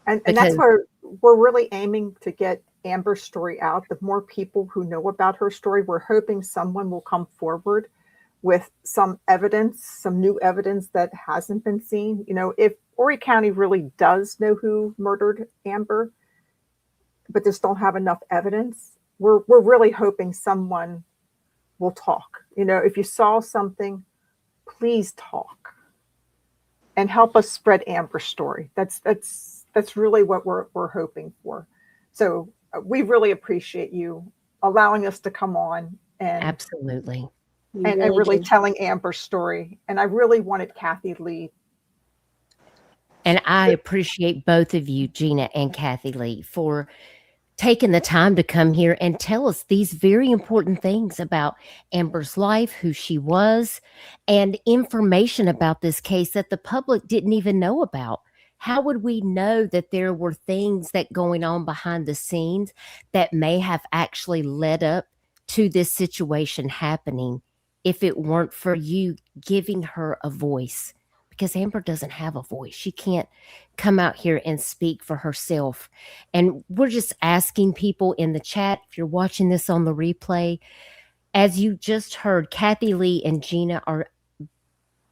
S3: And
S2: Because
S3: that's where we're really aiming to get Amber's story out. The more people who know about her story, we're hoping someone will come forward with some evidence, some new evidence that hasn't been seen. You know, if Horry County really does know who murdered Amber, but just don't have enough evidence, we're really hoping someone will talk. You know, if you saw something, please talk and help us spread Amber's story. That's really what we're hoping for. So we really appreciate you allowing us to come on and
S2: absolutely.
S3: and really telling Amber's story. And I really wanted Kathy Lee.
S2: And I appreciate both of you, Gina and Kathy Lee, for taking the time to come here and tell us these very important things about Amber's life, who she was, and information about this case that the public didn't even know about. How would we know that there were things that going on behind the scenes that may have actually led up to this situation happening if it weren't for you giving her a voice? Because Amber doesn't have a voice. She can't come out here and speak for herself. And we're just asking people in the chat, if you're watching this on the replay, as you just heard, Kathy Lee and Gina are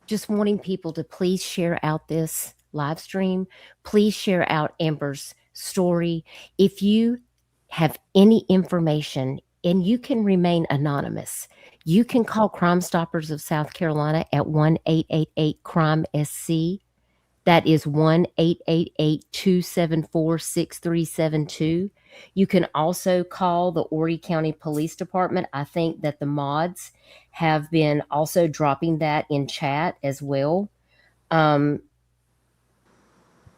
S2: just wanting people to please share out this live stream. Please share out Amber's story. If you have any information, and you can remain anonymous, you can call Crime Stoppers of South Carolina at 1-888-CRIME-SC. That is 1-888-274-6372. You can also call the Horry County Police Department. I think that the mods have been also dropping that in chat as well.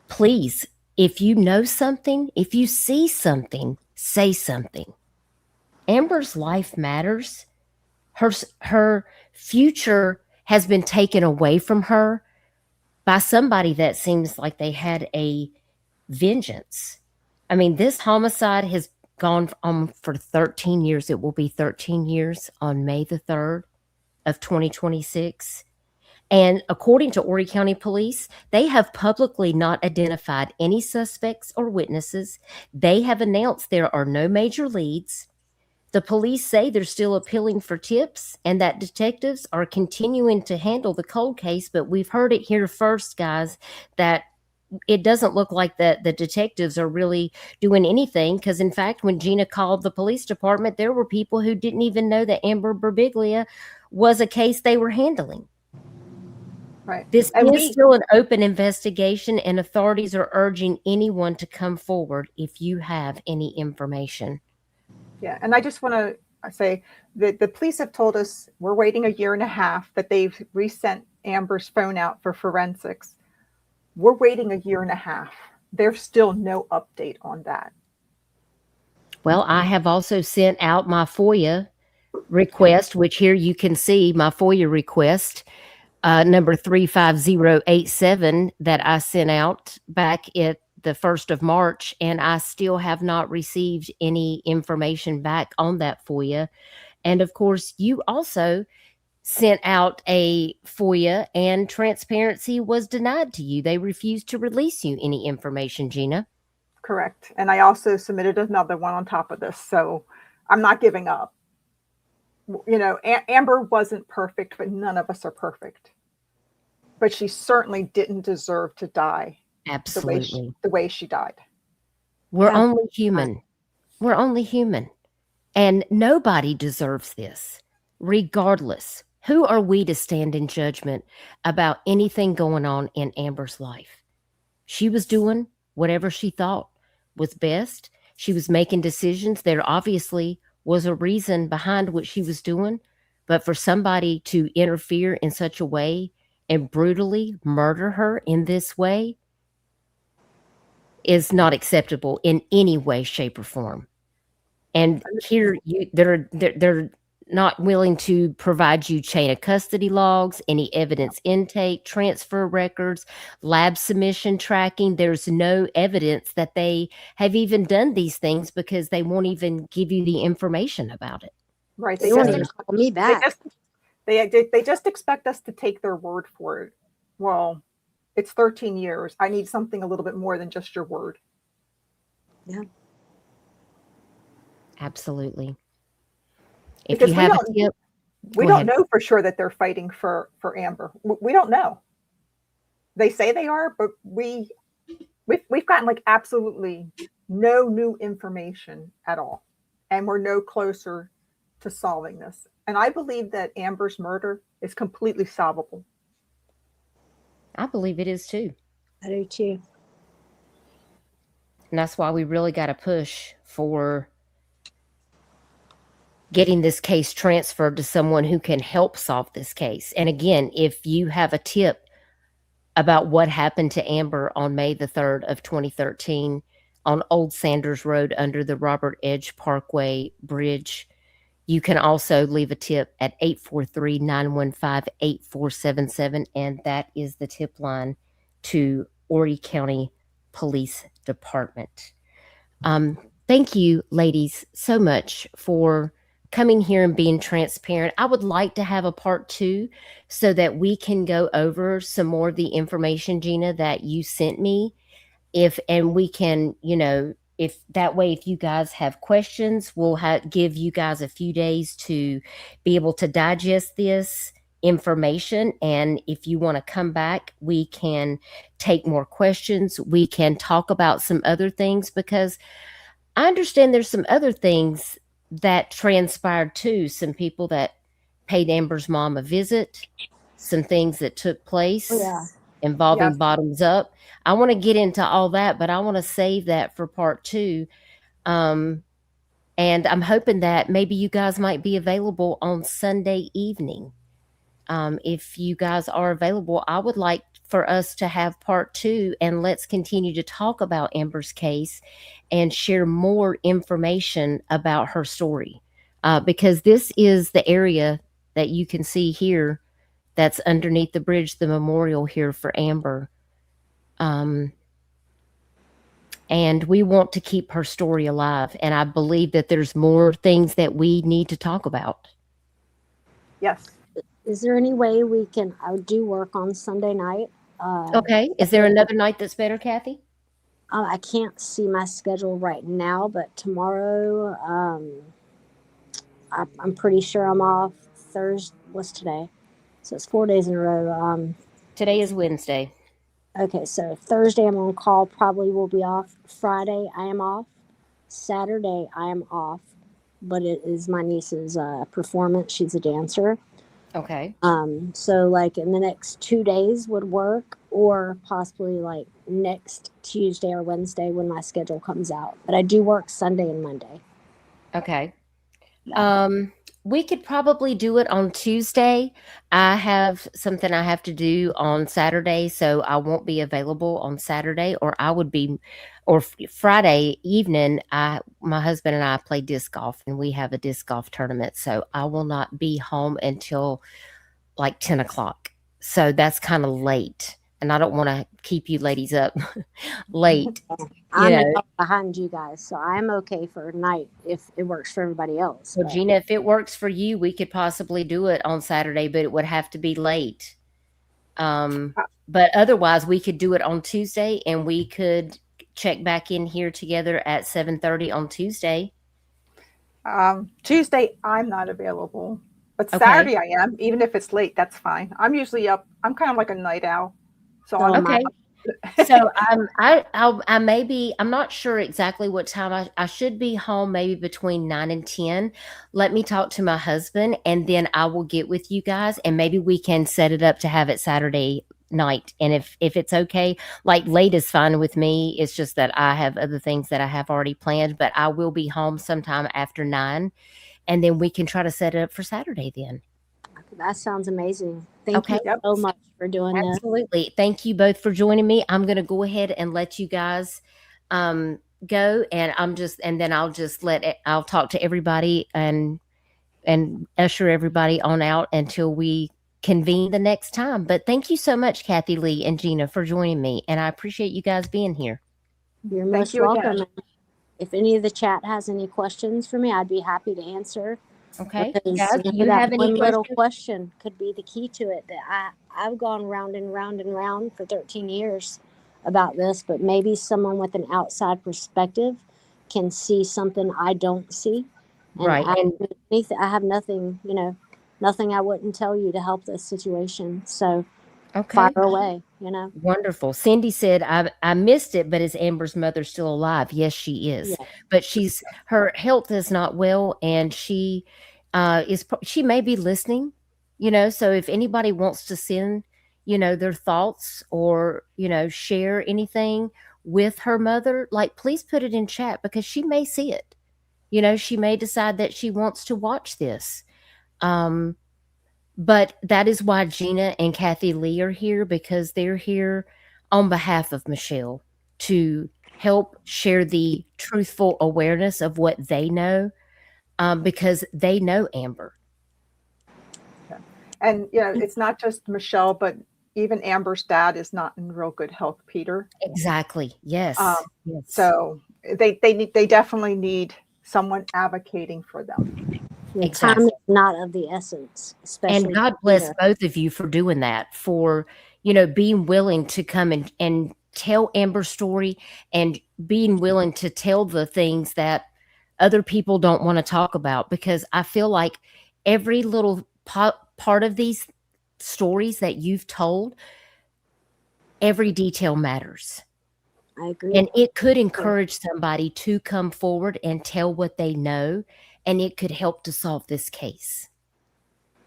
S2: Please, if you know something, if you see something, say something. Amber's life matters. Her future has been taken away from her by somebody that seems like they had a vengeance. I mean, this homicide has gone on for 13 years. It will be 13 years on May the 3rd. of 2026. And according to Horry County Police, they have publicly not identified any suspects or witnesses. They have announced there are no major leads. The police say they're still appealing for tips and that detectives are continuing to handle the cold case, but we've heard it here first, guys, that it doesn't look like that the detectives are really doing anything, because in fact, when Gina called the police department, there were people who didn't even know that Amber Berbiglia was a case they were handling.
S3: Right.
S2: This
S3: And
S2: is still an open investigation, and authorities are urging anyone to come forward if you have any information.
S3: Yeah, and I just want to say that the police have told us we're waiting a year and a half, that they've resent Amber's phone out for forensics. We're waiting a year and a half. There's still no update on that.
S2: Well, I have also sent out my FOIA request, which here you can see my FOIA request, number 35087, that I sent out back at the 1st of March, and I still have not received any information back on that FOIA. And of course, you also sent out a FOIA, and transparency was denied to you. They refused to release you any information, Gina.
S3: Correct. And I also submitted another one on top of this. So I'm not giving up. You know, Amber wasn't perfect, but none of us are perfect. But she certainly didn't deserve to die
S2: Absolutely.
S3: the way she died.
S2: We're only human. We're only human. And nobody deserves this, regardless. Who are we to stand in judgment about anything going on in Amber's life? She was doing whatever she thought was best. She was making decisions. There obviously was a reason behind what she was doing. But for somebody to interfere in such a way and brutally murder her in this way is not acceptable in any way, shape, or form. And here they're not willing to provide you chain of custody logs, any evidence intake, transfer records, lab submission tracking. There's no evidence that they have even done these things, because they won't even give you the information about it.
S3: Right.
S4: They won't even call me back.
S3: They just expect us to take their word for it. Well, it's 13 years. I need something a little bit more than just your word.
S4: Yeah.
S2: Absolutely. If
S3: Because
S2: you have a tip,
S3: we
S2: go
S3: don't
S2: ahead.
S3: know for sure that they're fighting for Amber. We don't know. They say they are, but we've gotten like absolutely no new information at all, and we're no closer to solving this. And I believe that Amber's murder is completely solvable.
S2: I believe it is too.
S4: I do too.
S2: And that's why we really got to push for getting this case transferred to someone who can help solve this case. And again, if you have a tip about what happened to Amber on May the 3rd of 2013 on Old Sanders Road under the Robert Edge Parkway Bridge, you can also leave a tip at 843-915-8477, and that is the tip line to Horry County Police Department. Thank you, ladies, so much for coming here and being transparent. I would like to have a part 2 so that we can go over some more of the information, Gina, that you sent me. And we can, if that way, if you guys have questions, we'll give you guys a few days to be able to digest this information. And if you want to come back, we can take more questions. We can talk about some other things, because I understand there's some other things that transpired too. Some people that paid Amber's mom a visit, some things that took place involving bottoms up. I want to get into all that, but I want to save that for part 2. And I'm hoping that maybe you guys might be available on Sunday evening. If you guys are available, I would like for us to have part 2, and let's continue to talk about Amber's case and share more information about her story. Because this is the area that you can see here that's underneath the bridge, the memorial here for Amber. And we want to keep her story alive. And I believe that there's more things that we need to talk about.
S3: Yes.
S4: Is there any way we can? I do work on Sunday night.
S2: Okay. Is there another night that's better, Kathy?
S4: I can't see my schedule right now, but tomorrow, I'm pretty sure I'm off. Thursday, what's today? So it's 4 days in a row.
S2: Today is Wednesday.
S4: Okay, so Thursday I'm on call. Probably will be off. Friday I am off. Saturday I am off, but it is my niece's performance. She's a dancer.
S2: Okay.
S4: So like in the next 2 days would work, or possibly like next Tuesday or Wednesday when my schedule comes out. But I do work Sunday and Monday.
S2: Okay.
S4: Yeah.
S2: We could probably do it on Tuesday. I have something I have to do on Saturday, so I won't be available on Saturday, or I would be, or Friday evening. My husband and I play disc golf, and we have a disc golf tournament, so I will not be home until like 10 o'clock. So that's kind of late, and I don't want to keep you ladies up late.
S4: I'm
S2: You
S4: an
S2: know,
S4: hour behind you guys, so I'm okay for night if it works for everybody else.
S2: so
S4: But
S2: Gina, if it works for you, we could possibly do it on Saturday, but it would have to be late. But otherwise, we could do it on Tuesday, and we could check back in here together at 7:30 on Tuesday.
S3: Tuesday, I'm not available, but
S2: Okay.
S3: Saturday I am. Even if it's late, that's fine. I'm usually up. I'm kind of like a night owl, so
S4: So
S3: I'm
S4: am I.
S2: Okay. So I may be, I'm not sure exactly what time I should be home, maybe between 9 and 10. Let me talk to my husband, and then I will get with you guys, and maybe we can set it up to have it Saturday night. And if it's okay, like late is fine with me. It's just that I have other things that I have already planned, but I will be home sometime after 9, and then we can try to set it up for Saturday then.
S4: That sounds amazing. Thank
S2: Okay.
S4: you
S3: Yep.
S4: so much for doing this.
S2: Absolutely. Thank you both for joining me. I'm going to go ahead and let you guys go, and then I'll talk to everybody and usher everybody on out until we convene the next time. But thank you so much, Kathy Lee and Gina, for joining me, and I appreciate you guys being here.
S4: You're
S3: Thank
S4: most
S3: you again.
S4: welcome. If any of the chat has any questions for me, I'd be happy to answer.
S2: Okay,
S4: Because
S2: guys, do you
S4: that
S2: have any
S4: one little
S2: questions?
S4: question could be the key to it. That I've gone round and round and round for 13 years about this, but maybe someone with an outside perspective can see something I don't see. And
S2: Right, and
S4: I have nothing, nothing I wouldn't tell you to help this situation. So
S2: okay.
S4: fire away,
S2: Wonderful. Cindy said, I missed it, but is Amber's mother still alive? Yes, she is.
S4: Yeah.
S2: But her health is not well, and she she may be listening, so if anybody wants to send, their thoughts or, share anything with her mother, like please put it in chat because she may see it. She may decide that she wants to watch this. But that is why Gina and Kathy Lee are here, because they're here on behalf of Michelle to help share the truthful awareness of what they know, because they know Amber.
S3: And it's not just Michelle, but even Amber's dad is not in real good health, Peter.
S2: Exactly. Yes. Yes.
S3: So they definitely need someone advocating for them.
S4: Yeah,
S2: Exactly.
S4: time is not of the essence, especially.
S2: And God bless both of you for doing that, for, being willing to come and tell Amber's story, and being willing to tell the things that other people don't want to talk about, because I feel like every little part of these stories that you've told, every detail matters.
S4: I agree.
S2: And it could encourage somebody to come forward and tell what they know, and it could help to solve this case.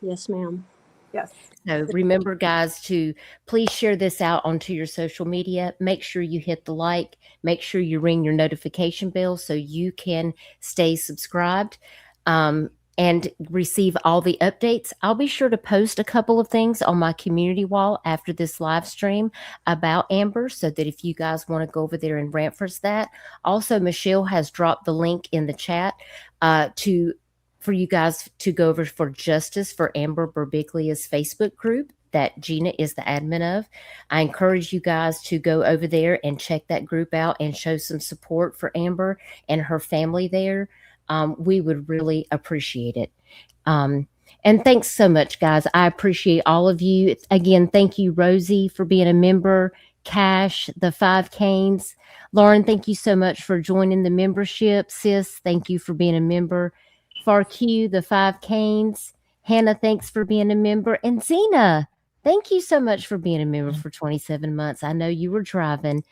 S4: Yes, ma'am.
S3: Yes.
S2: So remember, guys, to please share this out onto your social media. Make sure you hit the like. Make sure you ring your notification bell so you can stay subscribed and receive all the updates. I'll be sure to post a couple of things on my community wall after this live stream about Amber, so that if you guys want to go over there and rant for that. Also, Michelle has dropped the link in the chat for you guys to go over for Justice for Amber Berbiglia's Facebook group that Gina is the admin of. I encourage you guys to go over there and check that group out and show some support for Amber and her family there. We would really appreciate it. And thanks so much, guys. I appreciate all of you. Again, thank you, Rosie, for being a member. Cash, the 5 Canes. Lauren, thank you so much for joining the membership. Sis, thank you for being a member. FarQ, the 5 Canes. Hannah, thanks for being a member. And Zena, thank you so much for being a member for 27 months. I know you were driving,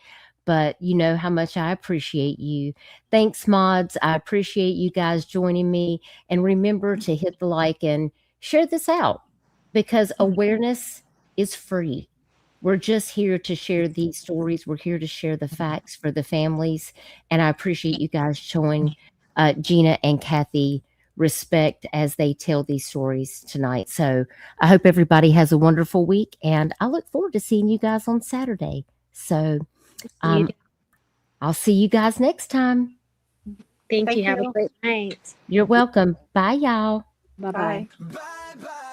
S2: but you know how much I appreciate you. Thanks, mods. I appreciate you guys joining me. And remember to hit the like and share this out, because awareness is free. We're just here to share these stories. We're here to share the facts for the families. And I appreciate you guys showing Gina and Kathy respect as they tell these stories tonight. So I hope everybody has a wonderful week, and I look forward to seeing you guys on Saturday. So I'll see you guys next time.
S4: Thank you. Have
S3: you.
S4: a great night.
S2: You're welcome. Bye, y'all.
S4: Bye-bye.
S3: Bye.
S1: Bye bye.